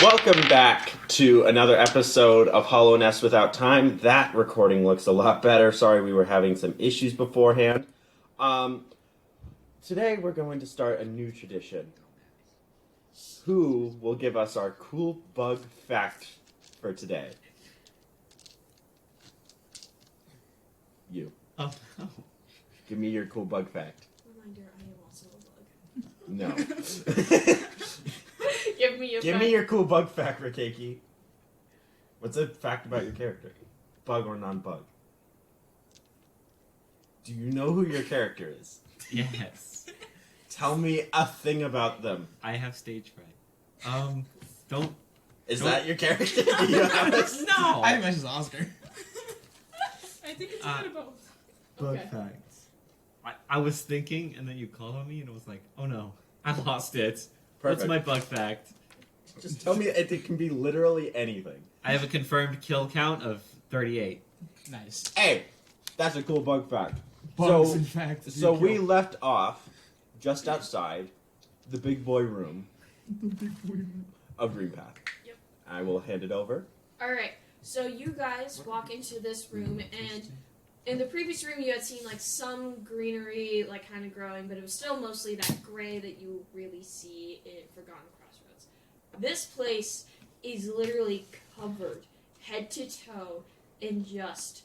Welcome back to another episode of Hollow Nest Without Time. That recording looks a lot better. Sorry, we were having some issues beforehand. Today we're going to start a new tradition. Who will give us our cool bug fact for today? You. Oh, no. Give me your cool bug fact. Reminder, I am also a bug. No. Give me your cool bug fact, Raiken. What's a fact about your character? Bug or non-bug? Do you know who your character is? Yes. Tell me a thing about them. I have stage fright. Don't. Is Don't- that your character? Do you have a- No! I think that's just Oscar. I think it's a bit of both. Bug Okay. facts. I was thinking, and then you called on me, and it was like, oh no, I lost it. Perfect. What's my bug fact? Just tell me it can be literally anything. I have a confirmed kill count of 38. Nice. Hey, that's a cool bug fact. Bugs, So- in fact. So we left off just outside the big boy room of Green Path. Yep. I will hand it over. Alright, so you guys walk into this room, and in the previous room you had seen like some greenery like kind of growing, but it was still mostly that gray that you really see in Forgotten Crossroads. This place is literally covered head to toe in just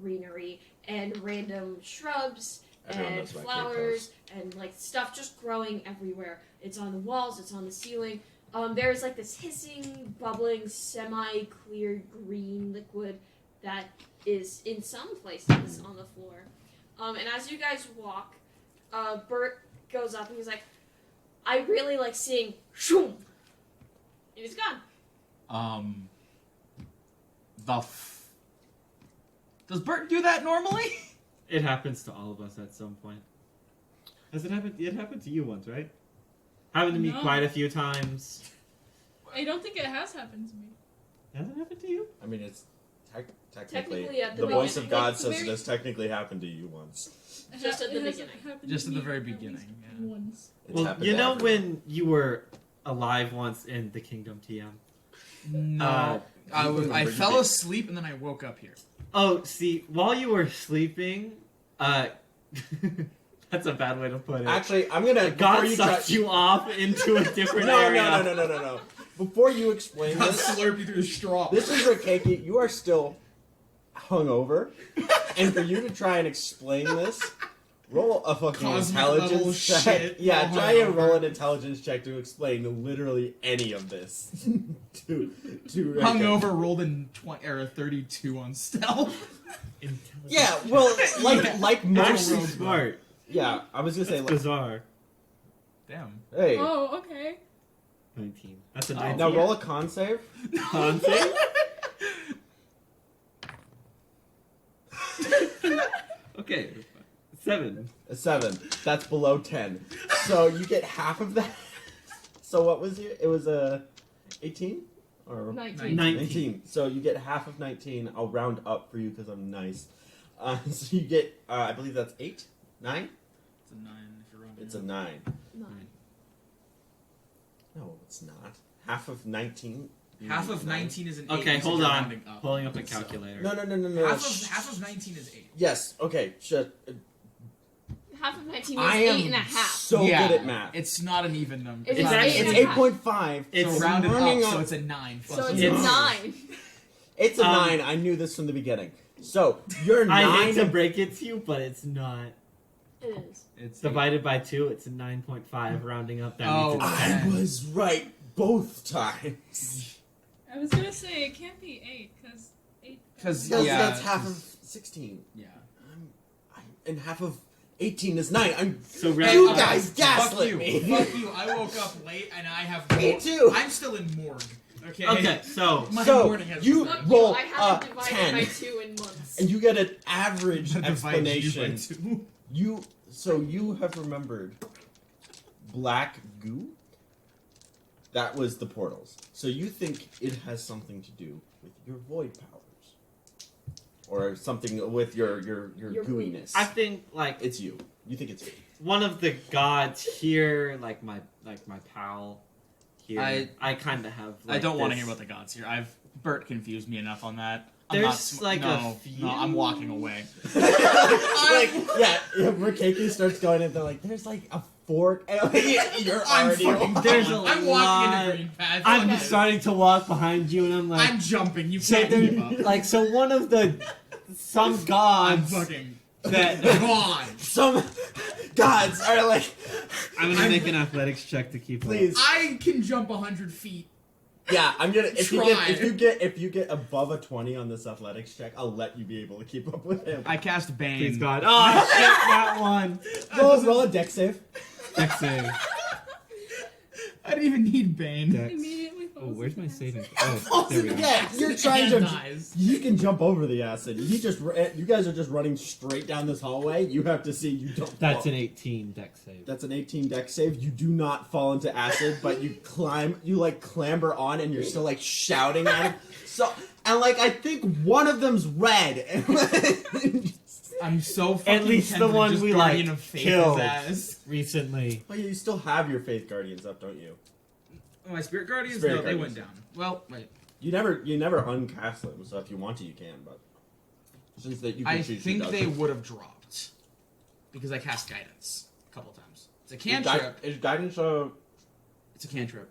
greenery and random shrubs Everyone and knows my flowers and like stuff just growing everywhere. It's on the walls, it's on the ceiling. There's like this hissing, bubbling, semi-clear green liquid that is in some places on the floor. And as you guys walk, Bert goes up and he's like, I really like seeing shoom. And he's gone. Does Bert do that normally? It happens to all of us at some point. Has it happened? It happened to you once, right? Happened to me No. quite a few times. I don't think it has happened to me. Hasn't it happened to you? I mean, it's technically Technically at the the voice of beginning. God Like, the says very- it has technically happened to you once. It Just at the it hasn't beginning. happened Just to at the me very at least beginning, yeah. Once. It's Well, happened you to know everyone. when you were alive once in the Kingdom TM? No. I remember fell you- asleep and then I woke up here. Oh, see, while you were sleeping, that's a bad way to put it. Actually, I'm gonna. God before you try- sucked you off into a different No, area. no. Before you explain I this, slurped you through the straw. this is Raiken. You are still hungover, and for you to try and explain this, roll a fucking Cosmic level intelligence check. shit Yeah, while try and hungover. roll an intelligence check to explain literally any of this to Raiken. Hungover rolled in 32 on stealth. Intelligent. Yeah, well, like Actually most. smart. Yeah, I was gonna say That's like, bizarre. Damn. hey. Oh, okay. 19. That's a Oh. 19. Now roll a con save. Con save? Okay. 7. A 7. That's below 10. So you get half of that. So what was it? It was a 18 or 19. 19. So you get half of 19. I'll round up for you because I'm nice. So you get, I believe that's 8, 9. It's a 9 if you're rounding. It's a 9. 9. No, it's not. Half of 19. Half of 19 is an 8. Okay, so hold you're on. rounding up. Pulling up a So- calculator. No. Half of 19 is 8. Yes. Okay. Shut. Half of 19 is I am 8.5. so Yeah, good at math. It's not an even number. It's not actually- an It's even 8.5. It's so rounded running up, up- so it's a 9. So plus it's a a It's- 9. It's a Um, 9. I knew this from the beginning. So you're I 9. hate to break it to you, but it's not. It is. It's Divided by 2, it's a 9.5. Rounding up, that Oh, means it's I 10. was right both times. I was gonna say it can't be 8 because 8. 'Cause- Because Yeah, that's half of it's- 16. Yeah. And half of 18 is 9. So You round up. guys Fuck gaslit you. me. Fuck you. I woke up late and I have. Me too. I'm still in morgue. Okay. Okay, so My So, morning has you- started. Fuck Roll you, I haven't a divided 10. by 2 in months. And you get an average That divides you by explanation. 2. You have remembered black goo? That was the portals. So you think it has something to do with your void powers. Or something with your Your gooiness. I think, like, It's you. You think it's you. one of the gods here, like my pal here. I kind of have. I Like, don't want to this- hear about the gods here. Bert confused me enough on that. There's no, a few. No, I'm walking away. like, yeah, Raiken starts going and they're like, there's like a fork. And you're I'm already. fucking There's going. a I'm lot. walking into green path. I'm Okay. starting to walk behind you, and I'm like, I'm jumping. You so can't there- keep up. like, so one of the some I'm gods fucking that gone. Some gods are like, I'm gonna make an athletics check to keep please. I can jump 100 feet. Yeah, I'm gonna. If Try. you get above a 20 on this athletics check, I'll let you be able to keep up with him. I cast Bane. Please God. Oh shit, that one. Roll a deck save. Dex save. I didn't even need Bane. Dex. Immediately Oh, falls where's my into saving? acid. Oh, there we go. Yeah, you're trying And to. dies. You can jump over the acid. You guys are just running straight down this hallway. You have to see you don't. That's fall. an 18 Dex save. That's an 18 deck save. You do not fall into acid, but you climb. You like clamber on, and you're still like shouting at him. So and like I think one of them's red. I'm so fucking At least the tempted to one just we Guardian like of Faith killed his ass. recently. Well, you still have your Faith Guardians up, don't you? Oh, my Spirit Guardians? Spirit No, they Guardians. went down. Well, wait. You never uncast them. So if you want to, you can. But since that you can I choose think who they does it. would have dropped. Because I cast Guidance a couple times. It's a Is cantrip. Is guidance a? It's a cantrip.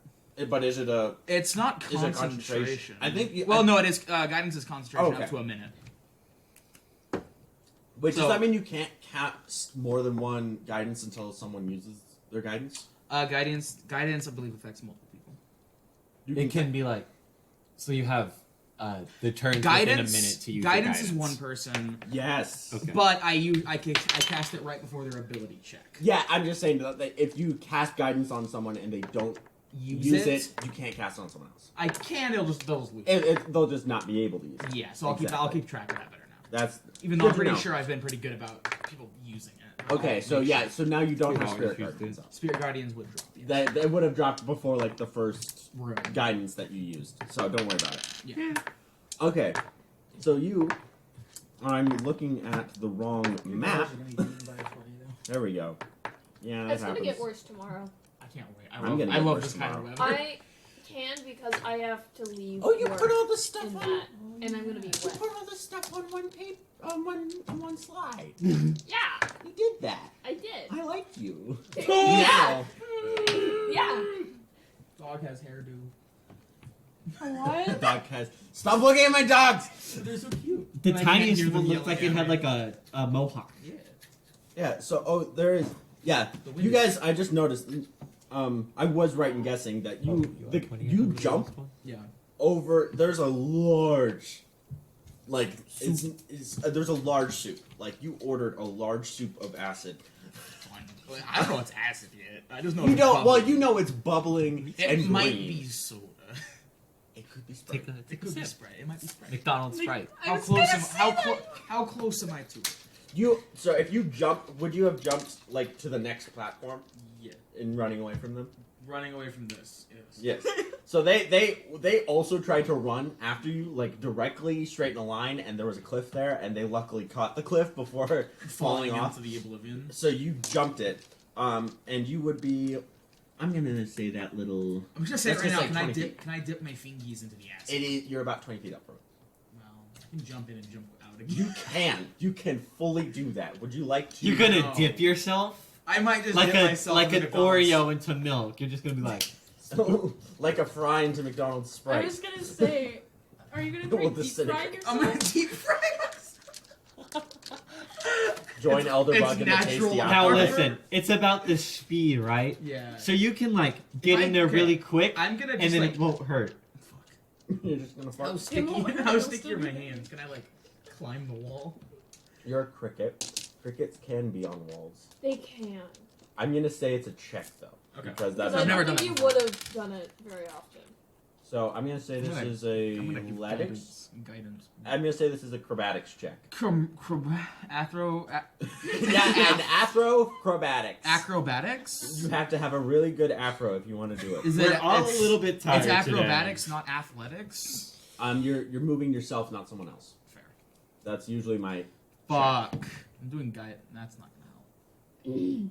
But is it a? It's not Is it concentration. I think. Well, no, it is. Guidance is concentration Okay. up to a minute. Wait, So- does that mean you can't cast more than one guidance until someone uses their guidance? Guidance, I believe, affects multiple people. You It can be like, so you have the turns within a Guidance, minute to use guidance your is one person, Yes. Okay. but I cast it right before their ability check. Yeah, I'm just saying that if you cast guidance on someone and they don't use it, you can't cast it on someone else. I can. They'll just lose. They'll just not be able to use it. Yeah, so I'll Exactly. keep track of that better now. That's Even though I'm good to pretty know. sure I've been pretty good about people using it. Okay, I'll so make yeah, sure. so now you don't have Oh, spirit refuse guardians to. up. Spirit Guardians would drop. Yes. They would have dropped before like the first Right. guidance that you used. So don't worry about it. Yeah. Okay, so I'm looking at the wrong map. There we go. Yeah, that It's gonna happens. get worse tomorrow. I can't wait. I'm gonna I get love worse this kind of tomorrow. weather. I can because I have to leave. Oh, you work put all the stuff in on. that, and I'm gonna be You wet. put all the stuff on one tape on one slide. Yeah, You did that. I did. I like you. Yeah. Yeah. Dog has hairdo. What? Dog has. Stop looking at my dogs. They're so cute. The And I can't tiniest hear one them looked like it yelling had at like me. a mohawk. Yeah. Yeah. So there is. Yeah. The wind You is- guys, I just noticed. I was right in guessing that you jump Yeah. over. There's a large. Like there's a large soup. Like you ordered a large soup of acid. Fun. Well, I don't know it's acid yet. I just know You it's know. Well, bubbly. you know it's bubbling It and might green. be soda. It could be Sprite. Take It could be a Sprite. It might be Sprite. McDonald's Sprite. I How was close gonna am say how that. how close am I to it? So if you jump, would you have jumped like to the next platform Yeah. in running away from them? Running away from this. Yes. Yes. So they also tried to run after you, like directly straight in a line, and there was a cliff there, and they luckily caught the cliff before falling off. into the oblivion. So you jumped it, and you would be. I'm gonna say that little. I'm just gonna say That's it right just now. like 20 Can I dip my fingies into the acid? It is. You're about 20 feet up from it. Well, I can jump in and jump out You again. can fully do that. Would you like to? You're gonna No. dip yourself I might just like dip myself like in an McDonald's. Oreo into milk. You're just gonna be like, like a fry into McDonald's I Sprite. was gonna say, are you gonna Well, try the deep cynic- frying I'm gonna yourself? deep fry myself. Join It's Elderbug in the natural. tasty now afterlife. listen, it's about the speed, right? Yeah. So you can like get I- in there okay. really quick, I'm gonna just and then like. it won't hurt. Fuck. You're just gonna How fart. sticky? won't- How it'll sticky still are my be- hands? Can I like climb the wall? You're a cricket. Crickets can be on walls. They can. I'm gonna say it's a check though, Okay. because Because that's I never don't done think that you before. would have done it very often. So I'm gonna say this I'm is a I'm gonna give athletics. Guidance. I'm gonna say this is acrobatics check. Yeah, and acrobatics. Acrobatics? You have to have a really good afro if you want to do it. Is We're it all it's, a little bit tired It's today. acrobatics, not athletics. You're moving yourself, not someone else. Fair. That's usually my. Fuck. I'm doing guide. That's not gonna help.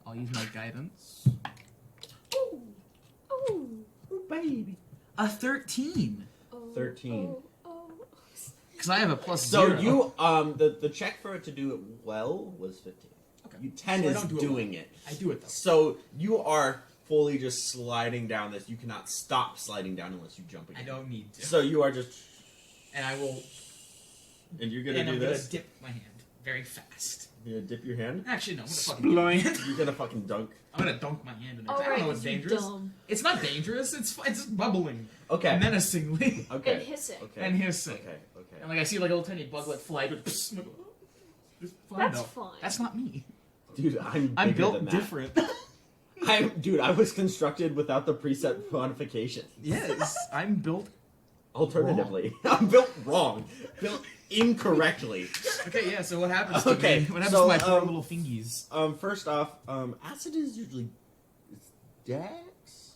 I'll use my guidance. Ooh. Ooh. baby. A 13. 13. Because I have a plus So 0. you the check for it to do it well was 15. Okay. You 10 So I is don't do it doing well. it. I do it though. So you are fully just sliding down this. You cannot stop sliding down unless you jump again. I don't need to. So you are just, And I will. and you're gonna And do I'm this. gonna dip my hand very fast. You're gonna dip your hand. Actually, no. I'm gonna fucking dip my hand. You're gonna fucking dunk. I'm gonna dunk my hand in there. Oh, I don't right, know what's 'cause you're dangerous. dumb. It's not dangerous. It's bubbling Okay. menacingly Okay. And hissing. Okay. and hissing. Okay. Okay. And like I see like a little tiny buglet fly, but psst, I'm like, oh, it's fine That's though. fine. That's not me. Dude, I'm I'm bigger built than that. different. Dude, I was constructed without the preset modification. Yes, I'm built. Alternatively, I'm built wrong. Built incorrectly. Okay, yeah. So what happens? To Okay, me? What happens so, to my poor little fingies? First off, acid is usually it's dex.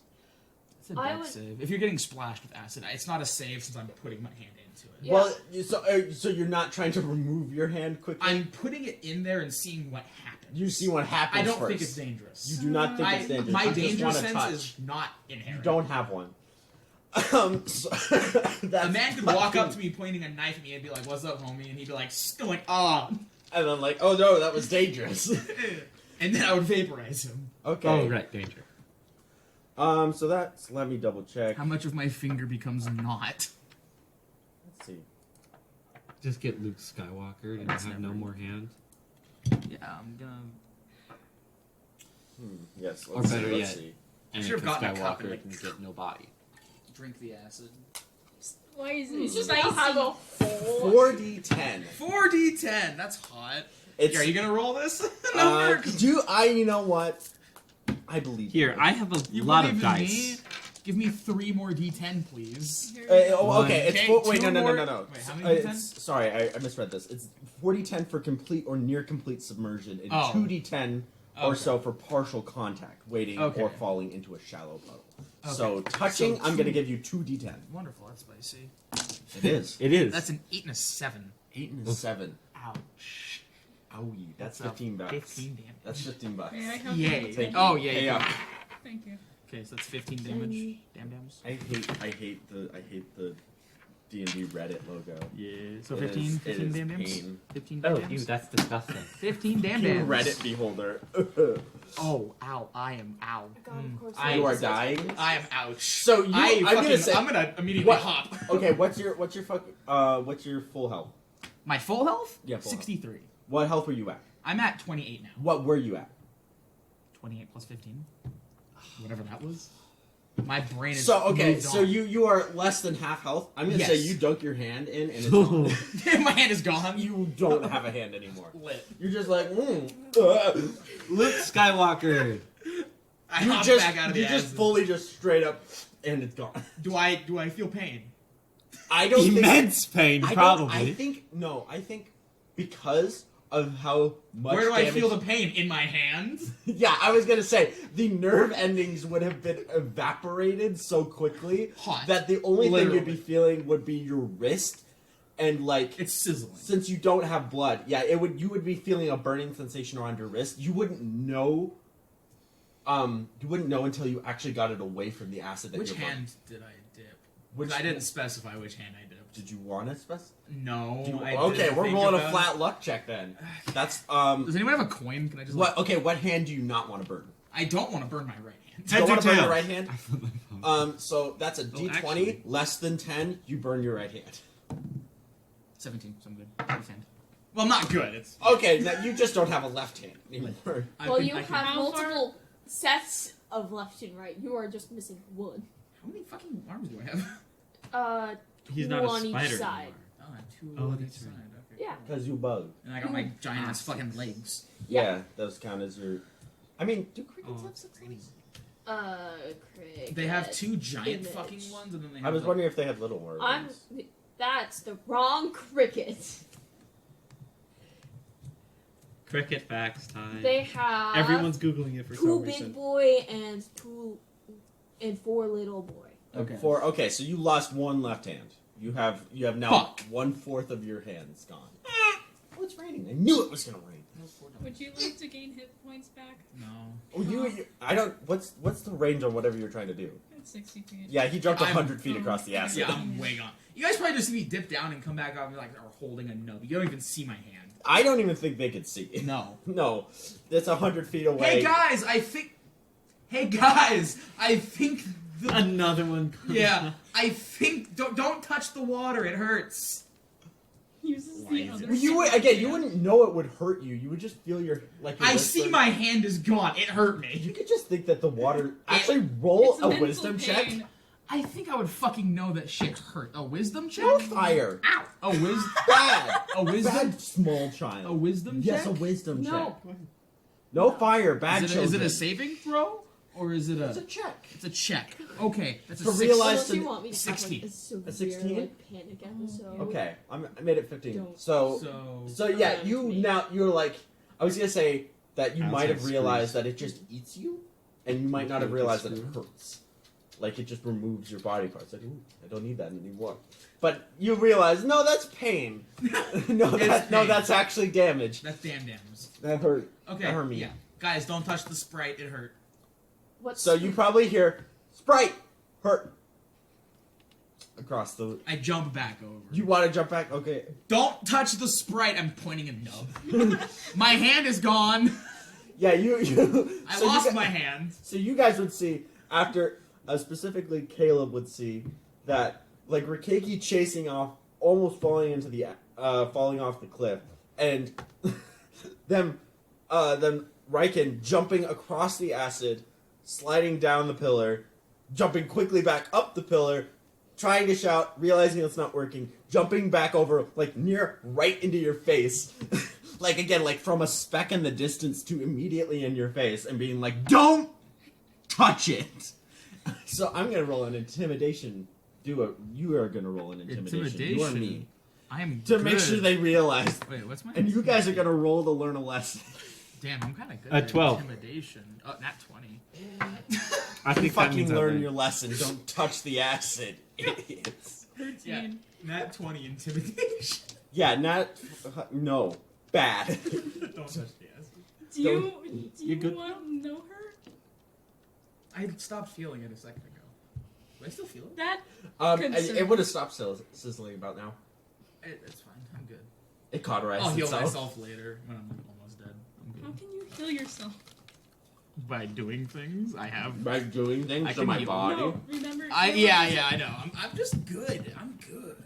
It's a I dex would- save. If you're getting splashed with acid, it's not a save since I'm putting my hand into it. Yeah. Well, so you're not trying to remove your hand quickly. I'm putting it in there and seeing what happens. You see what happens. I don't first. think it's dangerous. You do not think it's dangerous. My You just danger wanna sense touch. is not You inherent. don't have one. So, A man could walk up to me pointing a knife at me and be like, "What's up, homie?" And he'd be like, "Ah," and then like, oh no, that was dangerous. and then I would vaporize him. Okay. Oh, right, danger. So that's. Let me double check. How much of my finger becomes not? Let's see. Just get Luke Skywalker and That's have no never- more hand. Yeah, I'm gonna. Yes. Or Let's better see. yet, Let's see. And Should've gotten a cup Skywalker and, like, can get no body. Drink the acid. Why is It's it just spicy? gonna have a whole. 4d10. 4d10. That's hot. It's. Yeah, are you gonna roll this? No, do I? You know what? I believe Here, you. I have a you lot of believe in dice. me? Give me 3 more d10, please. Here we go. Oh, okay. It's Okay, four, wait, 2 no. more- Wait, Wait, how many d10? sorry, I misread this. It's 4d10 for complete or near complete submersion, and Oh. 2d10 or Okay. so for partial contact, wading Okay. or falling into a shallow puddle. Okay. So touching, So I'm going to two- give you 2d10. Wonderful, that's spicy. It is. It is. That's an 8 and a 7. 8 and a 7. Ouch. Owie, that's That's a 15 bucks. 15 damage. That's 15 bucks. May I help Yay. you? Thank Oh, you. yeah. Hey, yeah. Thank you. Okay, so that's 15 damage. Damn dams. I hate the D&D Reddit logo. Yeah. So It 15, is- 15 it is damn dams? pain. 15 damn Oh, dams? ew, that's disgusting. 15 damn You dams. Reddit beholder. Oh, ow. I am ow. God, of course. I- You are So dying. I am ouch. So you, I'm I'm gonna say, gonna immediately What? hop. okay, what's your full health? My full health? Yeah, full health. 63. What health were you at? I'm at 28 now. What were you at? 28 plus 15. Whatever that was. My brain is So okay, moved so on. you are less than half health. I'm gonna say Yes. you dunk your hand in and it's gone. My hand is gone. You don't have a hand anymore. Lit. You're just like, Luke Skywalker. I you hop just back out of you the just acid. fully just straight up, and it's gone. Do I feel pain? I don't think. Immense pain, I don't- probably. I think no. I think because of how much. Where do I damage- feel the pain? In my hand? Yeah, I was gonna say the nerve endings would have been evaporated so quickly Hot. that the only thing Literally. you'd be feeling would be your wrist, and like It's sizzling. since you don't have blood, yeah, you would be feeling a burning sensation around your wrist. You wouldn't know. You wouldn't know until you actually got it away from the acid that Which you're burning. hand did I dip? Which I didn't specify which hand I dipped. Did you want to specify? No. I Okay, didn't we're think rolling a about flat luck check then. That's Does anyone have a coin? Can I just? what? Okay, what hand do you not want to burn? I don't want to burn my right hand. You don't want to burn tails. your right hand. I flipped my phone. So that's a D20. actually- Less than 10, you burn your right hand. 17, so I'm good. Left hand. Well, not good. It's Okay, now you just don't have a left hand anymore. Well, you I have How far- multiple sets of left and right. You are just missing one. How many fucking arms do I have? He's two not a on each spider side. anymore. Oh, I have 2 Oh, on each that's side. right. Okay. Yeah. cool. Because you bug. And I got my giant ass fucking legs. Yeah, those count as your. I mean, do crickets Oh, have 6 legs? Cricket. They have 2 giant image. fucking ones, and then they have. I was like, wondering if they had little more. I'm. ones. That's the wrong cricket. Cricket facts time. They have Everyone's googling it for 2 some big reason. boy and 4 little boy. Okay. Okay, so you lost one left hand. You have now Fuck. 1/4 of your hands gone. Oh, it's raining. I knew it was gonna rain. Would you like to gain hit points back? No. Oh, I don't. What's the range on whatever you're trying to do? It's 60 feet. Yeah, he jumped I'm- 100 feet across the acid. Yeah, I'm way gone. You guys probably just see me dip down and come back up and be like, are holding a nub. You don't even see my hand. I don't even think they could see. No. No, that's 100 feet away. Hey guys, I think. Another one. Comes Yeah, I think. Don't touch the water. It hurts. Uses Why the is other. it- You would, hand. again, you wouldn't know it would hurt you. You would just feel your your I wrist see burn. my hand is gone. It hurt You me. could just think that the water. Actually, roll It's a mental wisdom pain. check. I think I would fucking know that shit hurt. A wisdom check? No fire. Ow! A wisdom. Bad. A wisdom. Bad small child. A wisdom Yes, check. a wisdom No. check. No fire. Bad Is it, is it children. a saving throw or is it It's a a? check. It's a check. Okay, that's a To six. realize Unless you to- want me to 16. have like a severe 16? like panic episode. Okay, I made it 15. Don't. So yeah, around you me. now you're like. I was gonna say that you Outside might have realized screws. that it just eats you, and you might not have Okay, realized that it screw. hurts. Like it just removes your body parts. Like, ooh, I don't need that anymore. But you realize, no, that's pain. no, pain. that's actually damage. That's damn damage. That hurt. Okay. That hurt me. Yeah. Guys, don't touch the Sprite. It hurt. What's So you probably hear Sprite hurt across the. I jump back over. You want to jump back? Okay. Don't touch the Sprite. I'm pointing a nub. My hand is gone. Yeah, you. I so you lost gu- my hand. So you guys would see after, specifically Caleb would see that like Rikeki chasing off, almost falling into the falling off the cliff, and then Raiken jumping across the acid, sliding down the pillar, jumping quickly back up the pillar, trying to shout, realizing it's not working, jumping back over like near right into your face. Like again, like from a speck in the distance to immediately in your face, and being like, "Don't touch it." So I'm gonna roll an intimidation. You are gonna roll an intimidation. You are me I am to good. make sure they realize. Wait, what's my? And you guys are gonna roll to learn a lesson. Damn, I'm kind of good. A at 12. Intimidation. Oh, not 20. I You think that fucking means learn I'm your lesson. Don't touch the acid, idiots. 13. Yeah. Not 20 intimidation. Yeah, not no bad. Don't touch the acid. Do you You're good. know her? I stopped feeling it a second ago. Do I still feel it? That It, it would have stopped sizzling about now. It's fine. I'm good. It cauterized I'll heal itself. myself later when I'm almost dead. I'm how good. can you heal yourself? By doing things, I have. By doing things I to can my heal. body. No, remember. Yeah, I know. I'm just good. I'm good.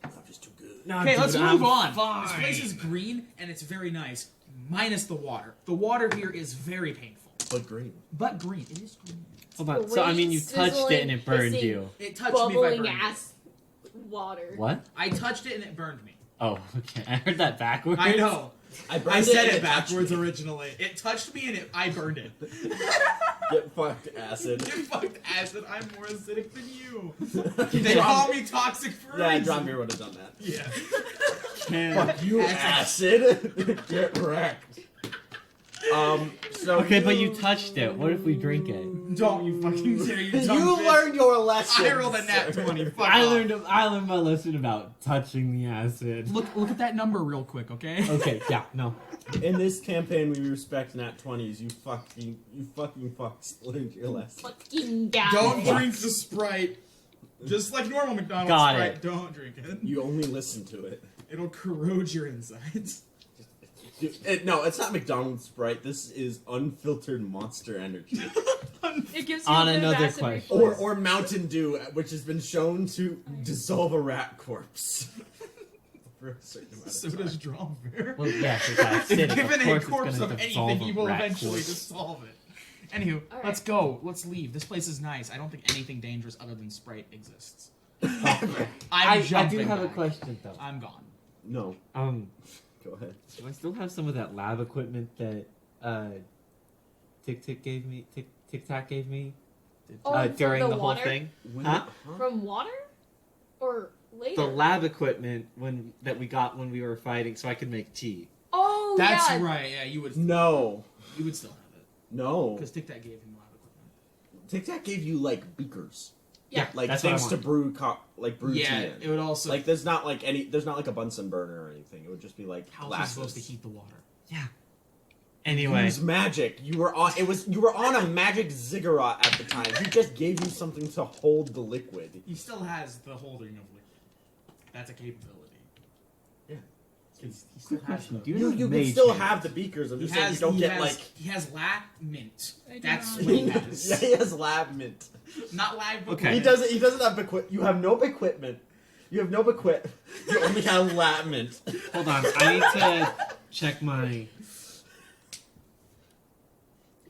I'm just too good. No, Okay, dude, let's I'm move on. fine. This place is green and it's very nice, minus the water. The water here is very painful, But green. but green. It is green. Hold on. So I mean, you touched it and it burned Sizzling, you. It touched me if I bubbling burned ass water. What? it. I touched it and it burned me. Oh, okay. I heard that backwards. I know. I I said and it touched backwards me. originally. It touched me and I burned it. Get fucked, acid. You fucked acid. I'm more acidic than you. They They call me toxic for a Yeah, reason. John Beer would have done that. Yeah. Fuck you, acid. Get wrecked. So Okay, but you touched it. What if we drink it? Don't you fucking dare, you dumb You bitch. learned your lesson. I rolled a nat 20. Fuck I off. learned my lesson about touching the acid. Look at that number real quick, okay? Okay, yeah, no. In this campaign, we respect nat 20s. You fucking fucks learned your lesson. Fucking guy. Don't drink the Sprite. Just like normal McDonald's Got Sprite, it. don't drink it. You only listen to it. It'll corrode your insides. No, it's not McDonald's Sprite. This is unfiltered Monster Energy, It gives you On a bit of another acid question. reflux. or Mountain Dew, which has been shown to dissolve a rat corpse for a certain amount of So time. does draw beer. Well, yes, it's acidic. If Of given a course corpse it's of gonna dissolve anything, a you will rat eventually corpse. dissolve it. Anywho, Alright. let's go. Let's leave. This place is nice. I don't think anything dangerous other than Sprite exists. I do jumping have a back. question though. I'm gone. No, go ahead. Do I still have some of that lab equipment that Tic Tac gave me? Oh, from During the whole water? thing. When- Huh? From water? Or later? The lab equipment that we got when we were fighting, so I could make tea. Oh, That's yeah. right. Yeah, you would No, still have it no. because Tic Tac gave him lab equipment. Tic Tac gave you like beakers, Yeah. like That's what I things to want. brew tea Yeah, in. it would also. Like there's not like a Bunsen burner or anything. It would just be like How else are you glasses. supposed to heat the water? Anyway, Use magic. You were on. You were on a magic ziggurat at the time. He just gave you something to hold the liquid. He still has the holding of liquid. That's a capability. he still quick has question. those. Do you, You have can mage still hand? have the beakers. I'm He just saying you don't get he has lab mint. I do That's not. what he has. yeah, he has lab mint. Not lab. But Okay. He doesn't. He doesn't have equip. You have no equipment. You have no equip. You only have lab mint. Hold on, I need to check my.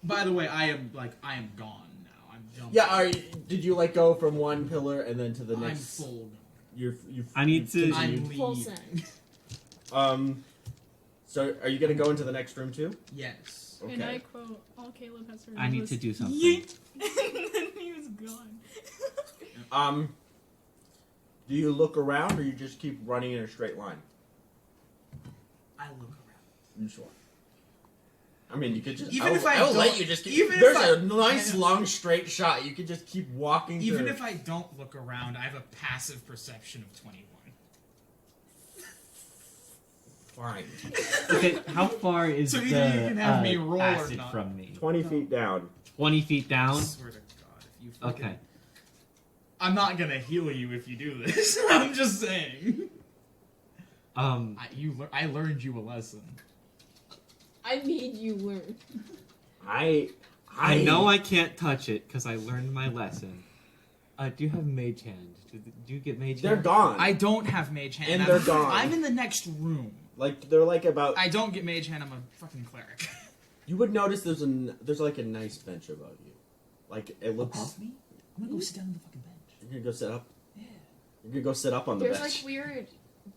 By the way, I am gone now. I'm jumping. Yeah. Did you like go from one pillar and then to the I'm next? full gone. You. I need to- I'm Full leaving. send. So are you gonna go into the next room too? Yes. And I Okay. quote, all Caleb has to I need was, to do something. "Yeet." And then he was gone. Do you look around or you just keep running in a straight line? I look around. You sure? I mean, you could just. Even if I I'll don't- let you just keep. even if There's I- a nice I know. long straight shot. You could just keep walking. Even to, if I don't look around, I have a passive perception of 21. fine. Okay, how far is So the either you can have me roll or acid not. from me? 20 feet down. 20 feet I down? swear to God, if you fucking... Okay. I'm not gonna heal you if you do this. I'm just saying. I learned you a lesson. I made you learn. I know I can't touch it because I learned my lesson. Do you have mage hand? Do you get mage They're hand? gone. I don't have mage hand. And I'm- they're gone. I'm in the next room. Like they're like about. I don't get mage hand. I'm a fucking cleric. You would notice there's like a nice bench above you. Like it looks. Above me? I'm gonna go sit down on the fucking bench. You're gonna go sit up. Yeah. You're gonna go sit up on the There's bench. like weird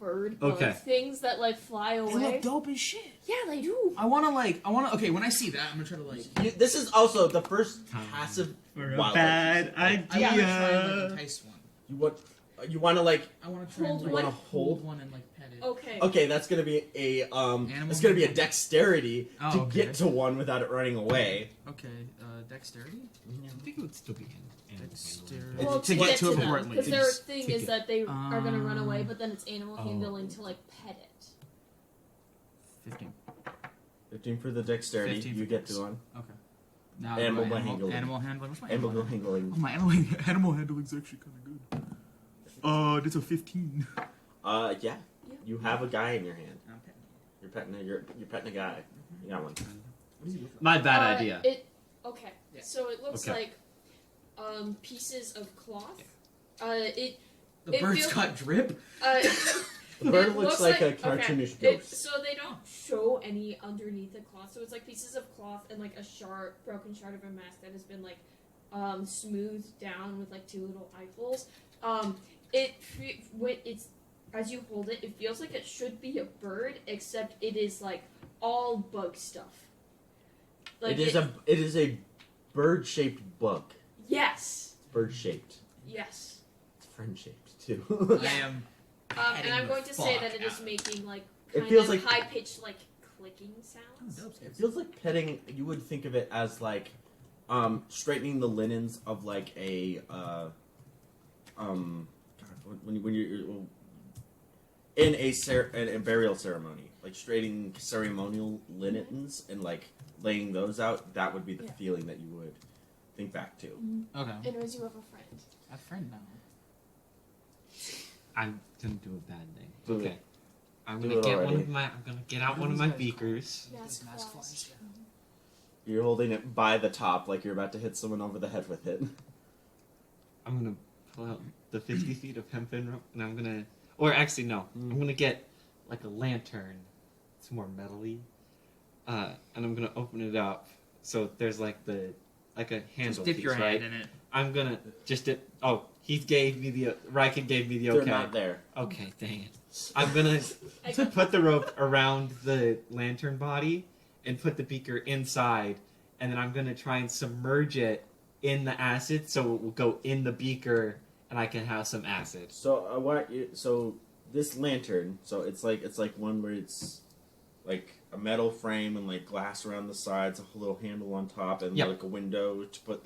bird bug Okay. things that like fly They away. look dope as shit. Yeah, they do. Okay, when I see that, I'm gonna try to like. This is also the first Time passive For a wildlife. bad I wanna try and like idea. entice one. You want to like. I wanna try Hold and one. like Hold? hold one and like pet it. Okay. Okay, that's gonna be a Animal It's gonna be a handling? dexterity Oh, to okay. get to one without it running away. Okay, dexterity. I think it would still be animal Dexterity. handling. Well, To get to it them, importantly. because their thing To is get- that they are gonna run away, Um, but then it's animal oh. handling to like pet it. 15. 15 for the dexterity. 15 You for get dex. to one. Okay. Now Animal my handling. Animal handling. What's my Animal animal handling? handling. Oh, my animal handling's actually kind of good. It's a 15. Yeah. Yeah. You have a guy in your hand. I'm petting You're petting a guy. You got one. What does he look like? My bad idea. Okay. Yeah. So it looks Okay. like pieces of cloth. The It bird's feels- got drip. The bird It looks like a okay, cartoonish it- ghost. so they don't show any underneath the cloth. So it's like pieces of cloth and like a broken shard of a mask that has been like smoothed down with like two little eyeballs. When it's as you hold it, it feels like it should be a bird, except it is like all bug stuff. Like it is a bird shaped bug. yes, Bird shaped. yes. It's friend shaped too. Yeah. I am. And petting I'm the going to say fuck that it is out. making like It kind feels of like- high pitched like clicking sounds. It feels like petting. You would think of it as like straightening the linens of like a God, when you're in a burial ceremony, like straightening ceremonial linens and like laying those out. That would be the Yeah. feeling that you would think back to. Okay. Anyways, you have a friend. I have a friend now. I'm gonna do a bad thing. Do Okay. it. I'm Do gonna it get already. I'm gonna get out one of my beakers. Yes, This mask claws. flies. You're holding it by the top, like you're about to hit someone over the head with it. I'm gonna pull out the 50 feet of hempen rope, and I'm gonna, or actually no, I'm gonna get like a lantern. It's more metally, and I'm gonna open it up so there's like a handle Just dip piece, your right? hand in it. I'm gonna just dip. Oh, Raiken gave me the They're okay. not there. Okay, dang it. I'm gonna put the rope around the lantern body and put the beaker inside, and then I'm gonna try and submerge it in the acid so it will go in the beaker and I can have some acid. So so this lantern, so it's like one where it's like a metal frame and like glass around the sides, a little handle on top, and Yep. like a window to put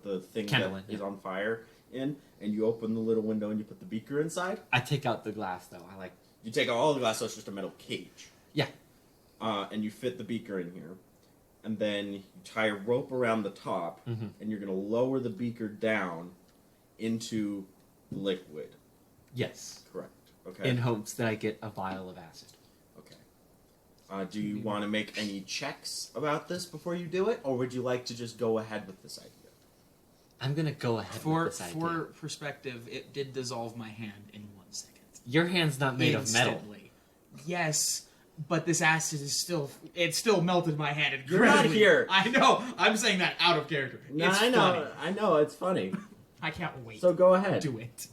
the thing Candle that in, is yeah. on fire in, and you open the little window and you put the beaker inside. I take out the glass though. I like You take out all the glass, so it's just a metal cage. and you fit the beaker in here, and then you tie a rope around the top, Mhm. and you're going to lower the beaker down into liquid. Yes. Correct. Okay. In hopes that I get a vial of acid. Okay. Do you want to make any checks about this before you do it, or would you like to just go ahead with this idea? I'm gonna go ahead For with this idea. for perspective, it did dissolve my hand in 1 second. Your hand's not made of metal. Instantly. Yes, but this acid is still melted my hand You're not incredibly. here. I know. I'm saying that out of character. No, It's I know. funny. I know. It's funny. I can't wait. So go ahead. do it.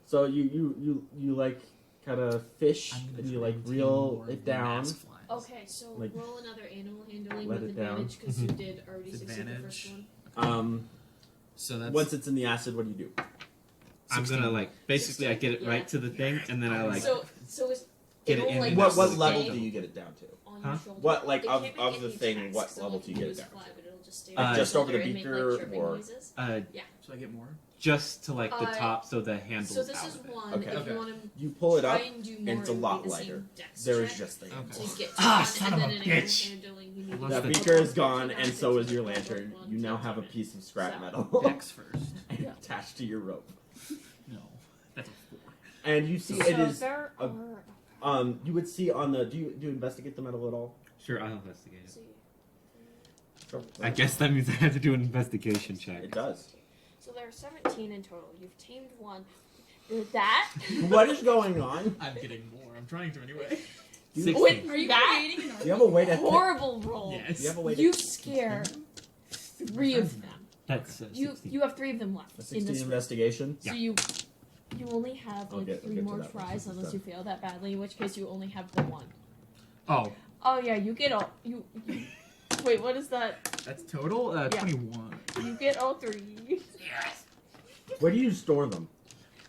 So you like kind of fish I'm gonna and you try like and tame reel more of it the down. mass flies. Okay, so Like, roll another animal handling let with it down. advantage because you did already succeed the Advantage. first one. So that's Once it's in the acid, what do you do? I'm 16. gonna like basically I get it Yeah. right to the thing and then I like So it's get it it'll, in like, and What That's level stay do you get it down to? on Huh? your shoulder. What, like, It of- can't of make the any thing, tracks, what so, level like, do you can get it use down fly, to? but it'll just stay Uh, on your just over the shoulder and make, beaker, like, chirping or- noises. So I get more. just to like the Uh, top so the handle's So this out is of it. one. Okay. If Okay. you want to You pull it try up, and do more, and it's a it would lot be the lighter. same dex There is check just the Okay. handle. to get to Ah, one, son and of then a an animal bitch. handling, you need Unless to That the- roll beaker is 15 gone, and acid so to is your roll lantern. one You now to have a turn it. piece of scrap So- metal Dex first. Yeah. attached to your rope. No, that's a 4. And you see So it is. there a- are. You would see on the. Do you investigate the metal at all? Sure, I'll investigate it. See, I guess that means I have to do an investigation check. It does. so there are 17 in total. You've tamed one. That. What is going on? I'm getting more. I'm trying to anyway. Do you, 16. With Are you that creating an do you have a way to? horrible roll, Yes. Do you have a way to? you scare 3 of them. That's You 16. have 3 of them left A in 16 this room. investigation. So you only have I'll like get 3 to more that once tries this is unless done. you fail that badly, in which case you only have the 1. Oh, Oh yeah, you get all you. Wait, what is that? that's total. Yeah. 21. You get all 3 Where do you store them?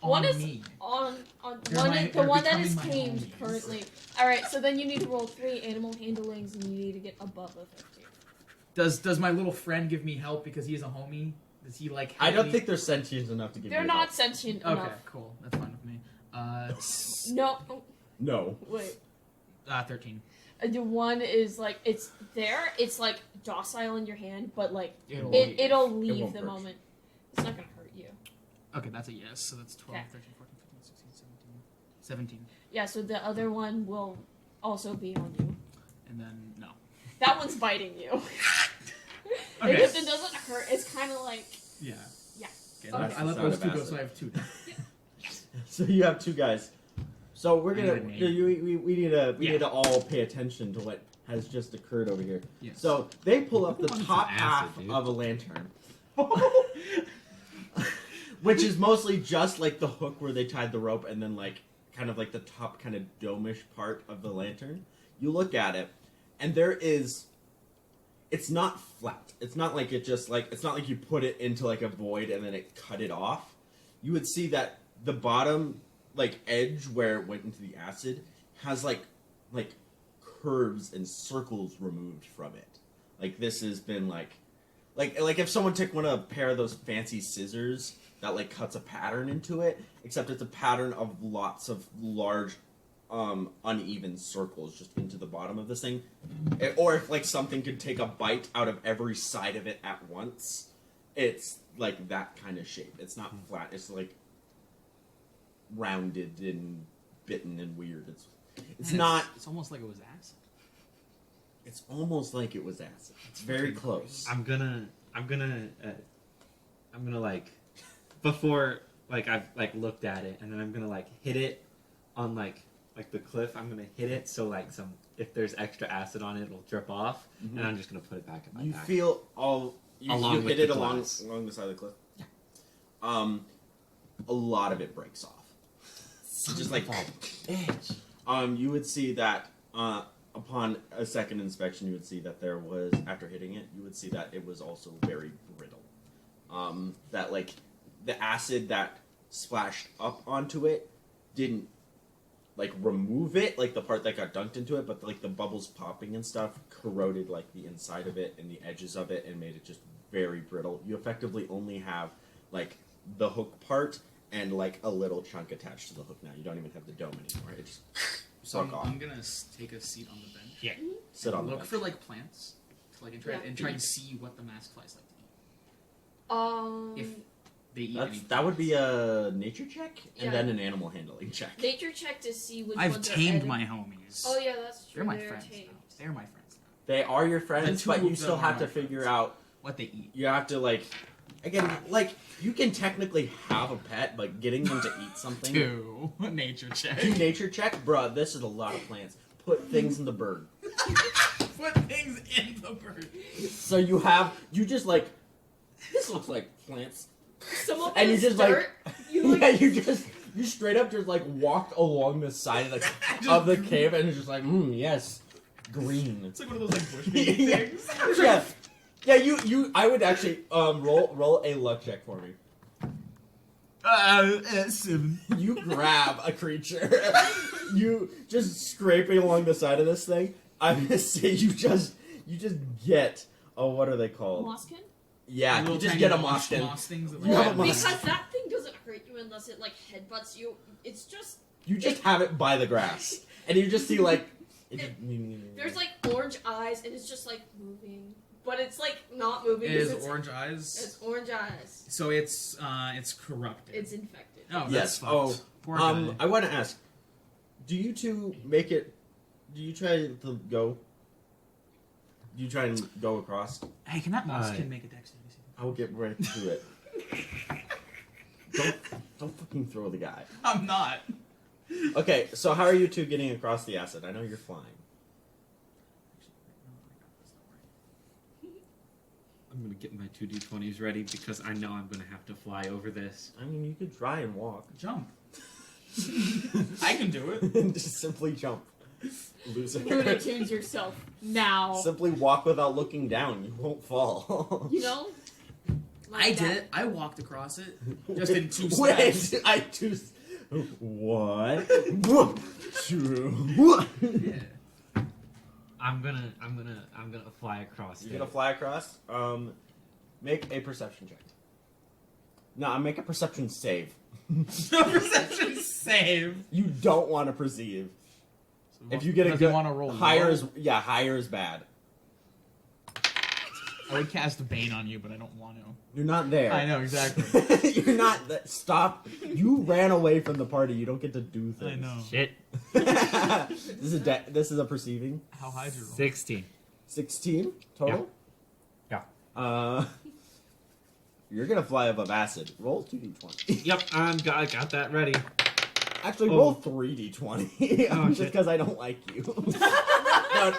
One On is- me. on They're one. my- The they're one that becoming is my tamed homies. currently. All right, so then you need to roll 3 animal handlings, and you need to get above a 15. Does my little friend give me help because he is a homie? Does he like? I help don't me? think they're sentient enough to give They're you not help. sentient Okay, enough. cool. That's fine with me. No, oh, No. wait. 13. The one is like it's there. It's like docile in your hand, but like It'll it'll It leave won't the hurt. moment. It's not gonna hurt you. Okay, that's a yes. So that's 12, Okay. 13, 14, 15, 16, 17. Yeah. So the other one will also be on you. And then no. That one's biting you. Okay. Because it doesn't hurt. It's kind of like Yeah. Yeah. Okay, Okay. I let Sound those of 2 go, acid. so I have 2. So you have 2 guys. So we're I gonna need a name. we need to Yeah. need to all pay attention to what has just occurred over here. Yes. So they pull up the Wanted some top acid, half dude. of a lantern, which is mostly just like the hook where they tied the rope, and then like kind of like the top kind of domish part of the lantern. You look at it, and there is. It's not flat. It's not like it just like it's not like you put it into like a void and then it cut it off. You would see that the bottom like edge where it went into the acid has like curves and circles removed from it. Like this has been like if someone took a pair of those fancy scissors that like cuts a pattern into it, except it's a pattern of lots of large uneven circles just into the bottom of this thing. Or if like something could take a bite out of every side of it at once, it's like that kind of shape. It's not flat. It's like rounded and bitten and weird. It's not. It's almost like it was acid. It's almost like it was acid. It's very close. I'm gonna like before like I've like looked at it and then I'm gonna like hit it on like the cliff. I'm gonna hit it so like if there's extra acid on it, it'll drip off, and I'm just gonna put it back in my You bag. feel all you Along with hit the it along glass. the side of the cliff. Yeah. A lot of it breaks off. Just like you would see that upon a second inspection, you would see that there was after hitting it, you would see that it was also very brittle. That like the acid that splashed up onto it didn't like remove it, like the part that got dunked into it, but like the bubbles popping and stuff corroded like the inside of it and the edges of it and made it just very brittle. You effectively only have like the hook part and like a little chunk attached to the hook now. You don't even have the dome anymore. It just So Fuck off. I'm gonna take a seat on the bench. Yeah. Sit on the Look bench. for like plants, to, like Yeah. and try and see what the mask flies like to eat. If they eat any That would be a nature check and Yeah. then an animal handling check. Nature check to see which I've ones tamed are my homies. Oh yeah, that's true. They're my They're friends tamed. now. They're my friends now. They are your friends, The two but you of still them have are to my figure friends. out. What they eat. You have to like, again, like you can technically have a pet, but getting them to eat something. Two. Nature check. Do nature check, bruh. This is a lot of plants. Put things in the bird. Put things in the bird. So you just like, this looks like plants. Some of And you it's just dirt. You Yeah, like you straight up just like walked along the side of the cave and it's just like, yes, green. It's like one of those like bush baby Yeah. things. Yeah, yeah. I would actually roll a luck check for me. 7. You grab a creature, you just scraping along the side of this thing. I'm gonna say you just get what are they called? Moskin? Yeah, Little you just tiny get a moss Moskin. things that You have a well, moss. because that thing doesn't hurt you unless it like headbutts you. It's just You just have it by the grass, and you just see like. there's like orange eyes and it's just like moving, but it's like not moving. It 'cause is it's, orange eyes. It's orange eyes. So it's corrupted. It's infected. Oh, that's Yes. fucked. Oh, Poor guy. I want to ask, do you two make it? Do you try to go? Do you try and go across? Hey, can that moss Hi. kid make a dexterity? I will get ready to do it. don't fucking throw the guy. I'm not. Okay, so how are you two getting across the acid? I know you're flying. I'm gonna get my 2d20s ready because I know I'm gonna have to fly over this. I mean, you could try and walk. Jump. I can do it. Just simply jump. Loser. Lunatics yourself now. Simply walk without looking down. You won't fall. You know. Like I that. did it. I walked across it. Just in 2 Wait, steps. I just. What? True. Yeah. I'm gonna fly across. You're it. gonna fly across. Make a perception check. No, make a perception save. Perception save. You don't want to perceive. So If you get a does good he want to roll higher low? is higher is bad. I would cast Bane on you, but I don't want to. You're not there. I know exactly. You're not. Stop. You ran away from the party. You don't get to do I things. know. Shit. This is a perceiving. How high did you roll? 16. 16 total. Yeah. You're gonna fly above acid. Roll 2d20. Yep, I got that ready. Actually, Oh. roll 3d20. Oh, Just shit. because I don't like you.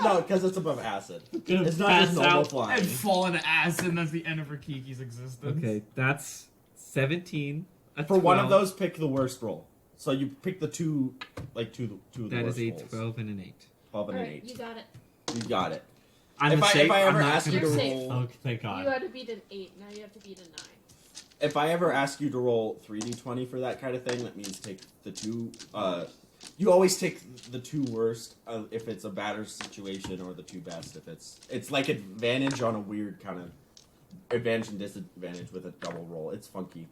no, because it's above acid. Gonna It's not just pass normal out. flying. And fall into acid, and that's the end of Rikiki's existence. Okay, that's 17. A For one of 12. those, pick the worst roll. So you pick the two of the That worst is a rolls. 12 and an 8. 12 and an Alright, 8. you got it. You got it. I'm If safe. I ever I'm not ask you gonna- to You're safe. roll, Oh, thank You God. had to beat an 8. Now you have to beat a 9. if I ever ask you to roll 3d20 for that kind of thing, that means take the two. You always take the two worst if it's a batter situation, or the two best if it's like advantage on a weird kind of advantage and disadvantage with a double roll. It's funky,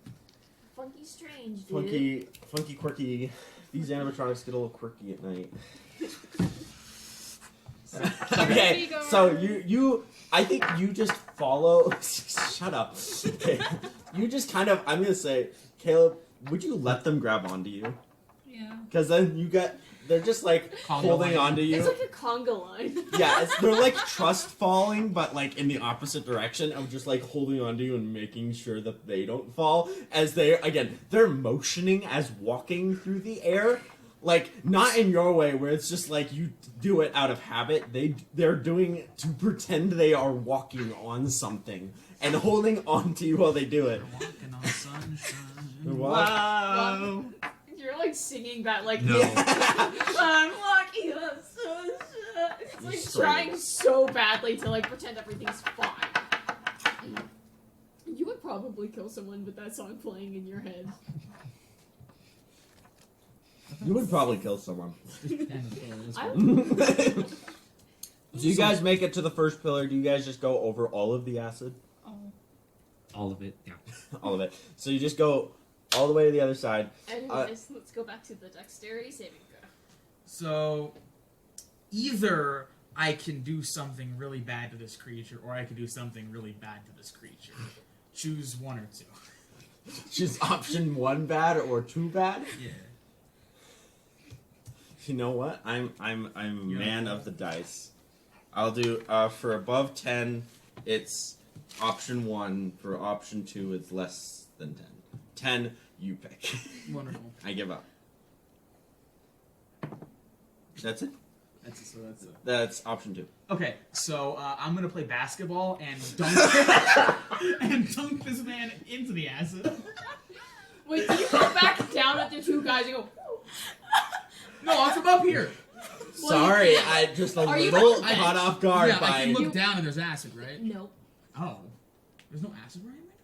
Funky strange, dude. funky, quirky. These animatronics get a little quirky at night. Okay, so I think you just follow. Shut up. Okay. You just kind of. I'm gonna say, Caleb, would you let them grab onto you? Yeah. Because then they're just like Conga holding line. onto you. It's like a conga line. Yeah, they're like trust falling, but like in the opposite direction of just like holding onto you and making sure that they don't fall. As they're motioning as walking through the air. Like, not in your way, where it's just like you do it out of habit. They're doing it to pretend they are walking on something and holding on to you while they do it. Walking on sunshine. Wow. You're like singing that like No. I'm walking on sunshine. It's like Straight. trying so badly to like pretend everything's fine. You would probably kill someone with that song playing in your head. You would probably kill someone. I So you guys make it to the first pillar. Do you guys just go over all of the acid? Oh. All of it, yeah. All of it. So you just go all the way to the other side. Anyways, let's go back to the dexterity saving throw. So, either I can do something really bad to this creature, or I can do something really bad to this creature. Choose one or two. Choose option 1 bad or 2 bad. Yeah. You know what? I'm You're man like- of the dice. I'll do for above 10, it's option 1. For option 2, it's less than 10. 10, you pick. Wonderful. I give up. That's it. That's it. That's option 2. Okay, so I'm gonna play basketball and dunk and dunk this man into the acid. Wait, do you go back down at the two guys and go, No, I'm from up here. Well, Sorry, you- I just a Are you little back- caught off guard Yeah, I by. can look You- down and there's acid, right? no. Oh, there's no acid right now.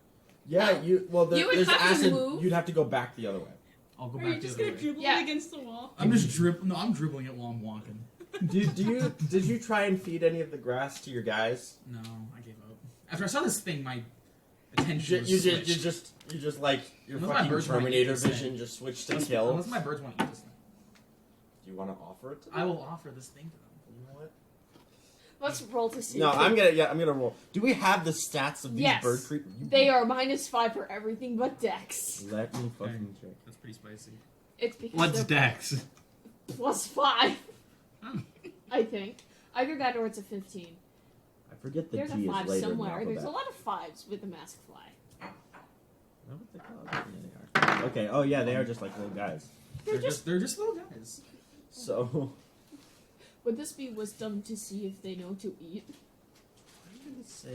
Yeah, you. Well, You would there's have to acid. move. You'd have to go back the other way. I'll go Are you back the just other gonna way. dribble Yeah. it against the wall? I'm just dribbling. No, I'm dribbling it while I'm walking. Did you try and feed any of the grass to your guys? No, I gave up. After I saw this thing, my attention was You switched. just like your Unless my fucking birds wanna eat Terminator this thing. vision just switched to unless, kill. unless my birds want to eat this thing. Do you want to offer it to them? I will offer this thing to them. You know what? Let's roll to see. No, I'm gonna roll. Do we have the stats of these Yes. bird creatures? They are -5 for everything but Dex. Let me fucking check. That's pretty spicy. It's because What's they're Dex? +5, Oh. I think. Either that or it's a 15. I forget the There's D a is 5 later somewhere. in the There's a alphabet. lot of 5s with the mask fly. Know what they're called? Yeah, they are. Okay. Oh yeah, they are just like little guys. They're just. They're just little guys. So Would this be wisdom to see if they know to eat? I'm gonna say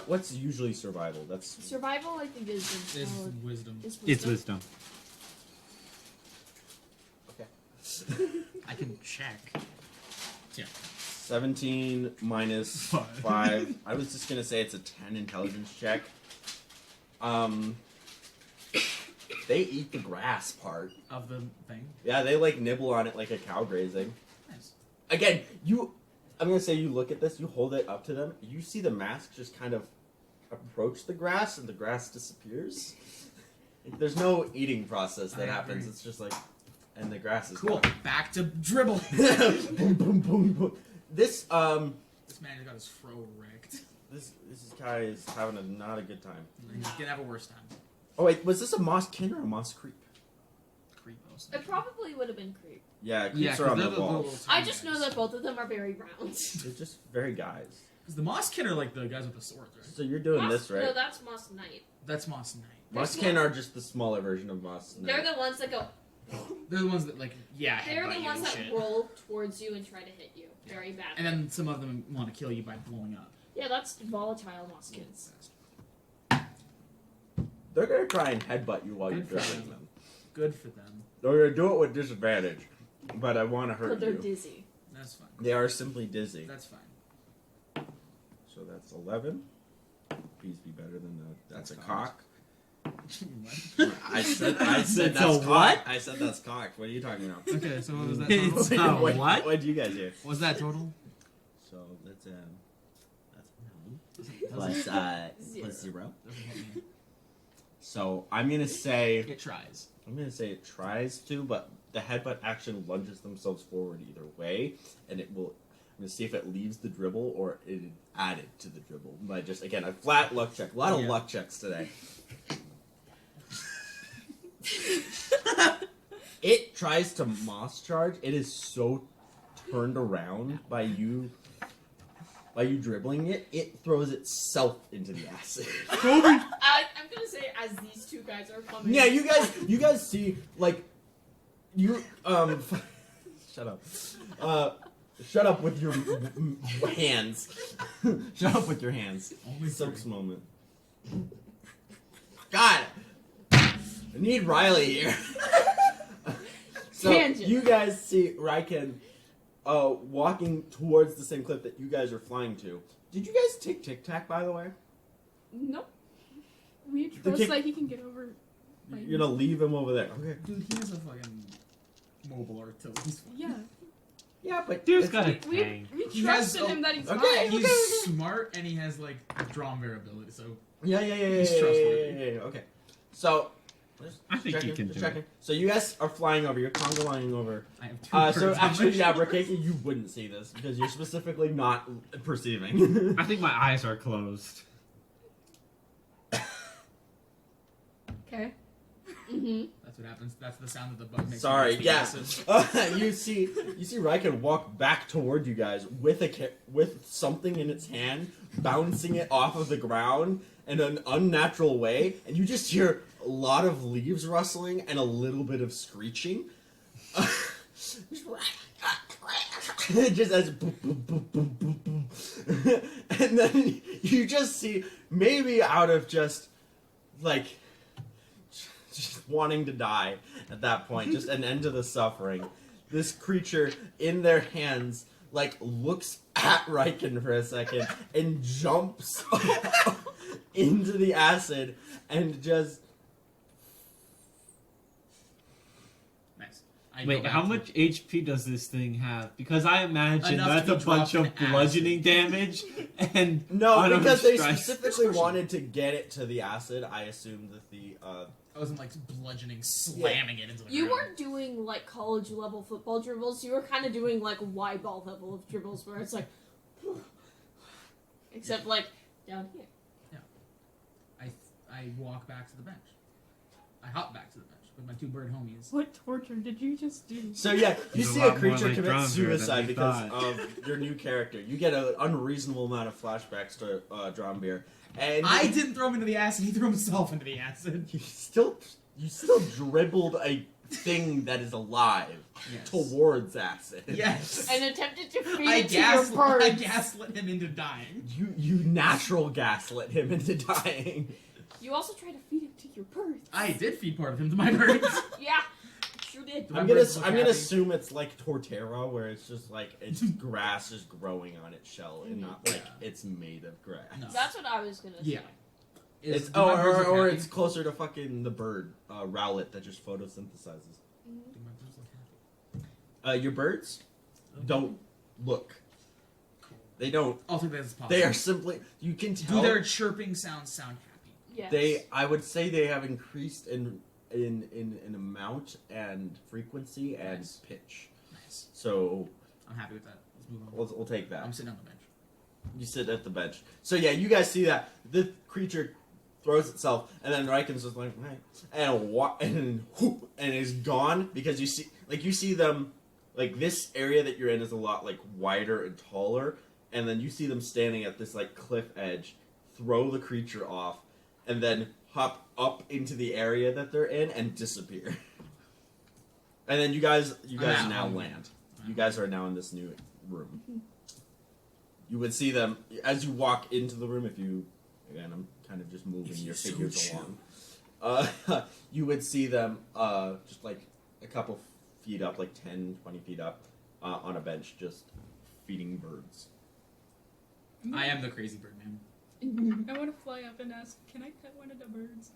what's usually survival? That's Survival, I think, is Is wisdom. is It's wisdom. okay. I can check. Yeah. 17 minus 5. I was just gonna say it's a 10 intelligence check. They eat the grass part. Of the thing. Yeah, they like nibble on it like a cow grazing. Nice. Again, I'm gonna say you look at this, you hold it up to them, you see the mask just kind of approach the grass, and the grass disappears. There's no eating process that I happens. agree. It's just like, and the grass is Cool. gone. Back to dribble. boom, boom, boom, boom. This This man just got his fro wrecked. this guy is having not a good time. He's gonna have a worse time. Oh wait, was this a moss kin or a moss creep? Creepos. It probably would have been creep. Yeah, creeps Yeah, are 'cause on they're the the wall. little I tiny just know guys. that both of them are very round. They're just very guys. Because the Mosskin are like the guys with the swords, right? So you're doing Moss- this, right? No, that's Moss Knight. That's Moss Knight. Moss They're kin small. are just the smaller version of moss. They're the ones that go. They're the ones that like, yeah, They're headbutt the you ones and that shit. roll towards you and try to hit you very badly. And then some of them want to kill you by blowing up. Yeah, that's volatile Moskins. They're gonna try and headbutt you while you're Good for dribbling them. them. Good for them. They're gonna do it with disadvantage, but I want to hurt But they're you. dizzy. That's fine. They are simply dizzy. That's fine. So that's 11. Please be better than that. That's a That's cock. What? I said It's that's a cock. what? I said that's cock. What are you talking about? Okay, so what was that It's total? a what? what? What did you guys hear? What's that total? So that's 9 Doesn't- plus Zero. plus 0. doesn't hit me. So I'm gonna say It tries. it tries to, but the headbutt action lunges themselves forward either way, and it will. I'm gonna see if it leaves the dribble or it added to the dribble by just again a flat luck check. A lot of Yeah. luck checks today. It tries to moss charge. It is so turned around by you dribbling it. It throws itself into the acid. I'm gonna say as these two guys are coming. Yeah, you guys see like you shut up. Shut up with your hands. Shut up with your hands. Only Soak's three. moment. God, I need Riley here. So Tangent. you guys see Raiken walking towards the same cliff that you guys are flying to. Did you guys take Tic Tac, by the way? Nope. We The trust kick- that he can get over. You're gonna leave him over there. Okay. Dude, he has a fucking mobile artillery. Yeah. Yeah, but Dude's it's- got a We tank. He has trusted a- him that he's Okay. fine. He's smart and he has like drawn variability, so Yeah. He's trustworthy. Okay. So I think you can do it. So you guys are flying over. You're conga-lining over. I have two So birds on actually, my yeah, shoulders. Raiken, you wouldn't see this because you're specifically not perceiving. I think my eyes are closed. Okay. Mm-hmm. That's what happens. That's the sound that the bug makes. Sorry, when it yeah. speaks. You see Raiken walk back toward you guys with with something in its hand, bouncing it off of the ground in an unnatural way, and you just hear a lot of leaves rustling and a little bit of screeching. Just as boom, boom, boom, boom, boom, boom. And then you just see, maybe out of just wanting to die at that point, just an end to the suffering, this creature in their hands looks at Raiken for a second and jumps into the acid and just Nice. I go Wait, back how to- much HP does this thing have? Because I imagine Enough that's to a be bunch of dropped in bludgeoning damage and no, auto because they strike. specifically wanted to get it to the acid. I assumed that the I wasn't bludgeoning, slamming it into the You ground. weren't doing college level football dribbles. You were kind of doing Y ball level of dribbles, where it's except down here. I walk back to the bench. I hop back to the bench with my two bird homies. What torture did you just do? So yeah, you It's a see lot a creature more like commit Dromir than suicide we because thought. of your new character. You get an unreasonable amount of flashbacks to Dromir, and I didn't throw him into the acid. He threw himself into the acid. you still dribbled a thing that is alive Yes. towards acid. Yes. And attempted to feed I it to your birds. gaslit him into dying. You natural gaslit him into dying. You also tried to feed it to your birds. I did feed part of him to my birds. Yeah, sure did. Do my I'm gonna birds look happy? assume it's like Torterra, where it's just it's grass is growing on its shell and not it's made of grass. No. That's what I was gonna say. Yeah. It's do my birds look or happy? it's closer to fucking the bird Rowlet that just photosynthesizes. Do my birds look happy? Your birds don't look. Cool. They don't. I'll take that as possible. They are simply. You can Do tell. their chirping sounds sound happy? Yes. I would say they have increased in amount and frequency and Nice. pitch. Nice. So I'm happy with that. Let's move on. we'll take that. I'm sitting on the bench. You sit at the bench. So yeah, you guys see that the creature throws itself, and then Raiken's just like, right, and whoop, and is gone because you see them this area that you're in is a lot wider and taller, and then you see them standing at this cliff edge, throw the creature off, and then hop up into the area that they're in and disappear. And then you guys out. now land. You guys are now in this new room. You would see them as you walk into the room. Again, I'm kind of just moving If you your so figures along. You would see them just a couple feet up, 10, 20 feet up, on a bench, just feeding birds. I am the crazy bird man. I want to fly up and ask, can I pet one of the birds?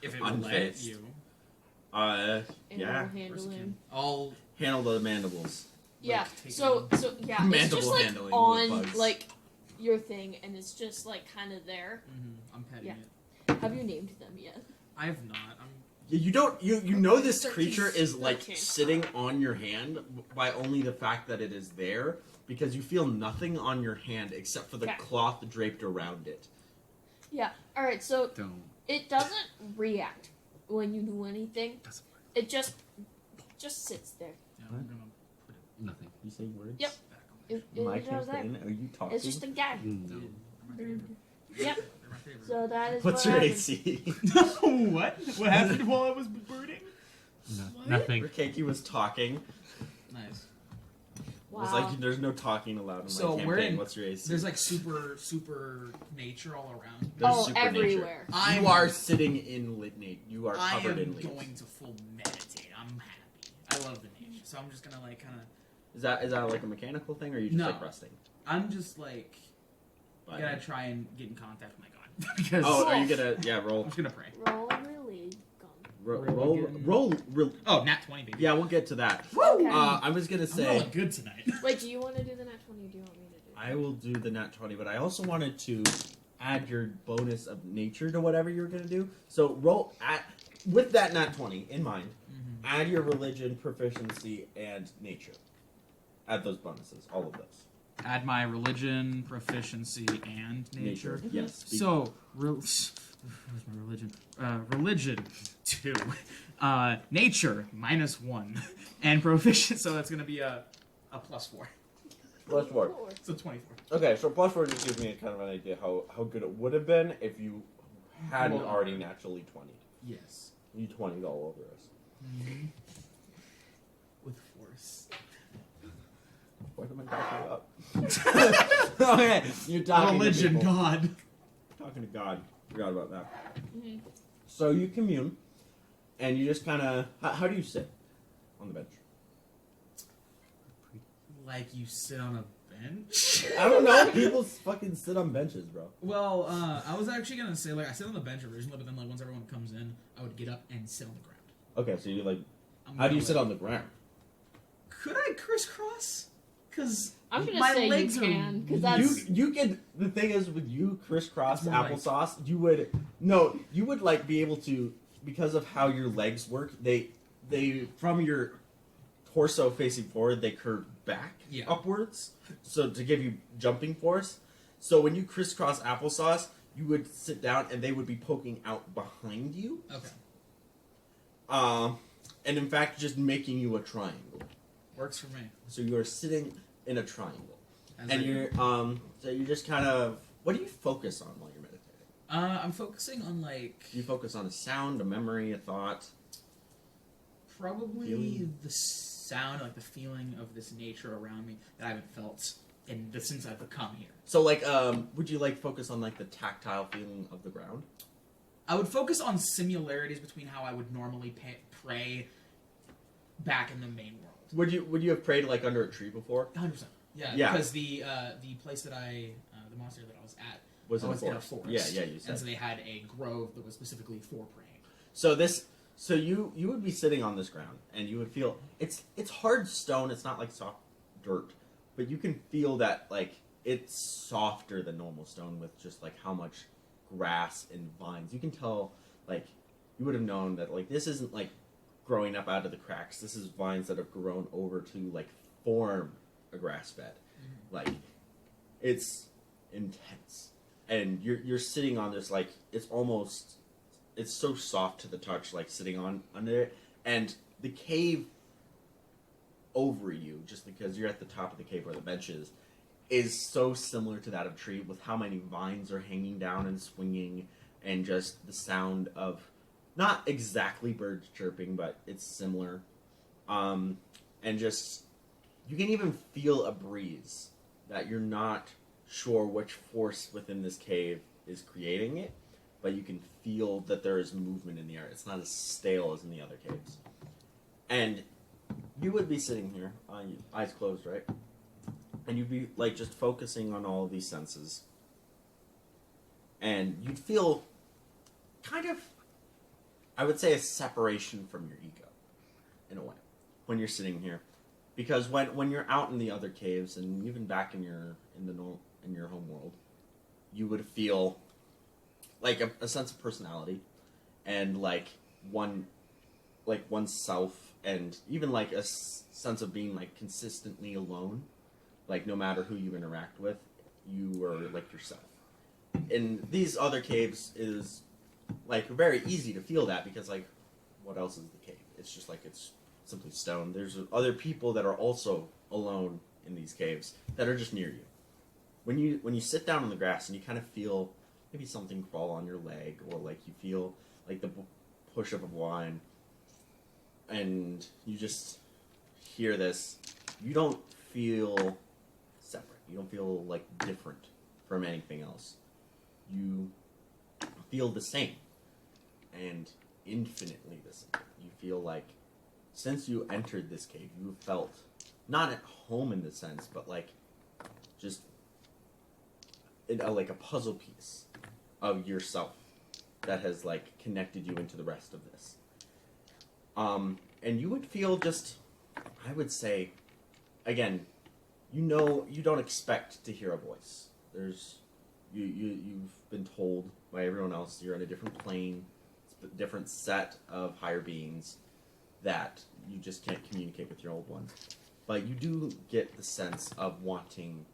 If it will let Unfazed. you. And Yeah. I'll handle him. I'll Handle the mandibles. Yeah. take So yeah, it's Mandible just handling with on bugs. your thing, and it's just kind of there. I'm petting Yeah. it. Have you named them yet? I have not. Yeah, you don't. You know this 13, creature is 13. sitting on your hand by only the fact that it is there, because you feel nothing on your hand except for the Okay. cloth draped around it. Yeah. All right. So Don't. it doesn't react when you do anything. Doesn't work. It just sits there. Yeah, I'm gonna put it Nothing. You say words? Yep. back on my It My does that. campaign? Are you talking? It's just a guy. No. They're my favorite. Yep. They're my favorite. So that is What's what your happened. AC? What? What happened while I was birding? No. What? Nothing. Rikeki was talking. Nice. It was Wow. there's no talking allowed in my So campaign. we're in- What's your AC? There's super nature all around. There's Oh, super everywhere. nature. You are sitting in lit nature. You are I covered am in leaves. going to full meditate. I'm happy. I love the nature, so I'm just gonna kind of. Is that like a mechanical thing, or are you just No. resting? I'm just But- gonna try and get in contact with my god because Oh, are you gonna roll? I'm just gonna pray. Roll really gum. Roll. Oh, nat 20, baby. Yeah, we'll get to that. Okay. I was gonna I'm say rolling good tonight. Wait, do you want to do the nat 20 or do you want me to do it? I will do the nat 20, but I also wanted to add your bonus of nature to whatever you're gonna do. So roll at with that nat 20 in mind, Mm-hmm. add your religion, proficiency, and nature. Add those bonuses, all of those. Add my religion, proficiency, and nature. Yes. So, where's my religion? Religion 2, nature -1, and proficiency. So that's gonna be a +4. Plus 4. So 24. Okay, so plus 4 just gives me a kind of an idea how good it would have been if you hadn't Well, already naturally 20'd. Yes. You 20'd all over us. Mm-hmm. With force. What am I talking about? Okay, you're talking Religion, to people. God. Talking to God. Forgot about that. Mhm. So you commune, and you just kind of... How do you sit on the bench? Like you sit on a bench? I don't know. People fucking sit on benches, bro. Well, I was actually gonna say, like, I sit on the bench originally, but then, like, once everyone comes in, I would get up and sit on the ground. Okay, so you like... I'm How do you gonna, sit on the ground? Could I crisscross? Because I'm gonna my say legs you are... can, because that's You could... The thing is, with you crisscross It's more like- applesauce, you would... No, you would, like, be able to... Because of how your legs work, they from your torso facing forward, they curve back Yeah. upwards, so to give you jumping force. So when you crisscross applesauce, you would sit down and they would be poking out behind you. Okay. And in fact, just making you a triangle. Works for me. So you are sitting in a triangle, As and I- you're so you just kind of. What do you focus on while you're meditating? I'm focusing on, like... Do you focus on a sound, a memory, a thought? Probably Feeling? the sound, like the feeling of this nature around me that I haven't felt since I've come here. So like, would you like focus on like the tactile feeling of the ground? I would focus on similarities between how I would normally pray back in the main world. Would you have prayed like under a tree before? 100%. Yeah, Yeah. because the place that the monastery that I was at Was I in was a in a forest. forest. Yeah, you said. And so they had a grove that was specifically for praying. So you would be sitting on this ground and you would feel it's hard stone. It's not like soft dirt, but you can feel that like it's softer than normal stone with just like how much grass and vines. You can tell like you would have known that like this isn't like growing up out of the cracks. This is vines that have grown over to like form a grass bed. Like it's intense, and you're sitting on this like it's so soft to the touch, like sitting on under it, and the cave over you, just because you're at the top of the cave where the bench is so similar to that of a tree, with how many vines are hanging down and swinging, and just the sound of not exactly birds chirping, but it's similar, and just you can even feel a breeze that you're not sure which force within this cave is creating it, but you can feel that there is movement in the air. It's not as stale as in the other caves. And you would be sitting here, eyes closed, right? And you'd be like just focusing on all of these senses. And you'd feel kind of, I would say, a separation from your ego, in a way, when you're sitting here. Because when you're out in the other caves and even back in your home world, you would feel like a sense of personality and like oneself, and even like a sense of being like consistently alone. Like no matter who you interact with, you are like yourself. In these other caves is like very easy to feel that, because like what else is the cave? It's just like it's simply stone. There's other people that are also alone in these caves that are just near you. When you sit down on the grass and you kind of feel maybe something crawl on your leg, or like you feel like the push of a wine, and you just hear this, you don't feel separate. You don't feel like different from anything else. You feel the same, and infinitely the same. You feel like since you entered this cave, you felt not at home in the sense, but like just like a puzzle piece of yourself that has like connected you into the rest of this. And you would feel just, I would say, again, you don't expect to hear a voice. You've been told by everyone else you're on a different plane. It's different set of higher beings that you just can't communicate with your old ones. But you do get the sense of wanting,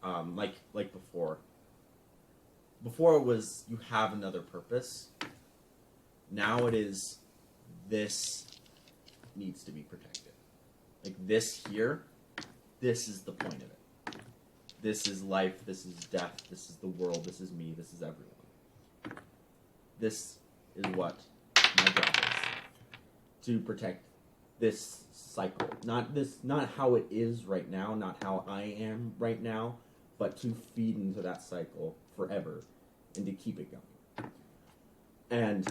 like before. Before it was you have another purpose. Now it is this needs to be protected. Like this here, this is the point of it. This is life, this is death, this is the world, this is me, this is everyone. This is what my job is. To protect this cycle. Not how it is right now, not how I am right now, but to feed into that cycle forever and to keep it going. And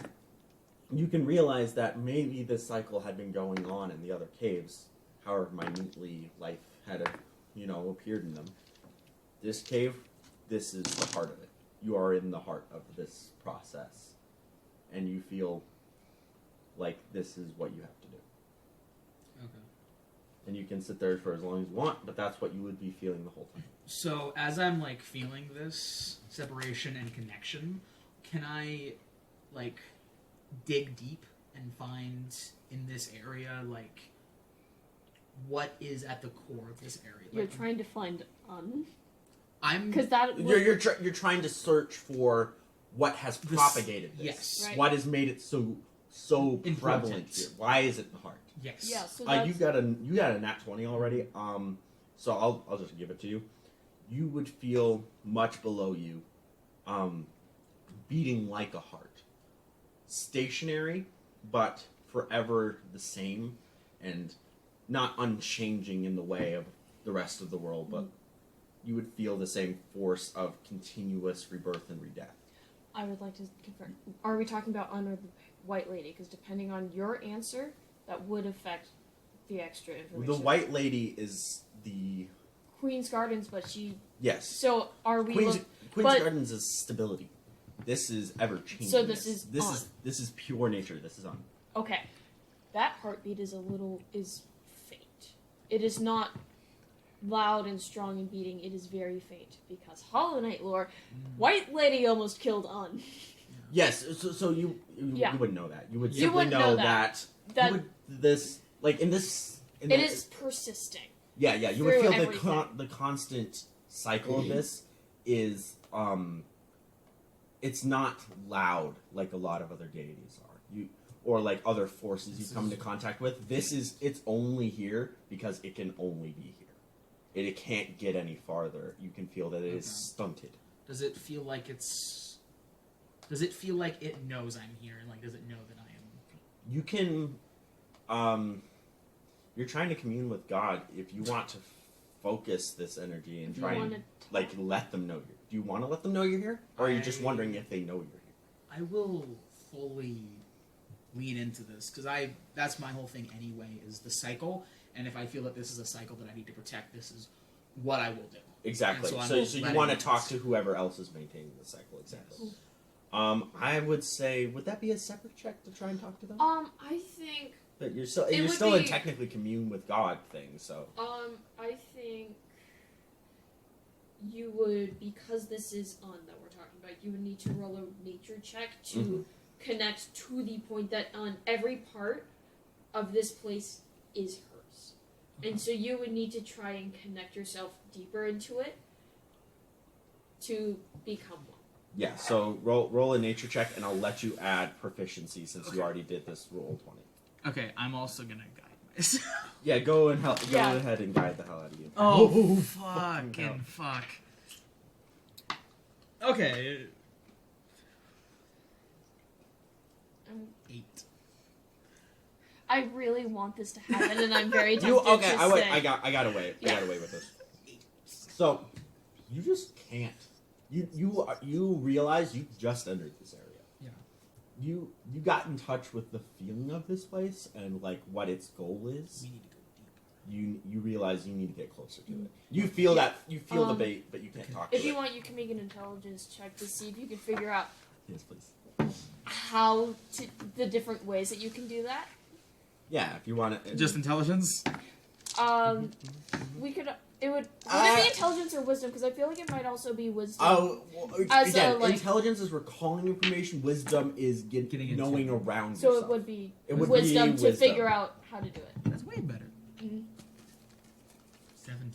you can realize that maybe this cycle had been going on in the other caves, however minutely life had appeared in them. This cave, this is the heart of it. You are in the heart of this process. And you feel like this is what you have to do. Okay. And you can sit there for as long as you want, but that's what you would be feeling the whole time. So as I'm like feeling this separation and connection, can I like dig deep and find in this area like what is at the core of this area? You're Like, trying to find I'm because that You're trying to search for what has This- propagated this. yes. Right. What has made it so Important. prevalent here? Why is it the heart? yes. yeah. So You that's, got a nat 20 already. So I'll just give it to you. You would feel much below you, beating like a heart, stationary, but forever the same, and not unchanging in the way of the rest of the world. But you would feel the same force of continuous rebirth and redeath. I would like to confirm. Are we talking about Honor the White Lady? Because depending on your answer, that would affect the extra information. The White Lady is the Queen's Gardens, but she. yes. So are we? Queen's but- Gardens is stability. This is ever changing. So this is on. This is pure nature. This is on. Okay, that heartbeat is faint. It is not loud and strong and beating. It is very faint because Hollow Knight lore, White Lady almost killed Un. Yes. So you Yeah. would know that. You would You simply would know know that. That you would, this like in this. In it the- is persisting. Yeah. You would through feel everything. the constant cycle of this is it's not loud like a lot of other deities are. Or like other forces you come into contact with. It's only here because it can only be here. It can't get any farther. You can feel that it is stunted. Does it feel like it's? Does it feel like it knows I'm here, and like does it know that I am? You can you're trying to commune with God. If you want to focus this energy and If you try and wanna like let them know you're. Do you want to let them know you're here, or are you just wondering if they know you're here? I will fully lean into this because that's my whole thing anyway is the cycle, and if I feel that this is a cycle that I need to protect, this is what I will do. Exactly. And So, I'm so you letting want to it- talk to whoever else is maintaining the cycle. Exactly. Yes. I would say, would that be a separate check to try and talk to them? I think. But you're still it you're would still in be- technically commune with God thing. So I think you would, because this is On that we're talking about, you would need to roll a nature check to Mhm. connect to the point that on every part of this place is hers. And so you would need to try and connect yourself deeper into it to become one. yeah. So roll a nature check, and I'll let you add proficiency since you already did this roll 20. Okay, I'm also gonna guide myself. Yeah, go Yeah. ahead and guide the hell out of you. Oh, fucking hell. fucking fuck. Okay. Um, 8. I really want this to happen, and I'm very tempted You okay? to I say. got away. I got away with this. So you just can't. You realize you just entered this area. Yeah. You got in touch with the feeling of this place and like what its goal is. We need to go deep. You realize you need to get closer to it. You feel the bait, but you can't talk to If you it. want, you can make an intelligence check to see if you can figure out Yes, please. how to the different ways that you can do that. Yeah, if you want to. Just intelligence? We could It would it be intelligence or wisdom? Because I feel like it might also be wisdom. Oh, well, As a, again, like- intelligence is recalling information. Wisdom is getting knowing into it. around So yourself. it would be It would wisdom be to figure out how to do it. That's way better. Mhm. 17.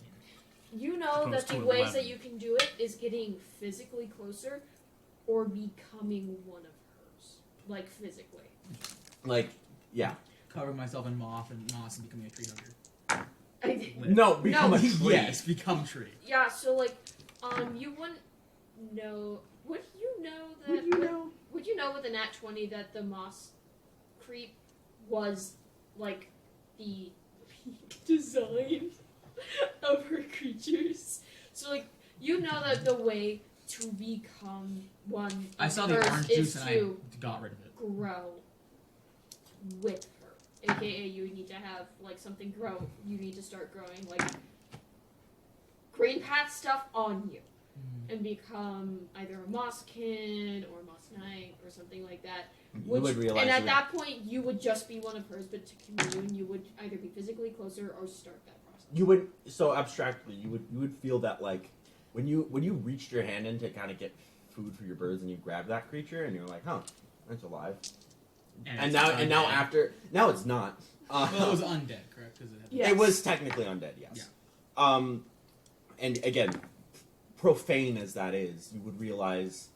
You know Opposed that the to ways 11. that you can do it is getting physically closer or becoming one of hers. Like physically. Like, yeah. Covering myself in moss and becoming a tree hugger. No, become No. a tree. Yes, become tree. Yeah, so like, you wouldn't know. Would you know that? Would you know? Would you know with the nat 20 that the moss creep was like the design of her creatures? So like, you know that the way to become one. I saw of the hers orange is juice and I to got rid of it. grow with her. AKA, you need to have like something grow. You need to start growing like green path stuff on you. And become either a Mosskin or Moss Knight or something like that. You would realize. And at you that point, you would just be one of hers, but to commune, you would either be physically closer or start that process. you would so abstractly you would feel that like when you reached your hand in to kind of get food for your birds and you grab that creature and you're like, huh, that's alive. And now after it's not. Well, it was undead, correct? 'Cause it had Yes. It was technically undead, yes. Yeah. And again, profane as that is, you would realize,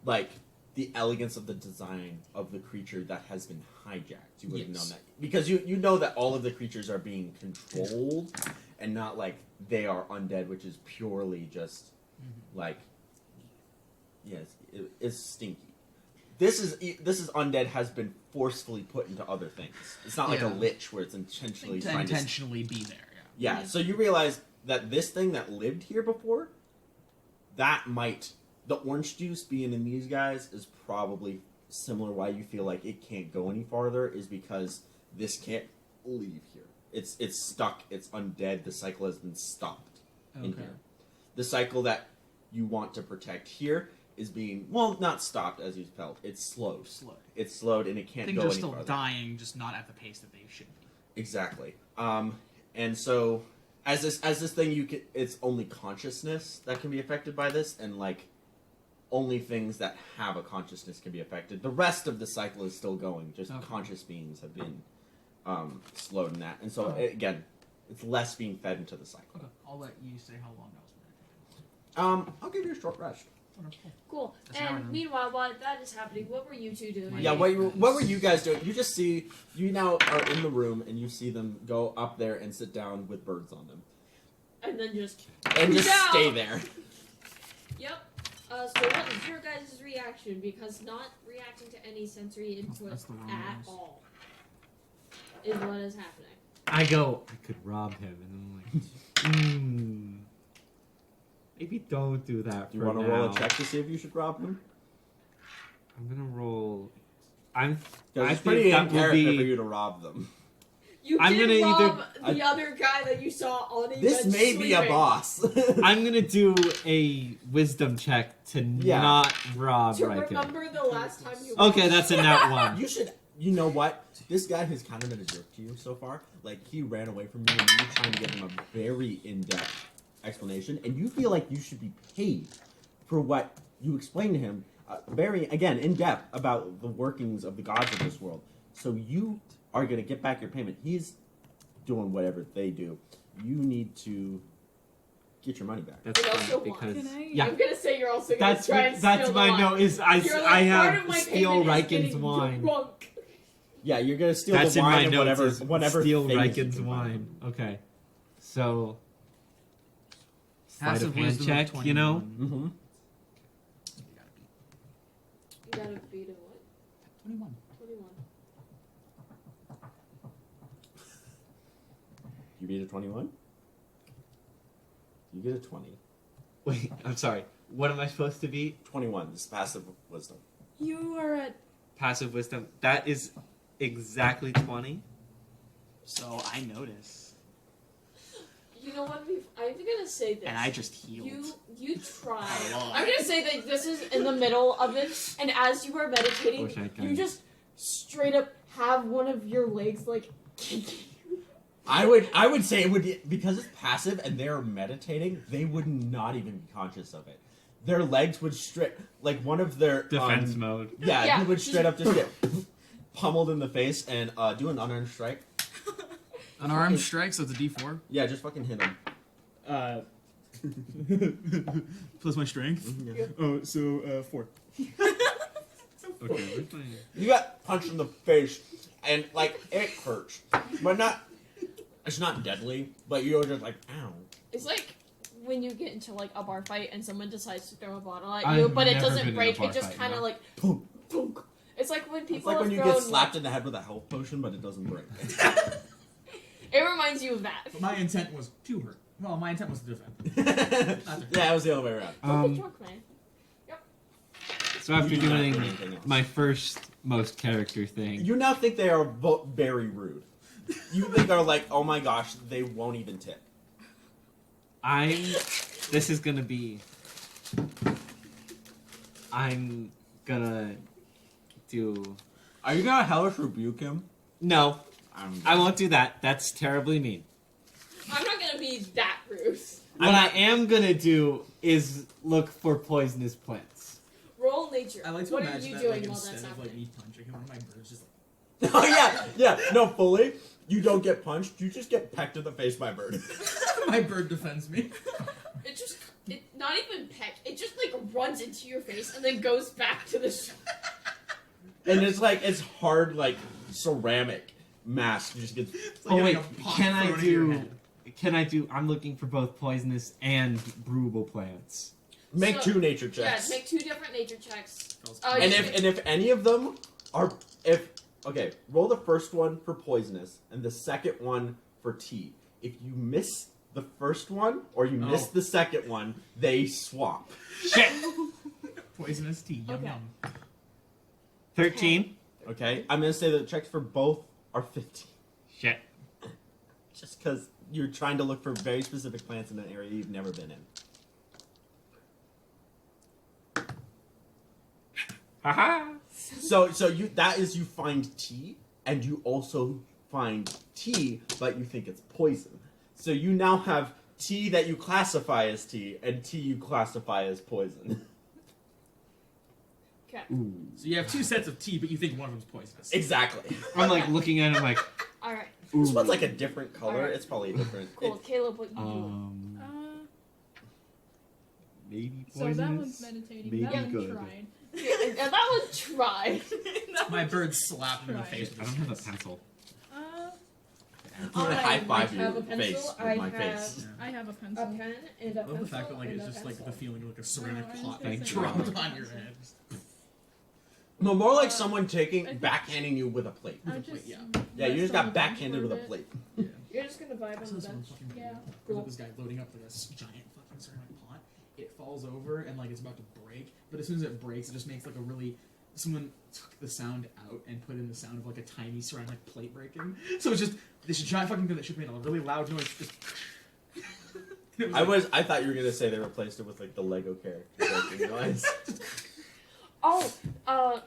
like, the elegance of the design of the creature that has been hijacked. You would have known that. Because you know that all of the creatures are being controlled, and not, like, they are undead, which is purely just, like, yes, it's stinky. This is undead has been forcefully put into other things. It's not like a lich where it's intentionally to trying to intentionally be there. yeah, so you realize that this thing that lived here before, the orange juice being in these guys is probably similar why you feel like it can't go any farther is because this can't leave here. It's stuck, it's undead, the cycle has been stopped in Okay. here. The cycle that you want to protect here is being, well, not stopped as you felt, it's slowed. It's slowed and it can't Things go are any still farther. dying, just not at the pace that they should be. Exactly. And so as this thing it's only consciousness that can be affected by this, and like only things that have a consciousness can be affected. The rest of the cycle is still going. Just conscious beings have been slowed in that. And so again, it's less being fed into the cycle. Okay, I'll let you say how long that was meditating. I'll give you a short rest. Cool. That's an hour And now. meanwhile, while that is happening, what were you two doing? Yeah, what were you guys doing? You just see, you now are in the room and you see them go up there and sit down with birds on them. And then just And stay there. Yep. So what is your guys' reaction? Because not reacting to any sensory input That's the wrong at ones. all is what is happening. I could rob him, and I'm like, maybe don't do that. Do you for want to now. roll a check to see if you should rob him? I'm gonna roll. I Because think it's pretty in that will character be. for you to rob them. You I'm did gonna rob either- the other guy that you saw on a This bench may be a sleeping. boss. I'm gonna do a wisdom check to Yeah. not rob To Raiken. remember the last time you Okay, that's a nat one. You should. You know what? This guy has kind of been a jerk to you so far. Like, he ran away from you and you were trying to give him a very in-depth explanation. And you feel like you should be paid for what you explained to him. Very, again, in-depth about the workings of the gods of this world. So you are going to get back your payment. He's doing whatever they do. You need to get your money back. That's You also funny because Can I? yeah, I'm gonna say you're also gonna try and that's steal my the note. Is I You're like, I part of have my steal payment is Raiken's getting wine. drunk. Yeah, you're going to steal That's the in wine my and notes. whatever Steal things you Raiken's can find. wine. Okay, so sleight Passive of hand wisdom check. of You know, 21. You gotta beat him what? 21. 21. You beat a 21? You get a 20. wait. I'm sorry. What am I supposed to be? 21. This is passive wisdom. You are at. Passive wisdom. That is exactly 20. So I notice, You know what? I'm gonna say this. and I just healed. You try. Oh, I'm gonna say that this is in the middle of it, and as you are meditating, Wish I could. you just straight up have one of your legs like I would say it would be, because it's passive and they're meditating, they would not even be conscious of it. Their legs would straight, like one of their Defense mode. Yeah, Yeah. he would straight up just get pummeled in the face and do an unarmed strike. Unarmed strike, so it's a D4. Yeah, just fucking hit him. Plus my strength. Yeah. Oh, so 4. Okay, we're fine. You got punched in the face, and like it hurts, but not. It's not deadly, but you're just like, ow. It's like when you get into like a bar fight and someone decides to throw a bottle at I've you, but it never been doesn't in a break. bar It just fight, kind of no. like Boom. thunk. It's like when It's people like when have you thrown. get slapped in the head with a health potion, but it doesn't break. It reminds you of that. But my intent was to hurt. Well, my intent was to defend. Yeah, it was the other way around. Don't be drunk, man. So after You do not doing do anything else. my first most character thing, You now think they are both very rude. You think are like, oh my gosh, they won't even tip. this is gonna be. I'm gonna do. Are you gonna hellish rebuke him? No, I won't do that. That's terribly mean. I'm not gonna be that rude. What I am gonna do is look for poisonous plants. Roll nature. I like to what are imagine you that, doing like, while that's instead of like happening? me punching one of my birds just like Oh yeah, no, fully. You don't get punched. You just get pecked in the face by a bird. my bird defends me. It not even peck. It just like runs into your face and then goes back to the shop. And it's like it's hard, like ceramic mask. You just get. It's like Oh having wait, a pot can I thrown at your do? head. Can I do? I'm looking for both poisonous and brewable plants. Make So- 2 nature Yeah, checks. make 2 different nature checks. and if any of them are roll the first one for poisonous and the second one for tea. If you miss the first one or you miss the second one, they swap. Shit. Poisonous tea. Yum Okay. yum. 13. Okay, I'm gonna say the checks for both are 15, Shit. just because you're trying to look for very specific plants in an area you've never been in. Haha. So you you find tea, and you also find tea, but you think it's poison. So you now have tea that you classify as tea, and tea you classify as poison. Okay. Ooh. So you have 2 sets of tea, but you think one of them's poisonous. Exactly. I'm like looking at it like, All right. ooh. This one's like a different color. Alright. It's probably different. Cool. Caleb, what you Um, maybe So poisonous. that one's meditating. Maybe That one good. tried. doing? Yeah, that one tried. My bird slapped him in the Right. face. I don't have a pencil. I'm gonna high five have your a pencil. face with I my have face. I have a A pencil. pen and a I love pencil. the fact that like and it's a just like the pencil. feeling of like a ceramic I was pot gonna being say dropped that. on your head. No, more like Uh, someone I taking think- backhanding you with a plate. I a just plate, yeah. Yeah, you just rest on got the bench backhanded for with a bit. plate. You're just gonna vibe I on saw the this one bench. fucking Yeah. There's Cool. like this guy loading up this giant fucking ceramic pot. It falls over and like it's about to break, but as soon as it breaks, it just makes like a really. Someone took the sound out and put in the sound of like a tiny ceramic plate breaking. So it's just this giant fucking thing that should make a really loud noise. Just. It I thought you were gonna say they replaced it with like the Lego character. Noise.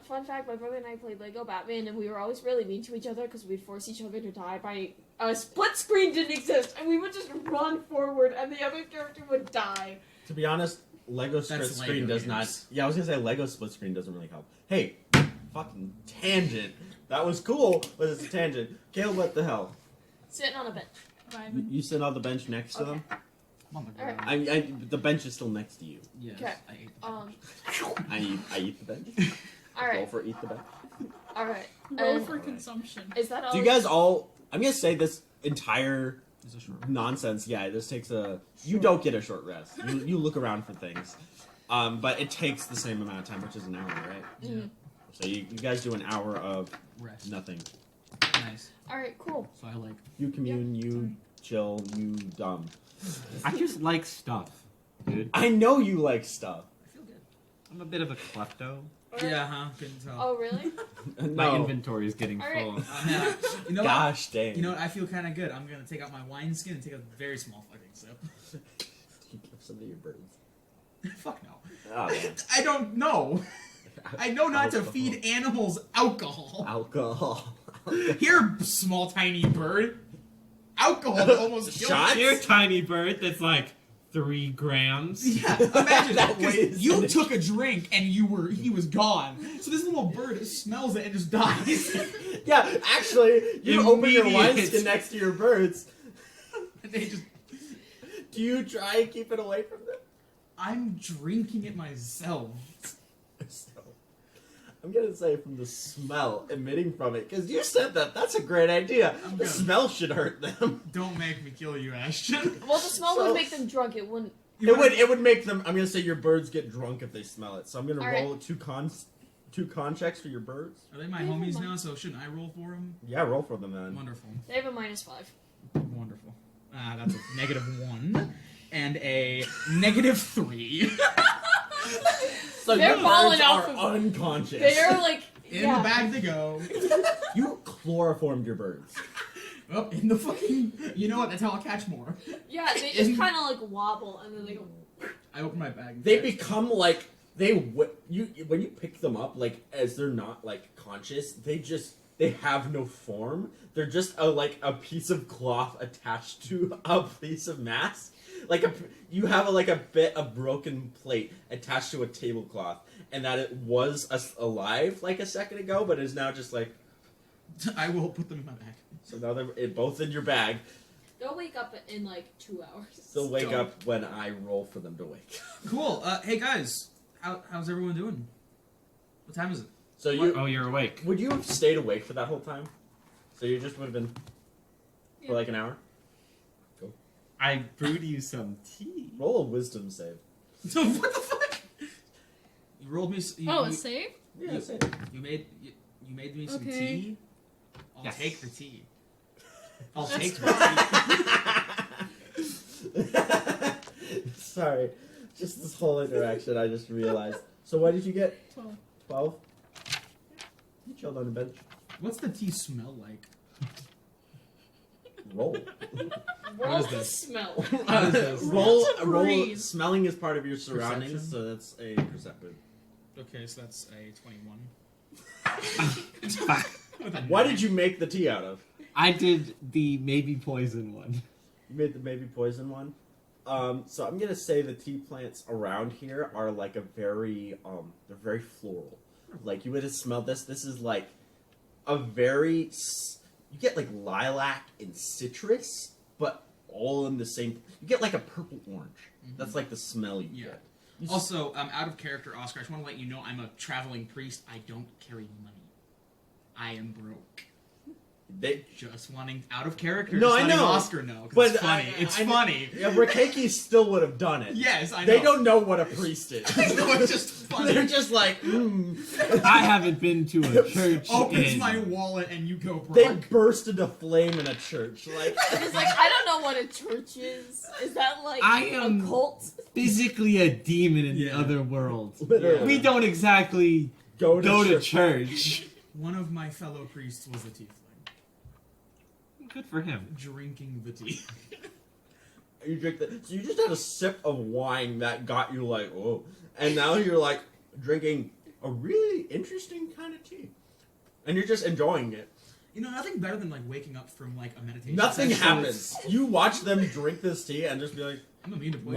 Fun fact, my brother and I played Lego Batman, and we were always really mean to each other because we'd force each other to die by... A split screen didn't exist, and we would just run forward, and the other character would die. To be honest, Lego split That's screen Lego does games. not. Yeah, I was gonna say Lego split screen doesn't really help. Hey, fucking tangent. That was cool, but it's a tangent. Caleb, what the hell? Sitting on a bench. Vibing. You sit on the bench next to them. I'm on the Alright. ground. The bench is still next to you. Yes, Okay. I ate the I eat the bench. Go Alright, for eat the bench. alright. Roll And for consumption. is that all? Do you guys all? I'm gonna say this entire Is a short. nonsense. Yeah, this takes a. You don't get a short rest. You look around for things, but it takes the same amount of time, which is an hour, right? Mhm. So you guys do an hour of rest. nothing. Nice. Alright, cool. So I like. You commune. Yep, You sorry. chill. You dumb. I just like stuff, dude. I know you like stuff. I feel good. I'm a bit of a klepto. Yeah, huh? Couldn't tell. Oh, really? My No. inventory is getting Alright. full. Man, you know what? Gosh dang. You know what? I feel kind of good. I'm gonna take out my wine skin and take a very small fucking sip. You give some of your birds. Fuck no. Oh, man. I don't know. I know not to Alcohol. feed animals alcohol. Alcohol. Here, small tiny bird. alcohol that almost killed Shots? me. You're a tiny bird that's like 3 grams. Yeah, imagine That that. 'Cause weighs you in it. took a drink and he was gone. So this little bird smells it and just dies. Yeah, actually, you open your Immediate. wineskin next to your birds. And they just. Do you try and keep it away from them? I'm drinking it myself. So, I'm gonna say from the smell emitting from it, because you said that's a great idea. I'm The gonna- smell should hurt them. Don't make me kill you, Ashton. Well, the smell So- would make them drunk. It wouldn't. It would make them. I'm gonna say your birds get drunk if they smell it. So I'm gonna All roll two con checks for your birds. Are they my Never homies mind. now? So shouldn't I roll for them? Yeah, roll for them then. Wonderful, They have a -5. wonderful. That's a -1 and a -3. So They're your falling birds off are of- unconscious. They're like In yeah. the bag they go. You chloroformed your birds. Oh, in the fucking. You know what? That's how I'll catch more. Yeah, they just kind of like wobble and then they go. I open my bag. They become like you when you pick them up, like as they're not like conscious, they have no form. They're just a piece of cloth attached to a piece of mass. You have a bit of broken plate attached to a tablecloth, and that it was alive like a second ago, but is now just like. I will put them in my bag. So now they're both in your bag. They'll wake up in like 2 hours. They'll wake Dope. up when I roll for them to wake. Cool. Hey guys, how's everyone doing? What time is it? So you Oh, you're awake. would you have stayed awake for that whole time? So you just would have been for like an hour. I brewed you some tea. Roll a wisdom save. So what the fuck? You rolled me. Oh, a save? Yeah, You- save. You made me some Okay. tea. I'll Yes. take the tea. I'll That's take the tea. Sorry, just this whole interaction. I just realized. So what did you get? 12. 12. You chilled on the bench. What's the tea smell like? Roll. Roll is the this? smell. roll. to Roll. breathe. Smelling is part of your surroundings, Perception? so that's a perception. Okay, so that's a 21. With a What 9. did you make the tea out of? I did the maybe poison one. You made the maybe poison one. So I'm gonna say the tea plants around here are like a very they're very floral. Like you would have smelled this. This is like a very you get like lilac and citrus, but all in the same. You get like a purple orange. That's like the smell you Yeah. get. You s- Also, out of character, Oscar, I just want to let you know I'm a traveling priest. I don't carry money. I am broke. they, Just wanting out of character. No, just I letting know. Oscar know. 'Cause But it's funny. It's funny. yeah, Raiken still would have done it. Yes, I know. They don't know what a priest is. No, it's just funny. They're just like, I haven't been to a church Opens in... my wallet and you go broke. They burst into flame in a church. Like, It's like I don't know what a church is. Is that like I a am- cult? physically a demon in the Yeah. other world. Literally. We don't exactly go to church. church. One of my fellow priests was a tiefling. Good for him. Drinking the tea. You drink that. So you just had a sip of wine that got you like, oh, and now you're like drinking a really interesting kind of tea, and you're just enjoying it. You know, nothing better than like waking up from like a meditation. Nothing session. happens. You watch them drink this tea and just be like, I'm immune to poison.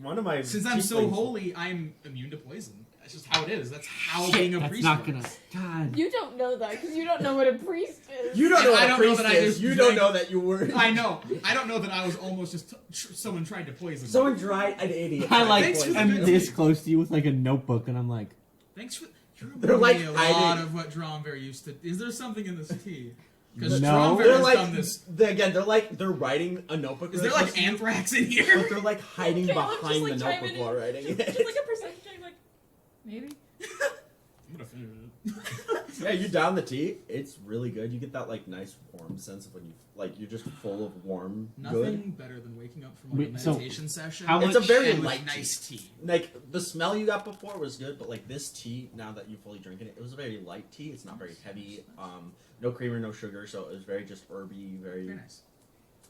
one of my Since I'm so tieflings- holy, I'm immune to poison. That's just how it is. That's how Shit, being a that's priest not works. gonna... God. You don't know that because you don't know what a priest is. You don't know I what a don't know priest that I is. just You drank- don't know that you were. I know. I don't know that I was almost just someone tried to poison me. Someone tried an idiot. I like Thanks for the am good this tea. close to you with like a notebook, and I'm like, Thanks for. You're They're, like, me a hiding- lot of what Dromver used to. Is there something in this tea? Because No. Dromver They're has like, done this. they're writing a notebook. Is there really like close to you, anthrax in But here? they're like hiding Caleb just, behind like, the chiming notebook in. while writing it. Just like a percentage change, like, maybe? I'm gonna finish it. Yeah, you down the tea. It's really good. You get that like nice warm sense of when you like you're just full of warm Nothing good. better than waking up from like Wait, a so meditation session. how It's a much- very and with light nice tea. tea. Like the smell you got before was good, but like this tea, now that you fully drinking it, it was a very light tea. It's not very heavy. No creamer, no sugar, so it was very just herby, very. Very nice.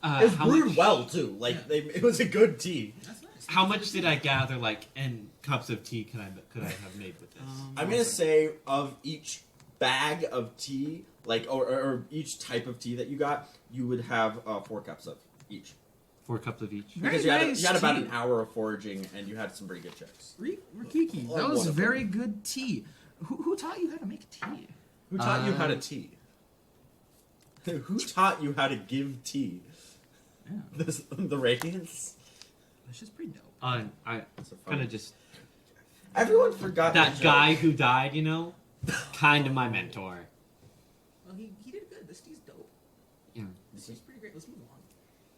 It was how brewed much, well too. Like Yeah. it was a good tea. That's nice. How much did I gather, like, in cups of tea could I have made with this? I'm gonna say of each bag of tea, like or each type of tea that you got, you would have 4 cups of each. 4 cups of each. Very Because nice you had about tea. an hour of foraging, and you had some pretty good checks. Rikiki, that Or was one of very them. good tea. Who taught you how to make tea? Who taught you how to tea? Who taught you how to give tea? Yeah, The Raikens? that's just pretty dope. I That's a fun- kind of just Everyone forgot that the guy joke. who died, you know, kind of my mentor. Well, he did good. This tea's dope. Yeah. This tea's pretty great. Let's move on.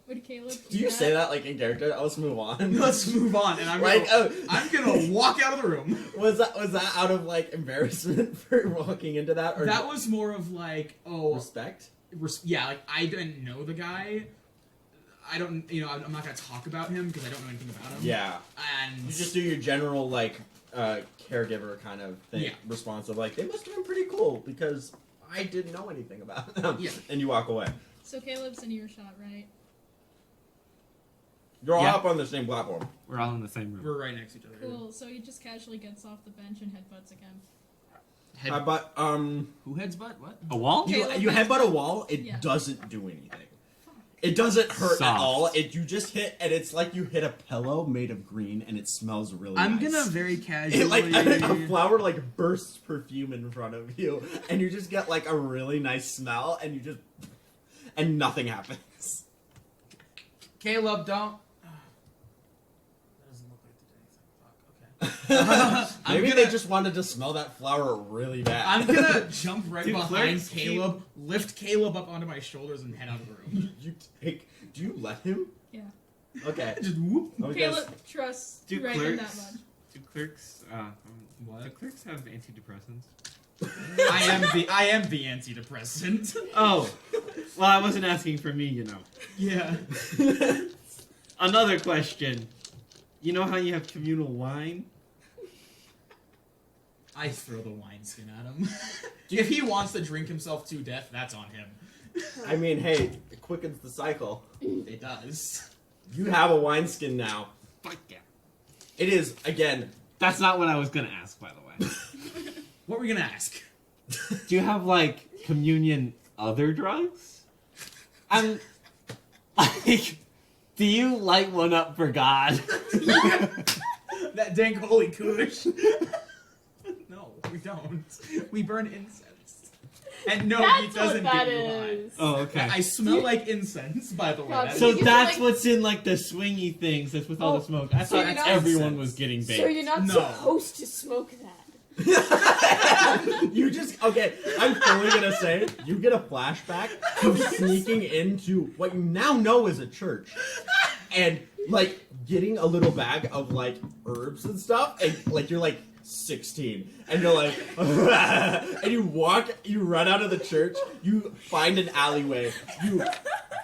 Would Caleb Do you say that like in character? Let's move on. Let's move on, and I'm Like, I'm gonna walk out of the room. was that out of like embarrassment for walking into that, or That was more of like, oh, respect? yeah, like I didn't know the guy. I don't, I'm not gonna talk about him because I don't know anything about him. Yeah, And you just do your general like caregiver kind of thing, Yeah. response of like they must have been pretty cool because I didn't know anything about them. Yeah. And you walk away. So Caleb's in earshot, right? You're all Yeah. up on the same platform. We're all in the same room. we're right next to each other. Cool. So he just casually gets off the bench and headbutts again. Head, But who heads butt? What? A wall? Okay. you headbutt a wall, it Yeah. doesn't do anything. It doesn't hurt at Soft. all. You just hit, and it's like you hit a pillow made of green, and it smells really I'm nice. gonna very casually. It, like a flower like bursts perfume in front of you, and you just get like a really nice smell, and nothing happens. Caleb, don't. That doesn't look like the day. Fuck. Okay. Maybe I'm they gonna- just wanted to smell that flower really bad. I'm gonna jump right Dude, behind Clerks, Caleb, lift Caleb up onto my shoulders, and head out of the room. Do you let him? Yeah. Okay. Just whoop. Okay. Caleb trusts Do Raiken that clerks- much. Do clerks? What? Do clerks have antidepressants? I am the antidepressant. Oh, well, I wasn't asking for me, you know. Yeah. Another question. You know how you have communal wine? I throw the wineskin at him. If he wants to drink himself to death, that's on him. I mean, hey, it quickens the cycle. It does. You have a wineskin now. Fuck yeah. It is, again, That's not what I was gonna ask, by the way. What were we gonna ask? Do you have like communion other drugs? I'm like, do you light one up for God? That dank holy kush. No, we don't. We burn incense. And no, That's it doesn't what that get you high. is. Oh, okay. I smell like incense, by the way. God, That's So You that's like- what's in like the swingy things that's with all the Oh, smoke. I so thought you're not- everyone was getting baked. So you're not No. supposed to smoke that. You just okay. I'm totally gonna say you get a flashback of sneaking into what you now know is a church, and like getting a little bag of like herbs and stuff, and like you're like 16, and you're like, and you run out of the church, you find an alleyway, you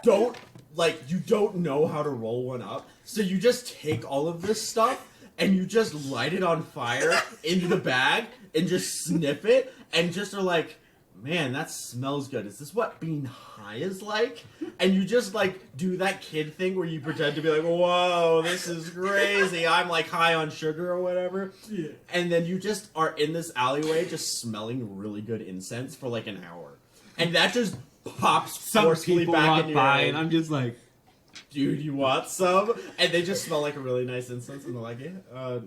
don't know how to roll one up, so you just take all of this stuff and you just light it on fire into the bag and just sniff it and just are like, man, that smells good. Is this what being high is like? And you just like do that kid thing where you pretend to be like, whoa, this is crazy. I'm like high on sugar or whatever. Yeah. And then you just are in this alleyway just smelling really good incense for like an hour. And that just pops Some forcefully people back walk in your by head. and I'm just like, Dude, you want some? And they just smell like a really nice incense, and they're like,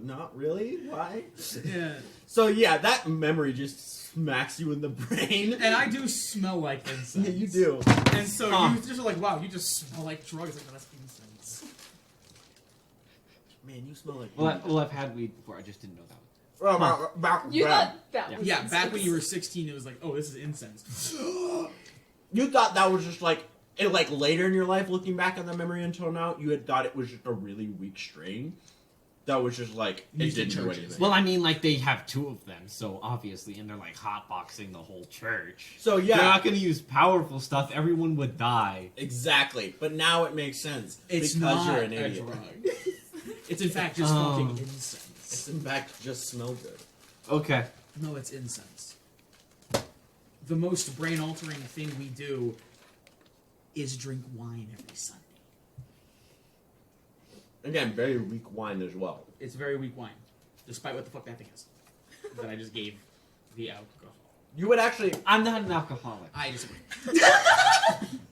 not really? Why? Yeah. So yeah, that memory just smacks you in the brain. And I do smell like incense. Yeah, you do. And so Huh. you just are like, wow, you just smell like drugs. Like, that's incense. Man, you smell like. well, I've had weed before. I just didn't know that. You thought that was Yeah, back when you were incense. 16, it was like, oh, this is incense. You thought that was just like, later in your life, looking back on the memory until now, you had thought it was just a really weak strain. That was just like, it Used in didn't do churches. anything. Well, I mean, like they have 2 of them, so obviously, and they're like hotboxing the whole church. So They're yeah, not going to use powerful stuff. Everyone would die. exactly. But now it makes sense. It's because not you're an a idiot. drug. It's in fact just Oh. fucking It's incense. in fact just smell good. Okay. No, it's incense. The most brain-altering thing we do is drink wine every Sunday. Again, very weak wine as well. It's very weak wine, despite what the fuck that thing is that I just gave the alcohol. You would actually. I'm not an alcoholic. I disagree.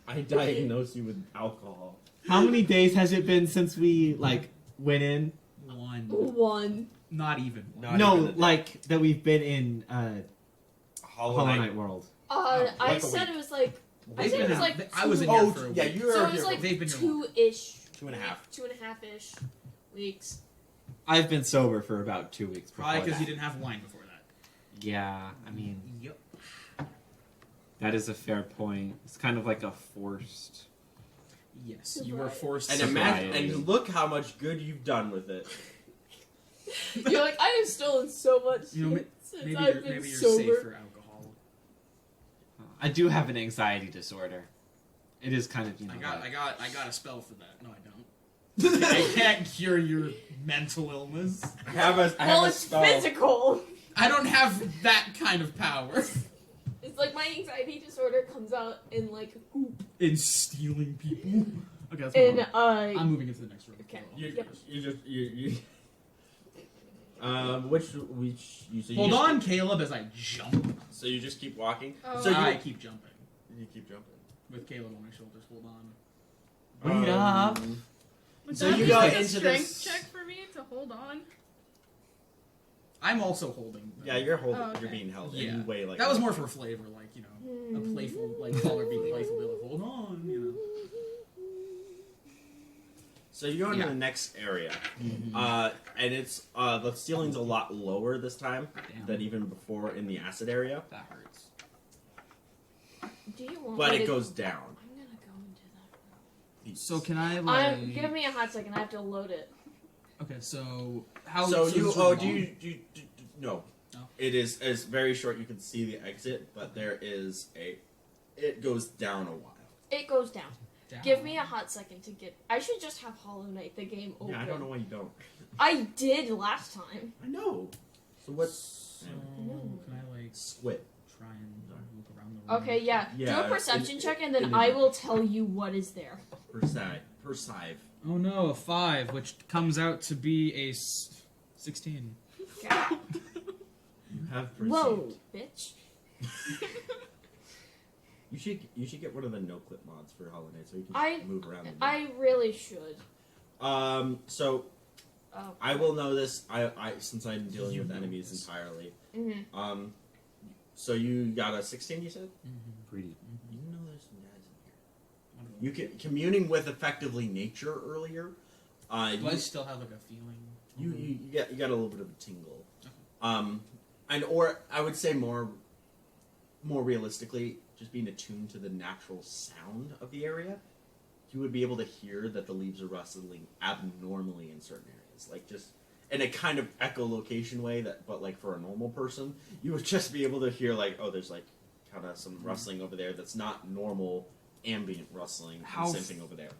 I diagnose you with alcohol. How many days has it been since we like went in? One. Not even. Not no, even a day. like that we've been in Hollow Hollow Knight. Knight World. like I a said week. it was like. I They've think it been was out- like. I was in two- here Oh, for a yeah, week. you were So it here was for like They've been here 2-ish. 2.5. 2.5-ish weeks. I've been sober for about 2 weeks. Probably before because you that. didn't have wine before that. Yeah, I mean Yep. that is a fair point. It's kind of like a forced. Yes, you were Right. forced And to imagine, Sobriety. and look how much good you've done with it. You're like, I have stolen so much You know, shit since maybe I've you're, been maybe you're sober. safe for alcohol. I do have an anxiety disorder. It is kind of I got a spell for that. No, I don't. I can't cure your mental illness. I have a Well, a it's spell. physical. I don't have that kind of power. It's like my anxiety disorder comes out in like a goop. In stealing people. Okay, that's In I'm moving into the next room. Okay. You, Yep. you just you. Which you so you Hold just- on, Caleb, as I jump. So you just keep walking. Oh. So I you keep jumping keep jumping. with Caleb on my shoulders. Hold on. Wait up. Would So that you be go like a into strength this- check for me to hold on? I'm also holding. Yeah, you're holding. Oh, okay. You're being held. Yeah. And you weigh like That was more for flavor, like a playful, like caller being playful. Be like, hold on, So you go into Yeah. the next area, and it's the ceiling's a lot lower this time Damn. than even before in the acid area, That hurts. Do you want but me it to- goes down. I'm gonna go into that So can I like? Give me a hot second. I have to load it. Okay, so how? So you this is oh long? do you no. No. It is it's very short. You can see the exit, but there is it goes down a while. It goes down. Down. Give me a hot second to get. I should just have Hollow Knight the game open. Yeah, I don't know why you don't. I did last time. I know. So what's So can I like squid? try and look around the room? Okay, yeah. Yeah, Do a perception in- check, and then in- I will tell you what is there. Percive. Oh no, a 5, which comes out to be a 16. Okay. You have perceived. Whoa, bitch. You should get one of the no clip mods for Hollow Knight so you can I- move around. I really should. So Oh. I will know this. I since I'm dealing You with know enemies this. entirely. Mm-hmm. So you got a 16, you said? Pretty. You know there's some guys in here. You can communing with effectively nature earlier. Do I You, still have like a feeling? you got a little bit of a tingle. Okay. And or I would say more realistically, just being attuned to the natural sound of the area, you would be able to hear that the leaves are rustling abnormally in certain areas, like just in a kind of echolocation way. But like for a normal person, you would just be able to hear like, oh, there's like kind of some rustling over there that's not normal ambient rustling. How And same thing over there.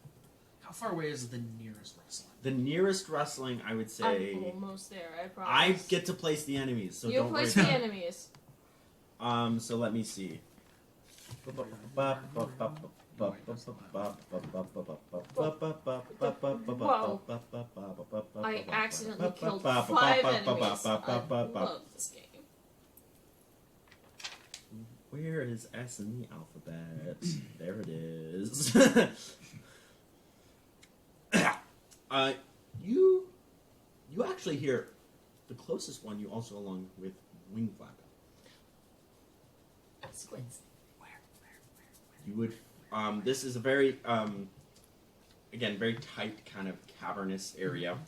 How far away is the nearest rustling? The nearest rustling, I would say, I'm almost there. I I promise. get to place the enemies, so you don't place worry. the enemies. So let me see. I accidentally killed 5 enemies. I love this game. Where is S in the alphabet? There it is. You actually hear the closest one. You also along with wing flap. Squids. You would. This is a very again very tight kind of cavernous area.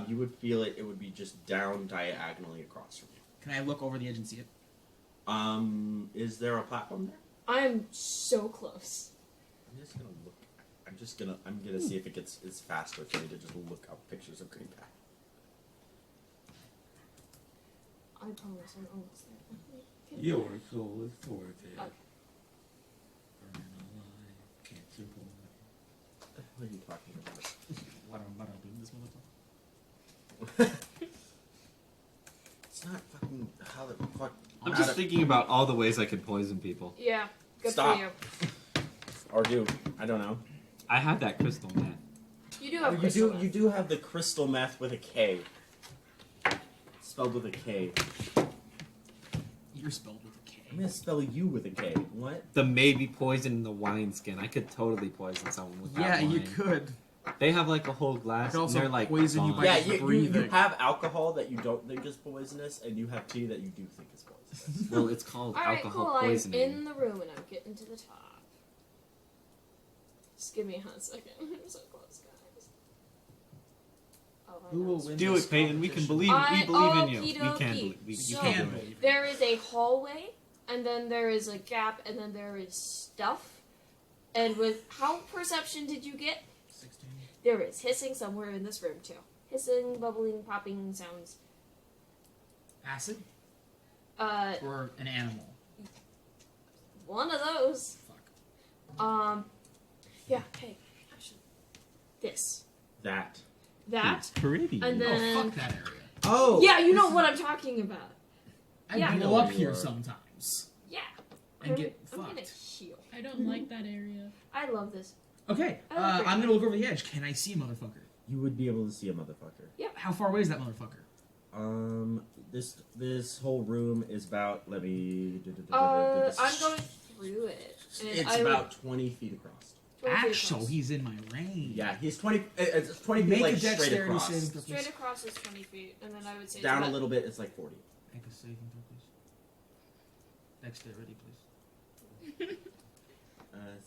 You would feel it. It would be just down diagonally across from you. Can I look over the edge and see it? Is there a platform there? I am so close. I'm just gonna look. I'm gonna see if it gets is faster for me to just look up pictures of Green Path. I promise I'm almost there. Your soul is tortured. Okay. Burning alive, can't survive. What are you talking about? What am I doing this motherfucker? It's not fucking how the fuck. I'm just thinking about all the ways I could poison people. Yeah, good Stop. for you. Or do I don't know. I have that crystal man. You do have You crystal do. meth. You do have the crystal meth with a K. Spelled with a K. You're spelled with a K. I'm gonna spell you with a K. What? The maybe poison in the wineskin. I could totally poison someone with that Yeah, you wine. could. They have like a whole glass. I could also and they're like poison you gone. by Yeah, just you breathing. have alcohol that you don't think is poisonous, and you have tea that you do think is poisonous. Well, it's called Alright, alcohol cool. poisoning. I'm in the room and I'm getting to the top. Just give me a hot second. I'm so close, guys. Oh, I Who know will it's win Do this it, Peyton. We can competition? believe. We believe in you. Okey-dokey. We can believe. You So- can Can believe. believe. There is a hallway, and then there is a gap, and then there is stuff. And with how perception did you get? 16. There is hissing somewhere in this room too. Hissing, bubbling, popping sounds. Acid Uh, or an animal? one of those. Fuck. Yeah. Hey, actually, this, That. that, It's pretty. and Oh, then fuck that area. Oh. yeah, you know what I'm talking about. I Yeah. blow I know up you here are. sometimes Yeah. and get I'm gonna fucked. heal. I don't like that area. I love this. Okay, I like I'm it. gonna look over the edge. Can I see a motherfucker? You would be able to see a motherfucker. How far away is that motherfucker? This whole room is about. Let me. I'm going through it. And It's I about 20 feet across. 20 feet Actually, across. he's in my range. Yeah, he's 20. It's 20 feet Make like a straight dexterity across. saving throw, Straight please. across is 20 feet, and then I would say Down it's a about- little bit, it's like 40. Make a saving throw, please. Dexterity, please.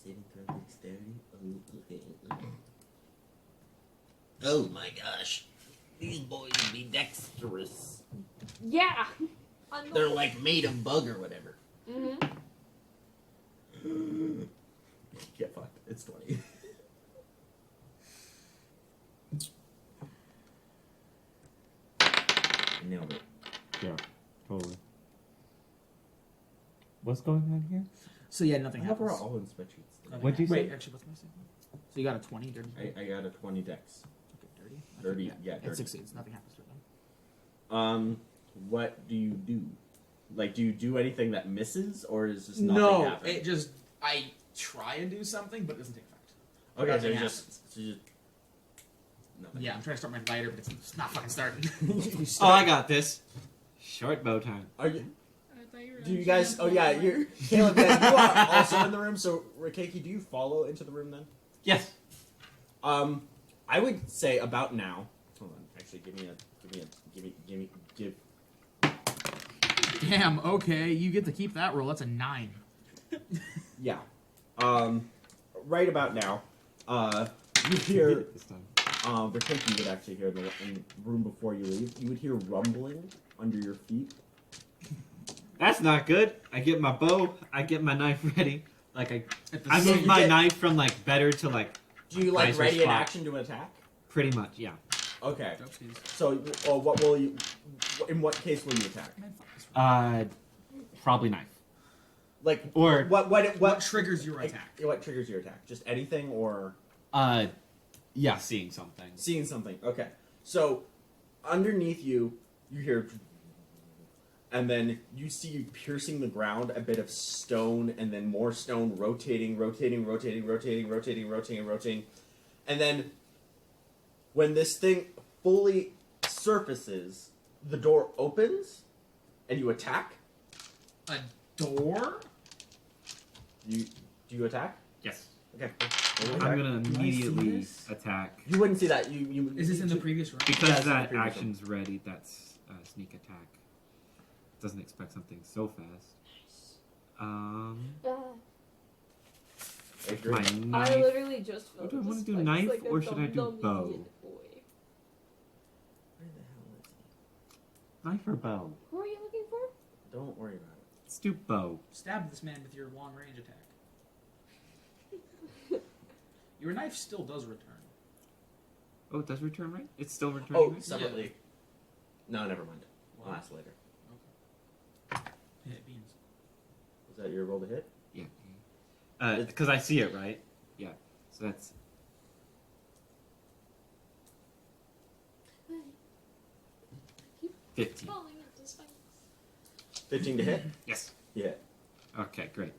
Saving throw dexterity. Oh my gosh. These boys would be dexterous. Yeah. They're like made of bug or whatever. Mm-hmm. Get fucked. It's 20. Nailed it. Yeah, totally. What's going on here? So yeah, nothing I hope we're happens. all in spreadsheets. Nothing What'd you happens. Wait, say? actually, what's my saving? So you got a 20, dirty? I got a 20 dex. Okay, dirty? Dirty, yeah, It dirty. succeeds. Nothing happens to them. What do you do? Like, do you do anything that misses, or is just nothing No, happen? it just I try and do something, but it doesn't take effect. Okay, so nothing you just nothing. Yeah, I'm trying to start my lighter, but it's not fucking starting. Oh, I got this. Short bow time. Are you? I thought you were Do you actually guys? gonna Oh yeah, follow you're Caleb. You are also in the room. So Raiken, do you follow into the room then? Yes. I would say about now. Hold on. Actually, give. Damn. Okay, you get to keep that roll. That's a 9. Yeah. Right about now. You You did hear. it this time. Raiken, you would actually hear in the room before you leave. You would hear rumbling under your feet. That's not good. I get my bow. I get my knife ready. Like I So move you my get- knife from like better to like Do you like Nicer ready in spot. action to attack? pretty much. Yeah. Okay. Oopsies. So, what will you? In what case will you attack? Man, fuck this roll. Probably knife. Like Or What triggers your like, attack? What triggers your attack? Just anything or yeah, seeing something. seeing something. Okay. So underneath you, you hear, and then you see piercing the ground a bit of stone, and then more stone rotating, and then when this thing fully surfaces, the door opens, and you attack. A door? Do you attack? Yes. Okay. I'm gonna Do I see immediately this? attack You wouldn't see that. You Is this in the previous round? because Yeah, it's that the previous action's ready. That's sneak attack. Doesn't expect something so fast. Uh, My I knife. literally just felt do I wanna just do, like- knife, like a or should I do dumb bow? idiot boy. Where the hell is he? Knife or bow? Who are you looking for? Don't worry about it. Let's do bow. Stab this man with your long range attack. Your knife still does return. Oh, it does return right? It's still returning. Oh, right? separately. No, never mind. I'll ask later. Hit beans. Was that your roll to hit? Yeah. Because I see it right. Yeah. So that's 15. Falling into space. 15 to hit? Yes. Yeah. Okay, great.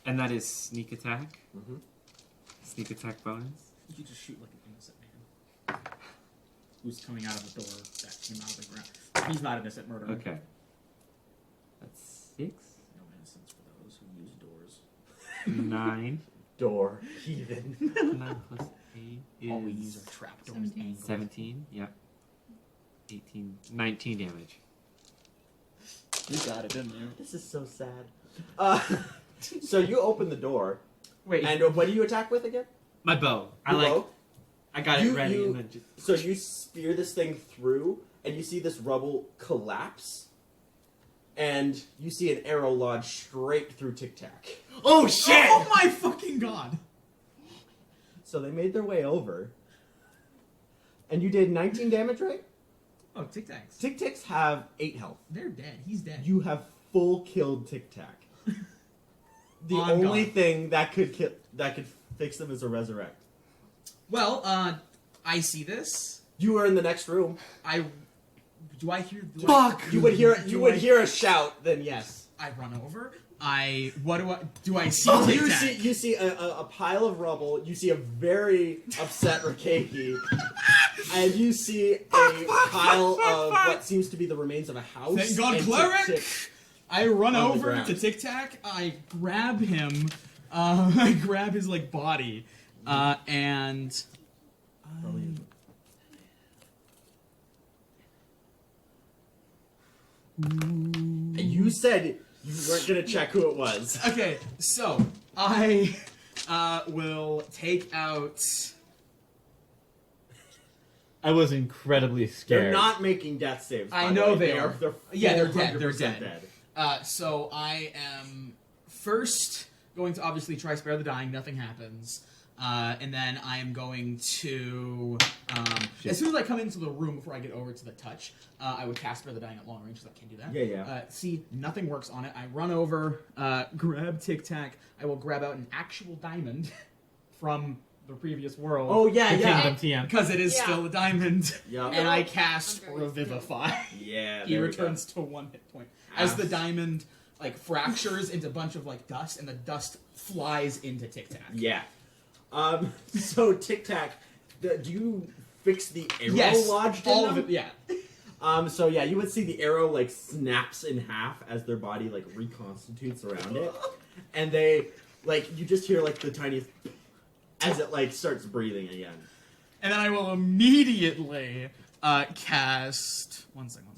And that is sneak attack. Mm-hmm. Sneak attack bonus. You could just shoot like an innocent man. Who's coming out of the door that came out of the ground. He's not innocent murder. Okay. That's 6. No innocence 9. Door. Heathen. 9 plus 8 All we use is are trapdoors. 17. angled. 17. Yep. 18. 19 damage. You got it, didn't you? This is so sad. So you open the door, Wait. and what do you attack with again? My bow. Your bow? I got You- it ready you- and then just. So you spear this thing through, and you see this rubble collapse, and you see an arrow lodge straight through Tic Tac. Oh shit! Oh my fucking god! So they made their way over, and you did 19 damage, right? Oh, Tic Tacs. Tic Tacs have 8 health. They're dead. He's dead. You have full killed Tic Tac. The On only God. thing that could fix them is a resurrect. Well, I see this. You are in the next room. Do I hear? You would hear. You do would I- hear a shout. Then yes. I run over. Do I see? Oh, Tic you Tac? see. You see a pile of rubble. You see a very upset Raiken, and you see a pile of what seems to be the remains of a house. Thank God, and cleric! Tic-Tac. I run On the over ground. to Tic Tac. I grab him. I grab his like body, and. And you said you weren't gonna check who it was. Okay, so I will take out. I was incredibly scared. They're not making death saves. I by the know way. they are. They're Yeah, they're dead. 400% They're dead. So I am first going to obviously try spare the dying. Nothing happens. And then I am going to, as soon as I come into the room before I get over to the touch, I would cast Spare the Dying at long range, because I can't do that. Yeah. See, nothing works on it. I run over, grab Tic Tac. I will grab out an actual diamond from the previous world. Oh yeah, The yeah. Kingdom TM. Because it is Yeah. still a diamond. Yeah. And I cast I'm very Revivify. Yeah. He there we returns to 1 hit point. Ah. As the diamond, like, fractures into a bunch of, like, dust, and the dust flies into Tic Tac. go. Yeah. So Tic Tac, do you fix the arrow Yes, lodged in all them? of it, yeah. So yeah, you would see the arrow like snaps in half as their body like reconstitutes around it, and they like you just hear like the tiniest as it like starts breathing again. And then I will immediately cast. One second.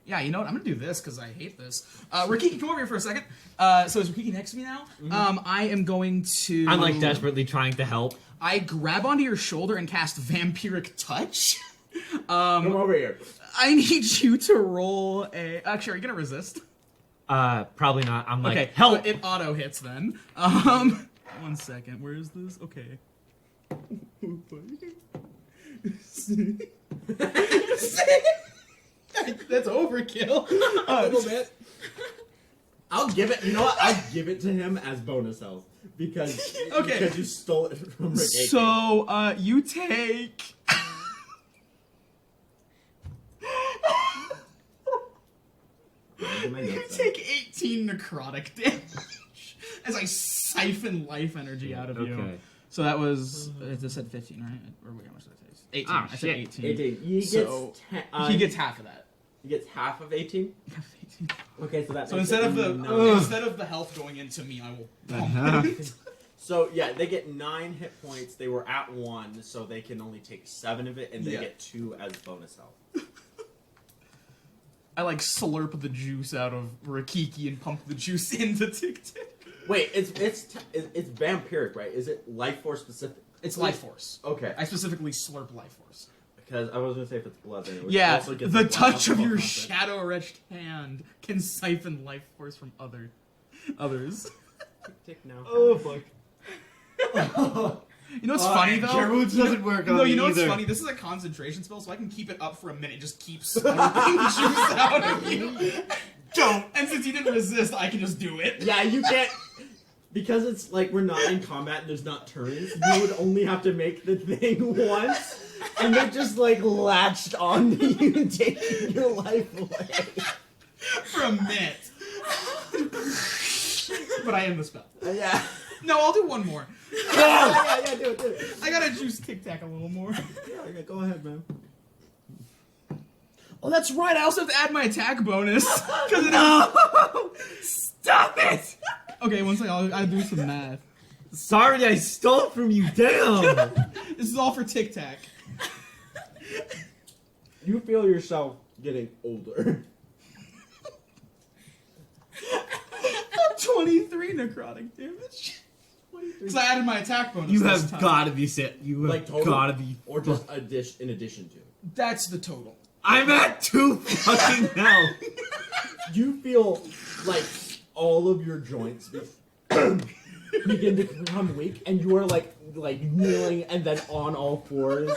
Yeah, you know what? I'm gonna do this because I hate this. Raiken, come over here for a second. So is Raiken next to me now? I am going to. I'm like desperately trying to help. I grab onto your shoulder and cast Vampiric Touch. Come over here. I need you to roll a. Actually, are you gonna resist? Probably not. I'm like, Okay, help! so it auto hits then. 1 second. Where is this? Okay. That's overkill. A little bit. I'll give it. You know what? I'll give it to him as bonus health because Okay. because you stole it from Rick. So you take. You take 18 necrotic damage as I siphon life energy out of you. Okay. So that was. I just said 15, right? Or wait, how much did I say? 18. Ah, I said shit. 18. 18. He gets. So, he gets half of that. He gets half of 18. Okay, so that. So makes instead it of the 9. instead of the health going into me, I will pump Uh-huh. it. So yeah, they get 9 hit points. They were at 1, so they can only take 7 of it, and they Yeah. get 2 as bonus health. I like slurp the juice out of Rakiki and pump the juice into Tic Tac. Wait, it's vampiric, right? Is it life force specific? It's life force. Okay, I specifically slurp life force. because I was gonna say if it's blood, then it would Yeah, also get the blood touch of alcohol your content. shadow-etched hand can siphon life force from others. Tick now. Oh, fuck. You know what's funny though? Cure Wounds doesn't work on No, me you know what's either. funny? This is a concentration spell, so I can keep it up for a minute. Just keep slurping juice out of you. Don't. And since he didn't resist, I can just do it. Yeah, you can't. Because it's like we're not in combat and there's not turns, you would only have to make the thing once, and they're just like latched onto you, taking your life away. For a minute. But I am the spell. Yeah. No, I'll do one more. Yeah, do it. I gotta juice Tic Tac a little more. Yeah, go ahead, man. Oh, that's right. I also have to add my attack bonus. Because No! Stop it! Okay, one second. I'll do some math. Sorry I stole from you, damn! This is all for Tic Tac. You feel yourself getting older. 23 necrotic damage. Because I added my attack bonus. You this have time. gotta be sick. You have Like total? gotta be. Or just in addition to. That's the total. I'm at 2 fucking now. You feel like all of your joints begin to become weak, and you are like kneeling and then on all fours,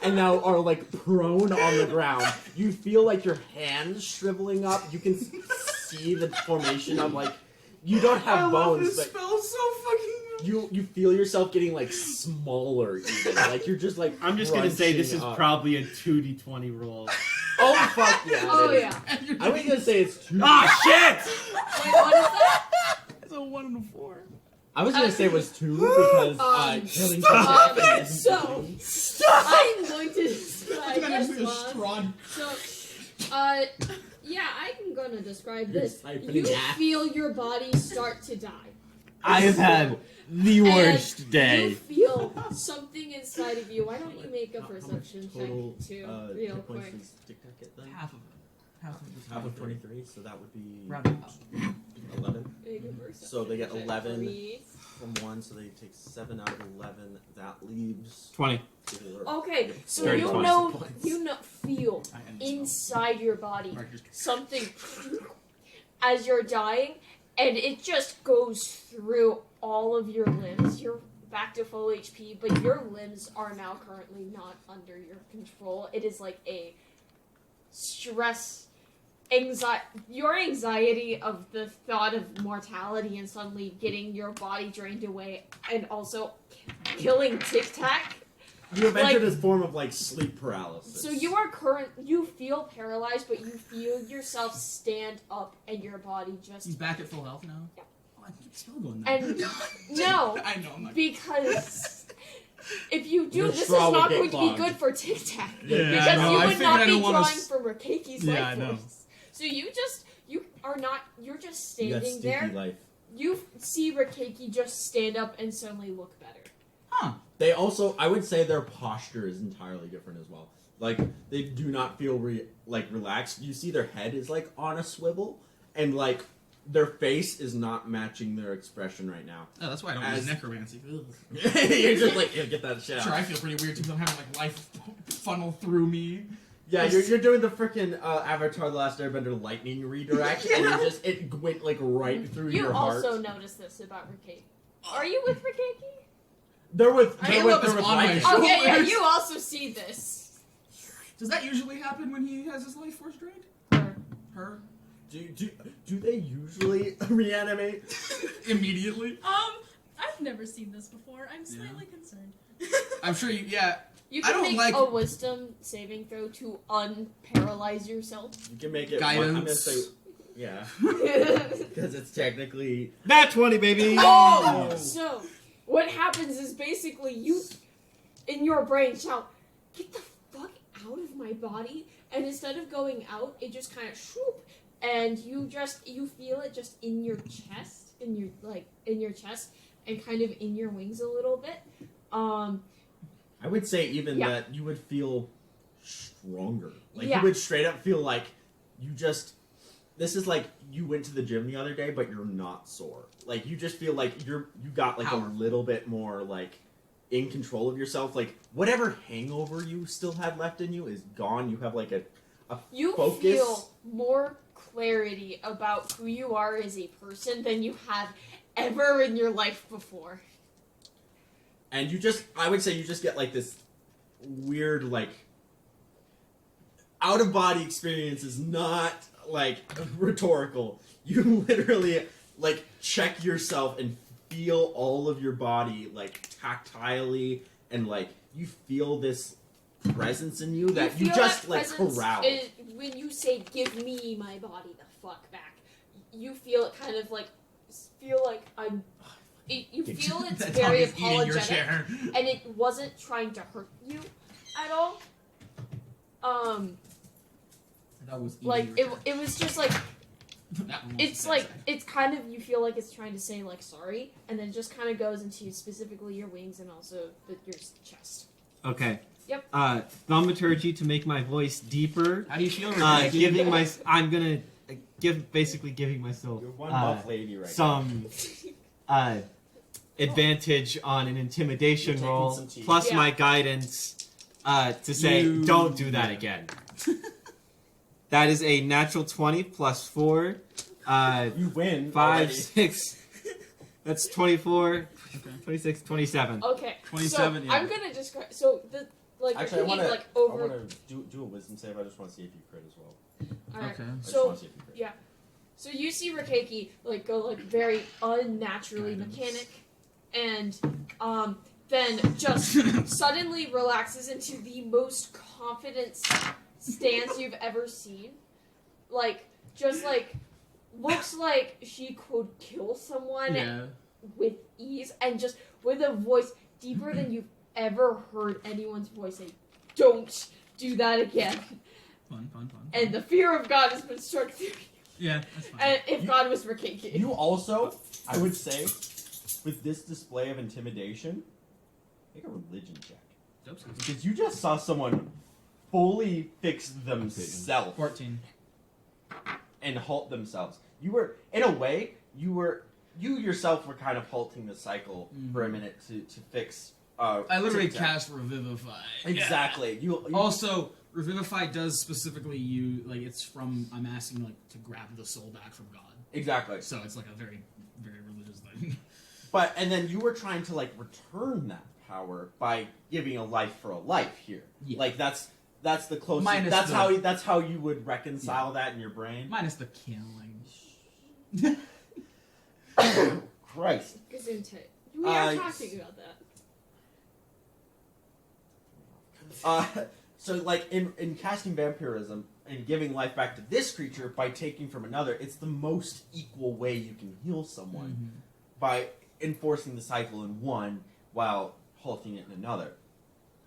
and now are like prone on the ground. You feel like your hands shriveling up. You can see the formation of like you don't have bones, but spell so fucking. you feel yourself getting like smaller. Even like you're just like. I'm just gonna say this is crunching up. probably a 2d20 roll. Oh fuck yeah! Oh it is. yeah. I was gonna say it's two. Ah shit! Wait, what is that? It's a 1 and a 4. I was gonna say it was 2 because killing stop someone it! isn't So- I'm going to describe That's this a one. strong. So, yeah, I'm gonna describe You're this. siphoning You gas. feel your body start to die. I have had the And worst You day. feel something inside of you. Why don't you make a How much perception total, check too, hit real points quick? does Tic Tac get then? Half of it. Half of it. Half of 23, so that would be Round it up. 11 Make a perception So they get check, 11. please. from 1, so they take 7 out of 11. That leaves. 20. Okay, so 30 you points. know, feel I end this spell. inside your body Mark, just- something as you're dying, and it just goes through all of your limbs. You're back to full HP, but your limbs are now currently not under your control. It is like a stress, your anxiety of the thought of mortality and suddenly getting your body drained away, and also killing Tic Tac. You have Like- entered this form of like sleep paralysis. So you feel paralyzed, but you feel yourself stand up, and your body just He's back at full health now? Yeah. Oh, I keep spell going now. and no, I know, I'm not. because if you do, Your this is straw will not get going to be clogged. good for Tic Tac. Yeah, because I know. you I would figured not I be don't wanna drawing s- from Raiken's Yeah, life I know. force. So you are not, you're just you got standing stinky there. life. You see Rikeki just stand up and suddenly look better. Huh. They also, I would say, their posture is entirely different as well. Like they do not feel relaxed. You see, their head is like on a swivel, and like their face is not matching their expression right now. Oh, that's why I don't As- use necromancy. Ugh. You're just like, "Ew, get that shit out. Sure, I feel pretty weird too because I'm having like life funnel through me. Yeah, you're doing the freaking Avatar: The Last Airbender lightning redirect, and it went like right through You your heart. also noticed this about Rikeki. Are you with Rikeki? They're with Caleb is on my Raiken. shoulder. Okay, yeah, you also see this. Does that usually happen when he has his life force drained? Her. Her? Do they usually reanimate? Immediately? I've never seen this before. I'm slightly concerned. I'm sure you, yeah. You I can don't make like- a wisdom saving throw to unparalyze yourself. You can make it. Guidance. I'm gonna say, yeah, because it's technically. Nat 20, baby! Oh! So, what happens is basically you, in your brain, shout, "Get the fuck out of my body!" And instead of going out, it just kind of swoop, and you feel it just in your chest, in your chest, and kind of in your wings a little bit. I would say even Yeah. that you would feel stronger. Like Yeah. you would straight up feel like you just. This is like you went to the gym the other day, but you're not sore. Like you just feel like you got like Power. a little bit more like in control of yourself. Like whatever hangover you still had left in you is gone. You have like a You focus. feel more clarity about who you are as a person than you have ever in your life before. And I would say you just get like this weird, like, out of body experience is not, like, rhetorical. You literally, like, check yourself and feel all of your body, like, tactilely, and, like, you feel this presence in you that you feel just, that like, presence corral. when you say, "Give me my body the fuck back," you feel it kind of like, you feel it's That very dog is eating your apologetic. chair. And it wasn't trying to hurt you at all. That was Like easy it was just like That one it's wasn't like that it's kind of you feel like it's trying to say like sorry, and then it just kind of goes into specifically your wings and also your chest. Okay. Yep. Thaumaturgy to make my voice deeper. How do you feel? Giving my. I'm gonna basically giving myself You're one buff lady right some advantage on an intimidation You're taking roll some tea. plus Yeah. my guidance to say You- don't do that yeah. again. That is a natural 20 plus 4. now. You win. 5, already. 6. That's 24, Okay. 26, 27. Okay. 27, So yeah. I'm gonna describe. So the like Actually, I you're want thinking, to. like over. I want to do a wisdom save. I just want to see if you crit as well. All right. Okay. I just So want to see if you crit. yeah. So you see Rikeki like go like very unnaturally Guidance. mechanic, and then just suddenly relaxes into the most confident stance you've ever seen. Like just like looks like she could kill someone Yeah. with ease, and just with a voice deeper than you've ever heard anyone's voice say, "Don't do that again." Fun. And the fear of God has been struck through. Yeah, that's fine. And if You- God was Rikeki. You also, I would say, with this display of intimidation, make a religion check. Oops. Because you just saw someone fully fix themselves 14. and halt themselves. You were, in a way, you yourself were kind of halting the cycle for a minute to fix. I literally Tic Tac. cast Revivify. Exactly. You Also, Revivify does specifically like it's from I'm asking like to grab the soul back from God. exactly. So it's like a very, very religious thing. But and then you were trying to like return that power by giving a life for a life here. Yeah. Like that's the closest. Minus That's how you would reconcile that in your brain. Minus the killing. Christ. Gesundheit. We are Uh, talking about that. So like in casting vampirism and giving life back to this creature by taking from another, it's the most equal way you can heal someone by enforcing the cycle in one while halting it in another.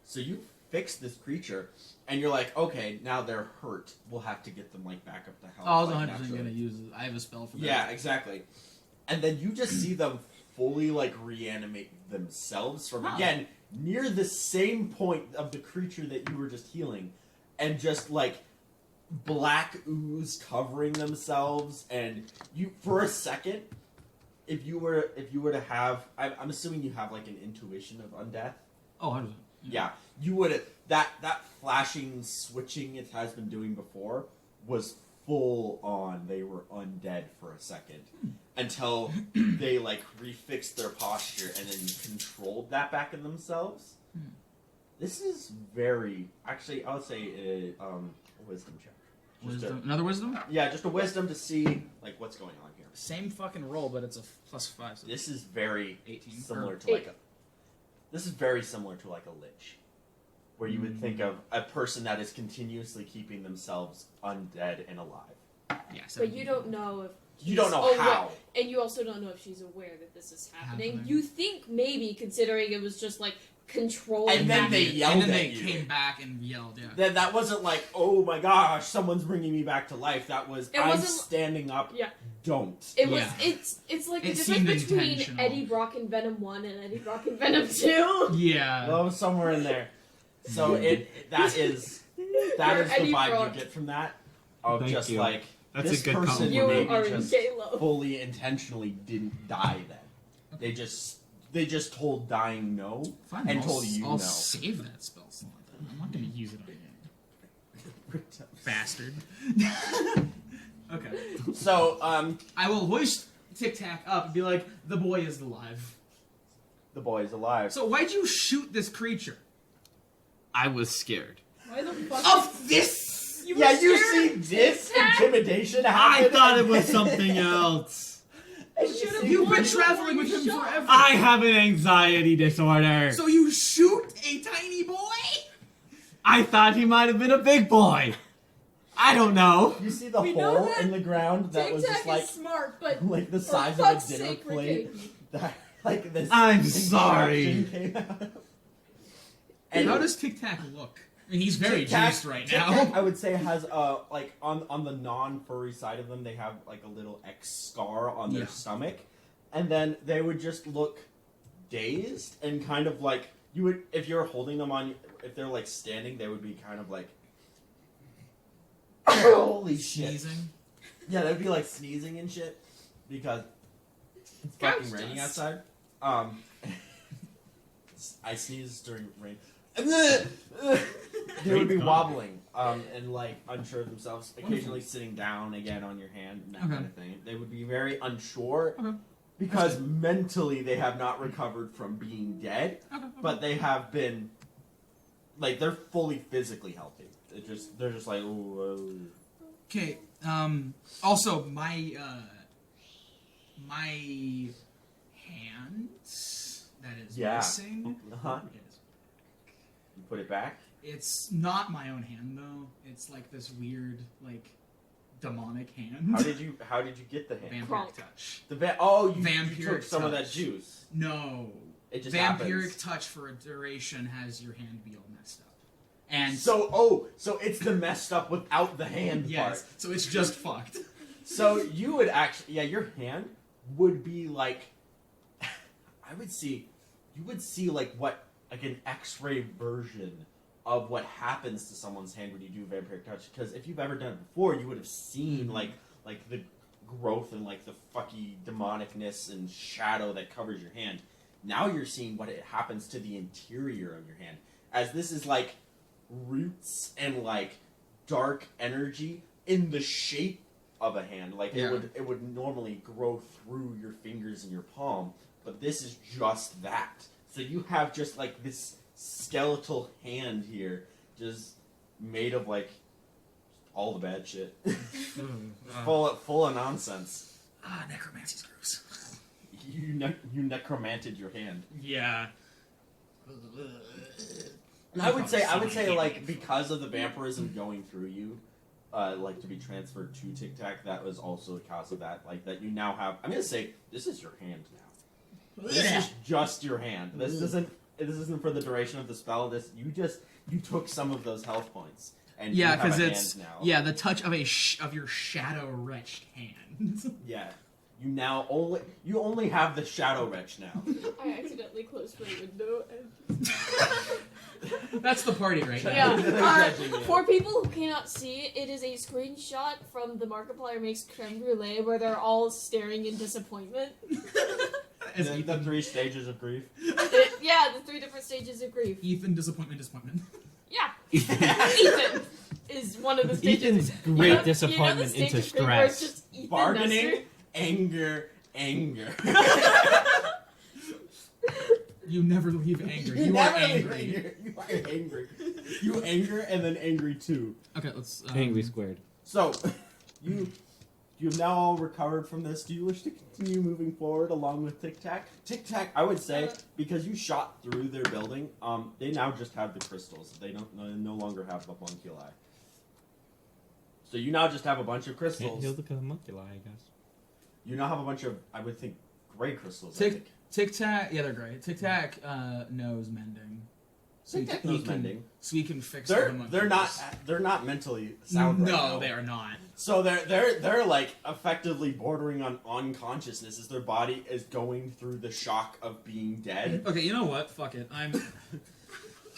So you fix this creature, and you're like, okay, now they're hurt. We'll have to get them like back up to health. I was like, 100% naturally. gonna use it. I have a spell for that. Yeah, exactly. And then you just see them fully like reanimate themselves from Huh. again near the same point of the creature that you were just healing, and just like black ooze covering themselves, and you for a second, if you were to have, I'm assuming you have like an intuition of undeath. Oh, 100%. Yeah, you would that flashing switching it has been doing before was full on. They were undead for a second until they like refixed their posture and then controlled that back in themselves. This is very actually I would say a wisdom check. Just Wisdom. Another wisdom? just a wisdom to see like what's going on here. Same fucking roll, but it's a +5. So This is very 18. similar to like a. This is very similar to like a lich, where you would think of a person that is continuously keeping themselves undead and alive. Yeah, But you don't know if You don't know Oh, how. and you also don't know if she's aware that this is happening. Happening. You think maybe, considering it was just like controlling. And then that- they yelled and then at they you. came back and yelled. Yeah. Then that wasn't like, oh my gosh, someone's bringing me back to life. That was, It I'm wasn't- standing up. Yeah. Don't. It was. Yeah. It's like the It difference seemed between intentional. Eddie Brock and Venom 1 and Eddie Brock and Venom 2. Yeah. Well, somewhere in there. So that is the Eddie vibe Brock. you get from that. Of Thank just you. like That's this a good person You compliment. maybe are in just Halo. fully intentionally didn't die then. They just told dying no. Fine, and I'll, told you I'll no. save that spell slot then. I'm not gonna use it on you. Bastard. Okay. So I will hoist Tic Tac up and be like, the boy is alive. the boy is alive. So why'd you shoot this creature? I was scared. Why the fuck? Of this. You Yeah, were you scared? see this Tic-tac? intimidation I happen. thought it and was then- something else. I should have You've been won traveling before with you him shot. forever. I have an anxiety disorder. So you shoot a tiny boy? I thought he might have been a big boy. I don't know. You see the We know hole that in the ground that was Tic just Tac like is smart, but like the for size of a fuck's dinner sake, plate. Rikeki. That like this. I'm contraption sorry. came out of. And And how does Tic Tac look? I mean, he's very Tic-Tac- juiced right Tic-Tac, now. I would say has like on the non-furry side of them, they have like a little X scar on their Yeah. stomach, and then they would just look dazed and kind of like you would if you're holding them on. If they're like standing, they would be kind of like holy shit. Sneezing. Yeah, they'd be like sneezing and shit because it's fucking Ghost raining dust. outside. I sneeze during rain. They would be wobbling and like unsure of themselves, occasionally sitting down again on your hand and that Okay. kind of thing. They would be very unsure Okay. because mentally they have not recovered from being dead, but they have been like they're fully physically healthy. They're just like ooh. Okay. Also, my my hand that is Yeah. missing. Uh-huh. You put it back. It's not my own hand though. It's like this weird, like demonic hand. How did you get the hand? Vampiric Cronk. touch? You Vampiric took some of that touch. juice. No. It just Vampiric happens. touch for a duration has your hand be all messed up. And So it's the messed up without the hand yes, part. so it's just fucked. So you would actually, your hand would be like, you would see like an X-ray version of what happens to someone's hand when you do vampiric touch. Because if you've ever done it before, you would have seen like the growth and like the fucky demonicness and shadow that covers your hand. Now you're seeing what it happens to the interior of your hand, as this is like roots and like dark energy in the shape of a hand. Like Yeah. it would normally grow through your fingers and your palm, but this is just that. So you have just like this skeletal hand here, just made of like all the bad shit, full of nonsense. Necromancy's gross. You necromanted your hand. Yeah. And I would say like because of the vampirism going through you, like to be transferred to Tic Tac, that was also a cause of that. Like that you now have. I'm gonna say this is your hand now. This is just your hand. This isn't for the duration of the spell. You took some of those health points. And Yeah, you have because a it's hand now. yeah the touch of of your shadow wretched hand. Yeah. You only have the shadow wretch now. I accidentally closed my window and That's the party right now. yeah. They're judging you. For people who cannot see, it is a screenshot from the Markiplier Makes Creme Brulee where they're all staring in disappointment. As The Ethan, 3 stages of grief. Yeah, the 3 different stages of grief. Ethan, disappointment. Yeah, Ethan is one of the stages. Ethan's great You know the disappointment stage into of grief where it's stress. just Ethan Bargaining, Nestor? anger. You never leave anger. You You are never leave angry. anger. You are angry. You anger and then angry too. Okay, let's. Angry squared. So, you've now all recovered from this. Do you wish to continue moving forward along with Tic Tac? Tic Tac, I would say, because you shot through their building, they now just have the crystals. They no longer have the homunculi. So you now just have a bunch of Can't crystals. heal the homunculi, I guess. You now have a bunch of, I would think, gray crystals. Tic Tac, yeah, they're great. Tic Tac knows mending. So Tic Tac he knows can- mending. So he can fix They're the they're not mentally sound. No, right now. they are not. So they're like effectively bordering on unconsciousness as their body is going through the shock of being dead. Okay, you know what? Fuck it.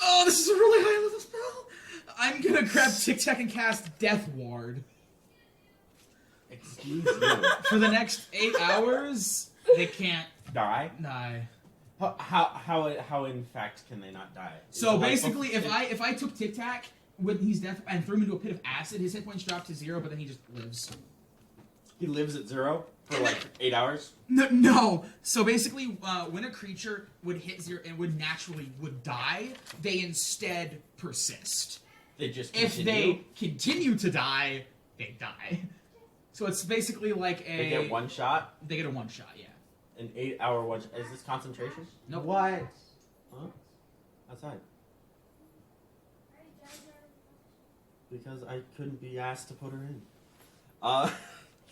Oh, this is a really high level spell. I'm gonna grab Tic Tac and cast Death Ward. Excuse you. For the next 8 hours, they can't Die? die. How in fact can they not die? Is So it like basically, if I took Tic Tac when he's death and threw him into a pit of acid, his hit points drop to 0, but then he just lives. he lives at 0 for like 8 hours. No. So basically, when a creature would hit 0 and would die, they instead persist. They just If continue. they continue to die, they die. So it's basically like They get one shot, They get a one shot, yeah. an 8-hour one. Is this concentration? Nope. What? Huh? Outside. Because I couldn't be asked to put her in. So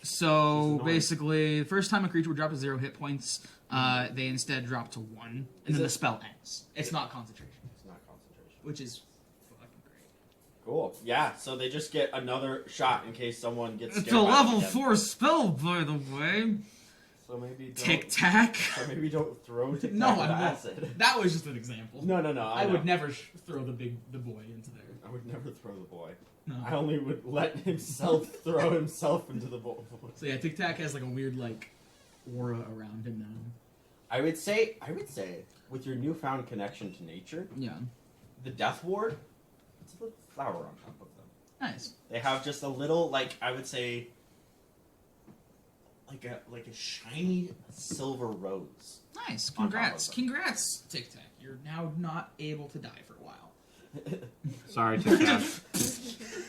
This is annoying. basically, the first time a creature would drop to 0 hit points, they instead drop to 1, and then the spell ends. It's not concentration, It's not concentration. which is fucking great. Cool. Yeah. So they just get another shot in case someone gets. It's scared a by them level again. 4 spell, by the way. So maybe don't, Tic Tac. So maybe don't throw Tic Tac No, with I won't. acid. That was just an example. No. I know. would never throw the boy into there. I would never throw the boy. No. I only would let himself throw himself into the boy. So yeah, Tic Tac has like a weird like aura around him now. I would say, with your newfound connection to nature, Yeah. the Death Ward, it's a little flower on top of them. Nice. They have just a little, like, I would say, like a shiny silver rose. Nice. On top Congrats. of them. Congrats, Tic Tac. You're now not able to die for a while. Sorry, Tic Tac.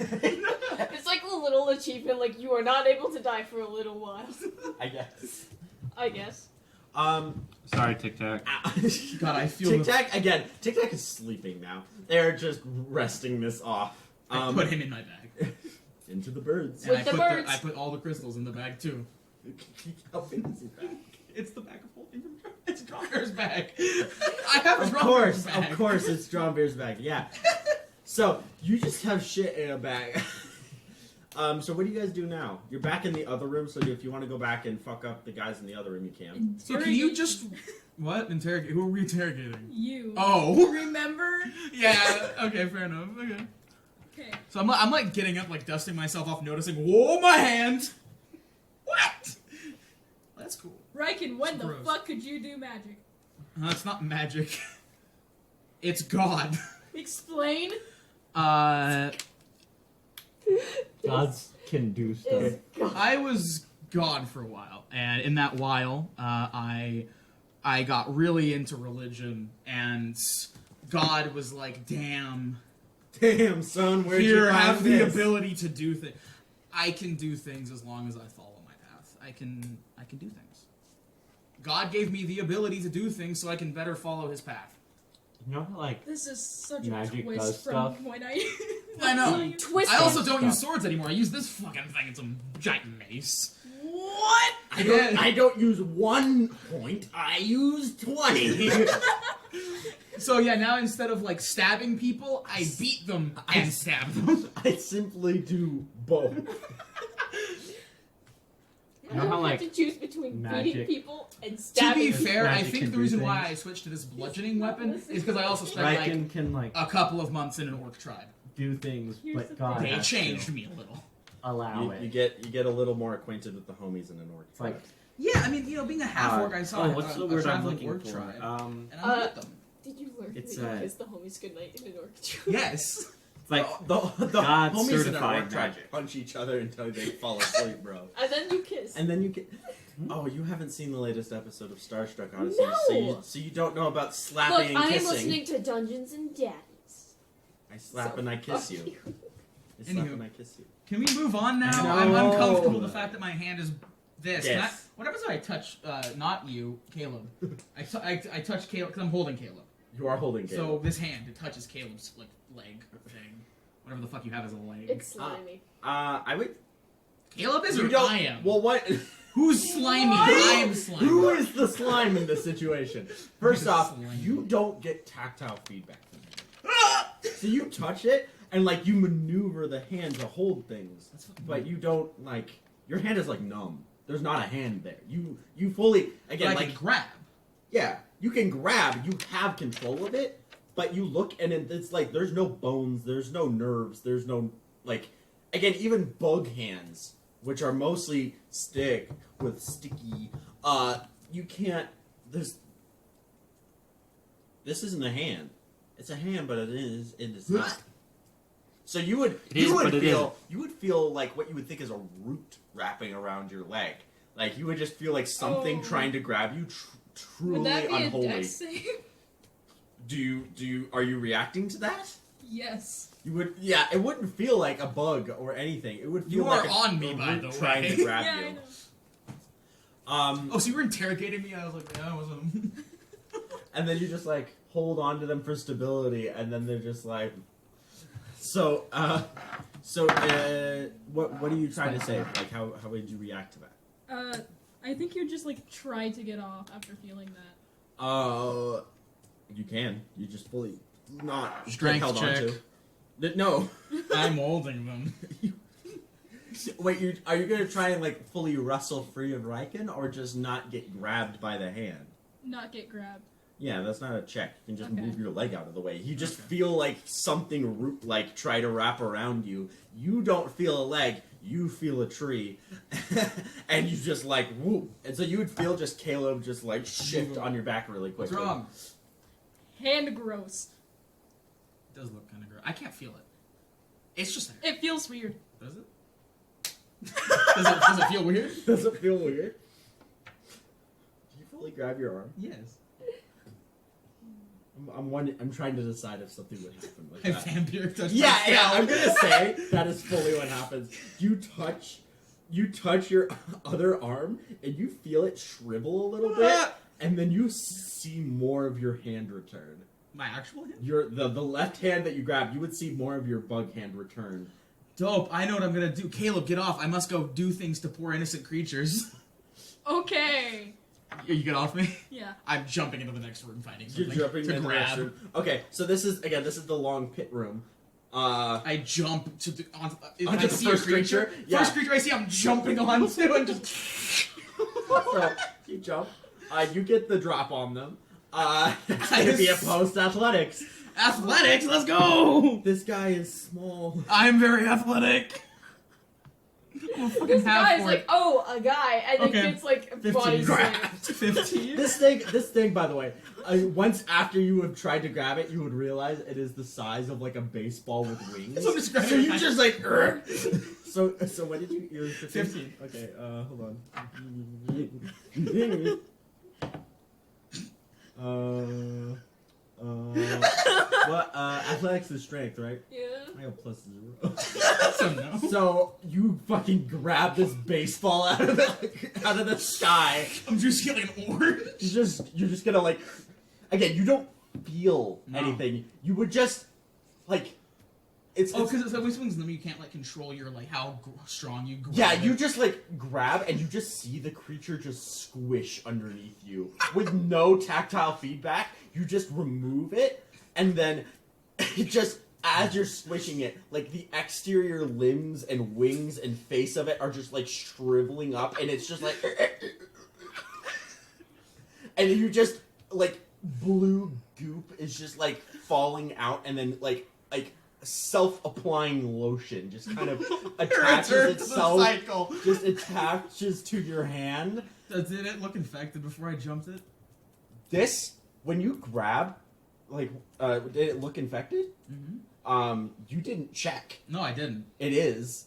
It's like a little achievement, like you are not able to die for a little while. I guess. I guess. Sorry, Tic Tac. God, I feel Tic Tac again. Tic Tac is sleeping now. They're just resting this off. I put him in my bag. Into the birds. And With the birds. I put all the crystals in the bag too. How big is his bag? It's the bag of holding. It's Dronger's bag. I have Of Dronger's bag. course, it's John Beer's bag. Yeah. So you just have shit in a bag. So what do you guys do now? You're back in the other room. So if you want to go back and fuck up the guys in the other room, you can. So can you just what interrogate? Who are we interrogating? You. Oh. Remember? Yeah. Okay. Fair enough. Okay. Okay. So I'm like getting up, like dusting myself off, noticing. Whoa, my hand. What? That's cool. Raiken, when the Gross. fuck could you do magic? It's not magic. It's God. Explain. Gods can do stuff. Is God. I was God for a while, and in that while, I got really into religion, and God was like, "Damn, Damn, son, where'd you here, find have the this? ability to do things. I can do things as long as I follow my path. I can do things. God gave me the ability to do things, so I can better follow His path. You know how, like, This is such Magic a does twist from stuff. when I. I know. Twisted. I also don't use swords anymore. I use this fucking thing. It's a giant mace. What? I don't use 1 point. I use 20. So yeah, now instead of like stabbing people, I beat them and stab them. I simply do both. I You know don't how, have like, to choose between beating magic- people and To stabbing be people. fair, I Magic think can the do reason why things. I switched to this bludgeoning weapon is because I also spent like Raiken can, like, a couple of months in an orc tribe. do things, Here's but the God They has changed to me a little. allow it. You get a little more acquainted with the homies in an orc. It's like, Yeah, I mean, you know, being a half orc, I saw oh, what's the word I'm traveling looking orc for? tribe, and I Uh, met them. Did you learn It's, that you uh, kiss the homies goodnight in an orchestra? Yes. it's like the God homies in an certified orc tribe magic. punch each other until they fall asleep, bro. And then you kiss. And then you get. Oh, you haven't seen the latest episode of Starstruck Odyssey, No! so you don't know about Look, slapping and I am kissing. listening to Dungeons and Daddies. I slap So and I kiss fuck you. I slap Anywho. and I kiss you. Can we move on now? No. I'm uncomfortable with the fact that my hand is this. Can I, Yes. what happens if I touch, not you, Caleb? I touch Caleb because I'm holding Caleb. You are holding So Caleb. this hand, it touches Caleb's like leg thing, whatever the fuck you have as a leg. It's slimy. I would. Caleb is You or don't. I am? Well, what? Who's slimy? I am slimy. Who is the slime in this situation? First Who's off, slimy? you don't get tactile feedback from me. So you touch it and like you maneuver the hand to hold things, That's fucking but weird. you don't like your hand is like numb. There's not a hand there. You fully But again I like can grab. yeah, you can grab, you have control of it, but you look and it's like there's no bones, there's no nerves, there's no like again even bug hands, which are mostly stick with sticky. You can't. This isn't a hand. It's a hand, but it is not. So you would It is, but it you would feel like what you would think is a root wrapping around your leg. Like you would just feel like something Oh. trying to grab you. Truly Would that be unholy. a dex save? Are you reacting to that? Yes. You would, yeah. It wouldn't feel like a bug or anything. It would feel You like are a, on me, a by root the trying way. to grab Yeah, I you. know. Oh, so you were interrogating me? I was like, yeah, I wasn't. And then you just like hold on to them for stability, and then they're just like. So, what are you trying to say? Like, how would you react to that? I think you just like try to get off after feeling that. You can. You just fully not Strength held check. onto. No. I'm holding them. Wait, are you gonna try and like fully wrestle free of Raiken, or just not get grabbed by the hand? Not get grabbed. Yeah, that's not a check. You can just Okay. move your leg out of the way. You just Okay. feel like something like try to wrap around you. You don't feel a leg. You feel a tree, and you just like whoop. And so you would feel just Caleb just like shift on your back really What's quickly. wrong? Hand gross. It does look kind of gross. I can't feel it. It's just there. It feels weird. Does it? does it feel weird? Does it feel weird? Do you fully grab your arm? Yes. I'm trying to decide if something would happen like My that. vampire touched Yeah, my yeah, I'm scalp. gonna say that is fully what happens. You touch your other arm, and you feel it shrivel a little bit, and then you see more of your hand return. My actual hand? The left hand that you grabbed, you would see more of your bug hand return. Dope. I know what I'm gonna do. Caleb, get off. I must go do things to poor innocent creatures. Okay. You get off me? Yeah. I'm jumping into the next room fighting You're something jumping to into the grab. next room. Okay, so this is the long pit room. I jump to the if Onto I the see first a creature. creature? Yeah. First creature I see, I'm jumping onto and just. So you jump. You get the drop on them. It's gonna be a post athletics. Athletics, let's go! This guy is small. I'm very athletic. I'm a fucking This guy's half-orc. like, oh, a guy, and then Okay. gets like 15. body slammed. 15. This thing, by the way, once after you have tried to grab it, you would realize it is the size of like a baseball with wings. So I'm just grabbing So you it. just like. So when did you? It was 15. Okay. Hold on. What? Athletics is strength, right? Yeah. I got +0. So no. So you fucking grab this baseball out of the sky. I'm just killing an orange. You're just gonna like, again, you don't feel No. anything. You would just like, it's Oh, because it's always swings them. You can't like control your like how strong you grab. yeah. it. You just like grab and you just see the creature just squish underneath you with no tactile feedback. You just remove it and then it just. As you're squishing it, like the exterior limbs and wings and face of it are just like shriveling up, and it's just like, and you just like blue goop is just like falling out, and then like self-applying lotion just kind of attaches Return to the itself, cycle. just attaches to your hand. Did it look infected before I jumped it? This, when you grab, like, did it look infected? Mm-hmm. You didn't check. No, I didn't. It is.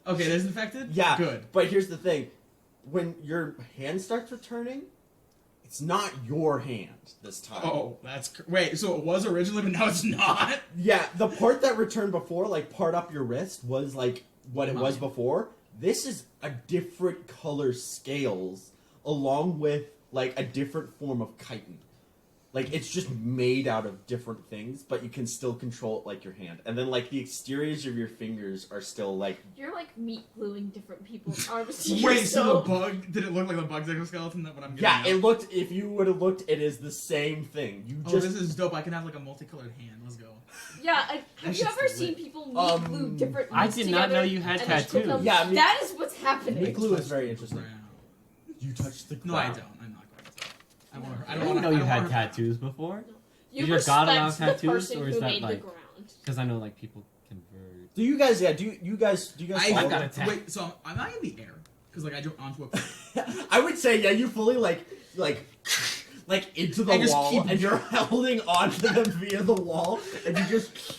Okay, it is infected? Yeah. Good. But here's the thing. When your hand starts returning, it's not your hand this time. Oh, wait, so it was originally, but now it's not? Yeah, the part that returned before, like part up your wrist, was like what it was Mine. before. This is a different color scales along with like a different form of chitin. Like, it's just made out of different things, but you can still control it like your hand. And then, like, the exteriors of your fingers are still, like... You're like meat gluing different people's arms to Wait, so the yourself. bug, did it look like the bug's exoskeleton? That what I'm getting Yeah, at? it looked... If you would have looked, it is the same thing. You Oh, just... this is dope. I can have like a multicolored hand. Let's go. Yeah, have That you shit's ever lit. seen people meat Um, glue different I meats did not together know you had and then cook tattoos. them? Yeah, that is what's happening. Meat glue is Touch very the interesting. ground. You touch the No, I ground. don't. I'm not going to. I want her. I I didn't don't know want you had tattoos before. You Is your god allow respect the tattoos, person or is who that made the like- ground. Because I know like people convert. Do you guys... Yeah, do you guys... I I've got a tat. Wait, so am I in the air? Because like I jumped onto a. I would say, yeah, you fully, like into the I just wall, keep- and you're holding onto them via the wall, and you just...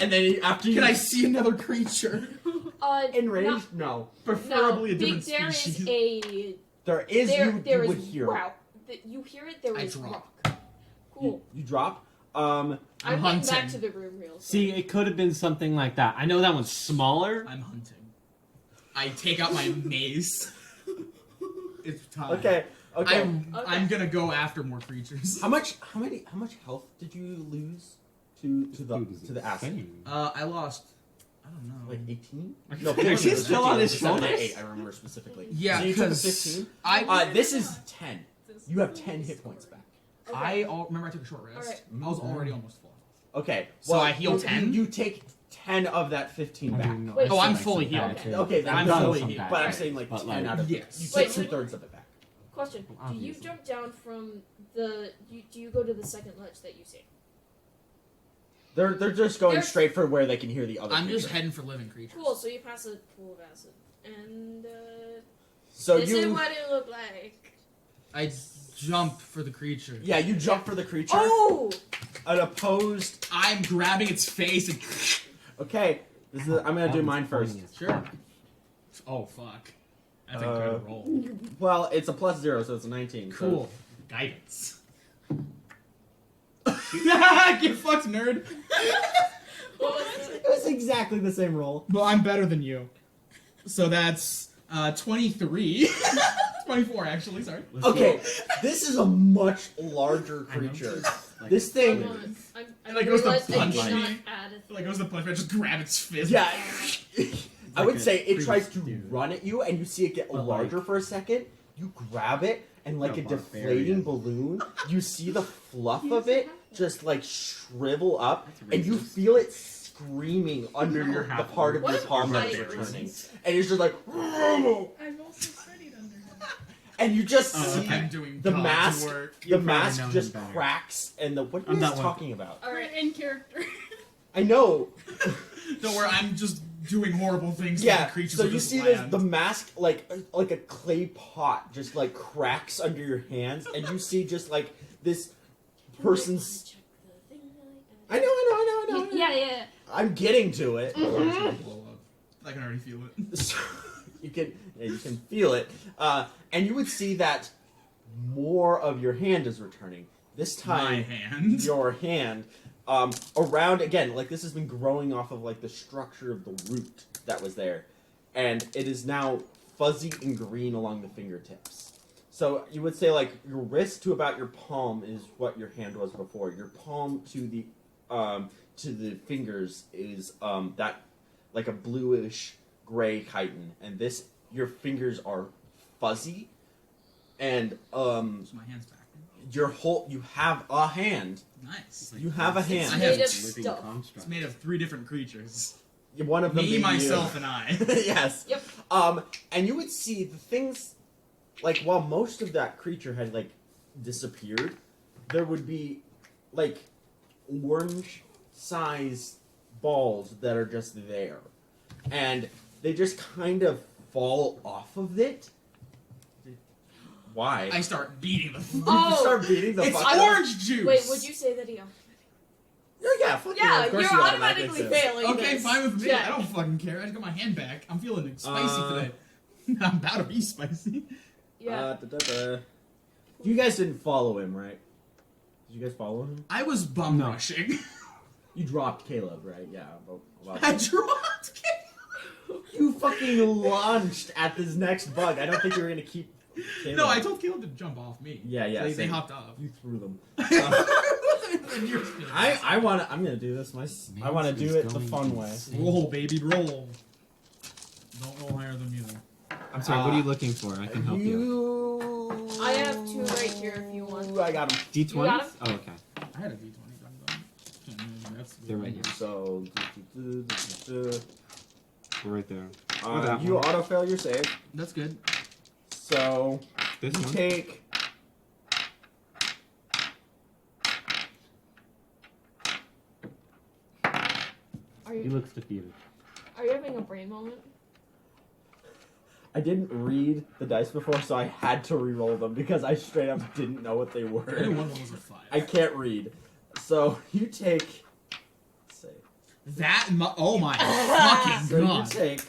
And then after you... Can I see another creature? In range? No. Preferably a Big, different there species. is a There is... there you would is hear. wow. You hear it. There I is drop. rock. Cool. You drop. I'm getting back hunting. to the room real soon. See, it could have been something like that. I know that one's smaller. I'm hunting. I take out my mace. It's time. Okay. I'm Okay. gonna go after more creatures. How much health did you lose to the acid? I lost. I don't know. Like 18? Is No, he 15. still on his 7 to shoulders? 8, I remember specifically. Yeah, so you took a 'cause 15. I This is 10. You have 10 hit points back. Okay. remember I took a short rest. Alright. I was already almost full. Okay. So I heal you- 10? You take 10 of that 15 I back. don't know. Wait, Oh, I'm Like fully some healed. bad Okay. Okay, then I'm done. fully some healed. bad But I'm shit, saying like but, 10 out of yes. You Wait, take so- 2/3 of it back. Question: Well, Do you obviously. jump down from the? Do you go to the second ledge that you see? They're just going There's- straight for where they can hear the other. I'm just creature. heading for living creatures. Cool. So you pass a pool of acid, and So this is you. what it looked like. I jump for the creature. Yeah, you jump for the creature. Oh! An opposed. I'm grabbing its face and. Okay, this is. I'm gonna do mine first. Sure. Oh fuck. That's a Uh, good roll. Well, it's a +0, so it's a 19. so- Cool. Guidance. Get fucked, nerd. What was It it? was exactly the same roll. Well, I'm better than you. So that's 23. 24, actually, sorry. Okay, this is a much larger creature. This thing. Hold on. I Like, goes to realized I punch did not me. add a thing. Like, goes the punch, I just grab its fist. Yeah. I Like would a say it tries priest, to dude. run at you, and you see it get But larger like- for a second. You grab it, and like A a deflating barbarian. balloon, you see the fluff of it just like shrivel up, That's and you racist. feel it screaming under No, your the half part of What your if palm I that's racist? returning, and it's just like, I've also studied under him. and you just Oh, see okay. I'm doing the God's mask. work. The You probably mask know him just better. cracks, and the what are I'm you guys not one. talking about? All right. In character. I know. Don't worry, I'm just doing horrible things to Yeah, the creatures so that you just see land. the mask like a clay pot just like cracks under your hands, and you see just like this person's. Check the thing that I know. Yeah, yeah. I'm getting to it. Blow up. I can already feel it. So, you can feel it, and you would see that more of your hand is returning. This My time, hand. your hand around again, like this has been growing off of like the structure of the root that was there, and it is now fuzzy and green along the fingertips. So you would say like your wrist to about your palm is what your hand was before. Your palm to the fingers is that like a bluish gray chitin, and this your fingers are fuzzy, and So my hand's back. you have a hand. Nice. You have a hand. I have Made of living stuff. construct. It's made of 3 different creatures. One of them Me, being myself, you. and I. Yes. Yep. And you would see the things, like while most of that creature had like disappeared, there would be like orange-sized balls that are just there, and they just kind of fall off of it. Why? I start beating the You Oh, start beating the It's fuck out of- orange juice! Wait, would you say that he? Yeah, fuck Yeah, of course you're you automatically do. failing. Okay, this. fine with me. Yeah. I don't fucking care. I just got my hand back. I'm feeling spicy Uh, today. I'm about to be spicy. Yeah. You guys didn't follow him, right? Did you guys follow him? I was bum No. rushing. You dropped Caleb, right? Yeah. I dropped. You fucking launched at this next bug. I don't think you were gonna keep. Caleb. No, I told Caleb to jump off me. Yeah, They same. hopped off. You threw them. And you're spinning. I want to. I'm gonna do this. I want to do it the fun way. Roll, baby, roll. Don't roll higher than you. I'm sorry, what are you looking for? I can help you. I have 2 right here if you want. I got him. D20s? You got 'em? Oh, okay. I had a D20 gun though. Can't remember. That's They're right here. So. We're right there. Or that You one. auto fail your save. That's good. So This you one? take. Are He you looks defeated. having a brain moment? I didn't read the dice before, so I had to re-roll them because I straight up didn't know what they Only were. one of them was a 5. I can't read. So you take. Let's see. That oh my fucking So you god. take.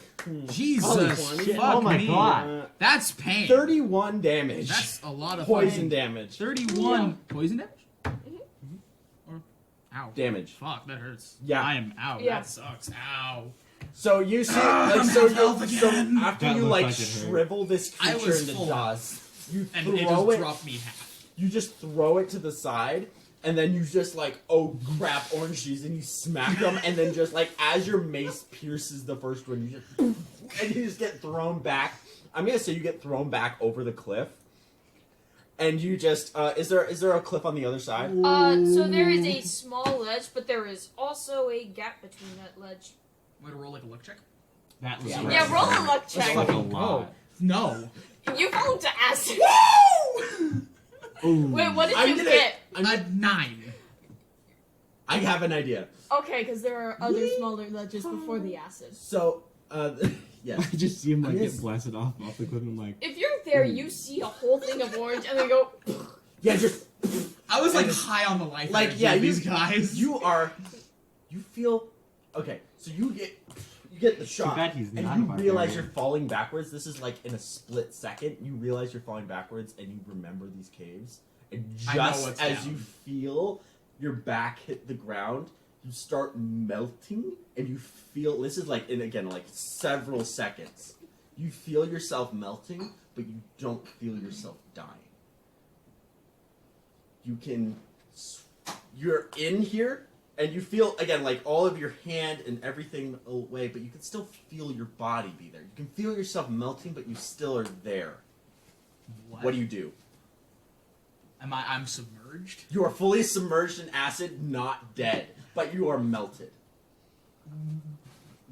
Jesus 20. fuck Oh my me. God. That's pain. 31 damage. That's a lot of poison fucking- damage. 31 poison damage? Mhm. Or ow. Damage. Fuck, that hurts. Yeah. I am out. Yeah. That sucks. Ow. So you see, I'm like, so, half health you, so again. after That you looked like like it hurt. shrivel this I creature was into full dust, you And it throw just it. dropped me half. You just throw it to the side, and then you just like, oh crap, orange juice, and you smack them, and then just like as your mace pierces the first one, you just and you just get thrown back. I'm gonna say you get thrown back over the cliff, And you just is there a cliff on the other side? So there is a small ledge, but there is also a gap between that ledge. Want to roll like a luck check? That was Yeah, roll a luck That's check. like a lot. No. You fall into acid. Ooh. Wait, what did I'm you gonna- get? A 9. I have an idea. Okay, because there are other smaller ledges before the acid. So yes. I just see him like Yes. get blasted off the cliff, and I'm like, If you're there, you see a whole thing of orange, and then go. Yeah, just I was like And- high on the life like, energy yeah, of you- these guys. you feel okay. So you get the shot, bad he's and not you a barbarian. realize you're falling backwards. This is like in a split second. You realize you're falling backwards, and you remember these caves. And I know just what's as down. you feel your back hit the ground, you start melting, and you feel this is like in again like several seconds. You feel yourself melting, but you don't feel yourself dying. You're in here, and you feel again like all of your hand and everything away, but you can still feel your body be there. You can feel yourself melting, but you still are there. What do you do? I'm submerged? You are fully submerged in acid, not dead, but you are melted.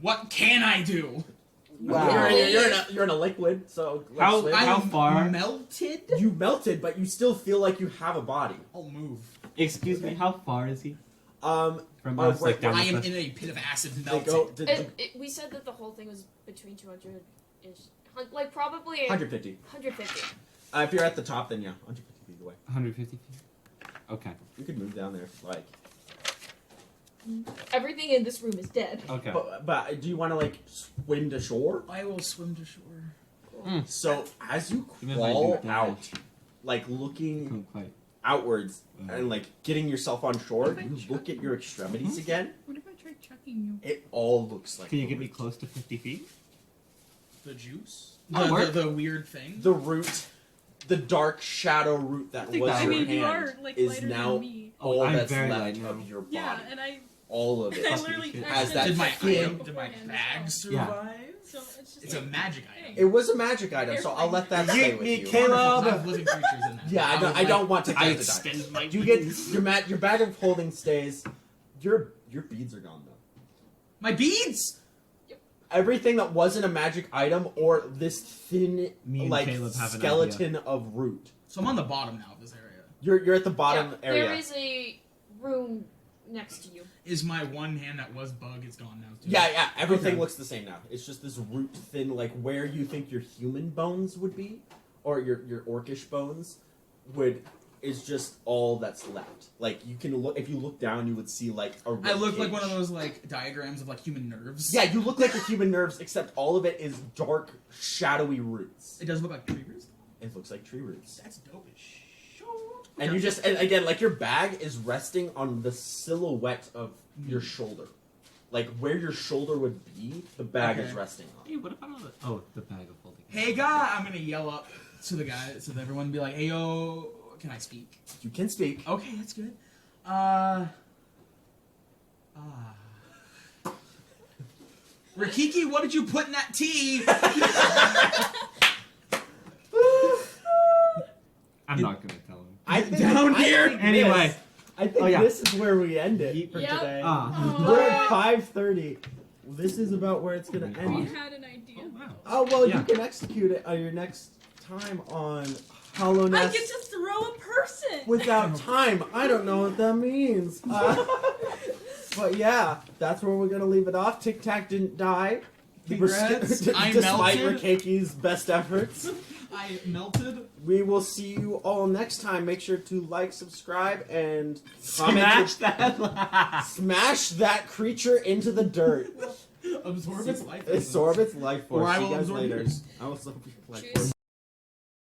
What can I do? Wow. You're in a liquid, so let's How- swim. how I'm far? melted? You melted, but you still feel like you have a body. I'll move. excuse me, how far is he From from Oh, us? Like right, down I the am cliff? in a pit of acid they melted. go to We said that the whole thing was between 200 ish. Like, probably 150. 150. If you're at the top, then yeah, 150 feet away. 150 feet. Okay. You could move down there if you like. Everything in this room is dead. Okay. But do you want to like swim to shore? I will swim to shore. So as you You meant like crawl do that. out, like looking Couldn't quite. outwards and like getting yourself on shore, If I you chuck look at your extremities again. What if I try chucking you? It all looks like Can you the get me root. close to 50 feet? The juice? Oh, work. The weird thing? The root, the dark shadow root that was that I your mean, you hand are like is lighter now than me. all I'm that's very left light now. of your body. Yeah, and I All of it. I literally As As that Did my skin- did my beforehand bag as Yeah. survive? So it's just It's a like, magic item. It was a magic item, so I'll let that stay with you. Caleb. Wonderful, 'cause I have living creatures in that. Yeah, would I don't want to I touch the die. extend my You get your bag of holding stays. Your beads are gone though. My beads! Everything that wasn't a magic item or this thin Me and like Caleb have an skeleton of root. So I'm on the bottom now of this area. You're at the bottom Yeah, area. there is a room next to you. Is my one hand that was bug, it's gone now too. Yeah, everything Okay. looks the same now. It's just this root thin, like where you think your human bones would be, or your orcish bones is just all that's left. Like you can look if you look down, you would see like a. I rib look like cage. one of those like diagrams of like human nerves. Yeah, you look like a human nerves, except all of it is dark, shadowy roots. It does look like tree roots. It looks like tree roots. That's dope as shit. And you just, and again, like your bag is resting on the silhouette of your shoulder. Like where your shoulder would be, the bag is Okay. resting on. Hey, what about all the... Oh, the bag of holding. Hey guy, I'm gonna yell up to the guy so that everyone be like, hey yo, can I speak? You can speak. Okay, that's good. Rikiki, what did you put in that tea? I'm not going to tell him. I think, Down I here? think Anyway. this- I think Oh, yeah. this is where we end it for Yep. today. Ah. We're at 5:30. This is about where it's gonna we end. had an idea. Oh, wow. Oh well, Yeah. you can execute it your next time on Hollow I Nest. get to throw a person. Without time, I don't know what that means. But yeah, that's where we're gonna leave it off. Tic Tac didn't die. Congrats. I Despite melted. Rikaki's best efforts. I melted. We will see you all next time. Make sure to like, subscribe, and comment. Smash that. Smash that creature into the dirt. Absorb its life. Absorb its life force. Or I See will you guys absorb later. yours. I will absorb your life Cheers. force.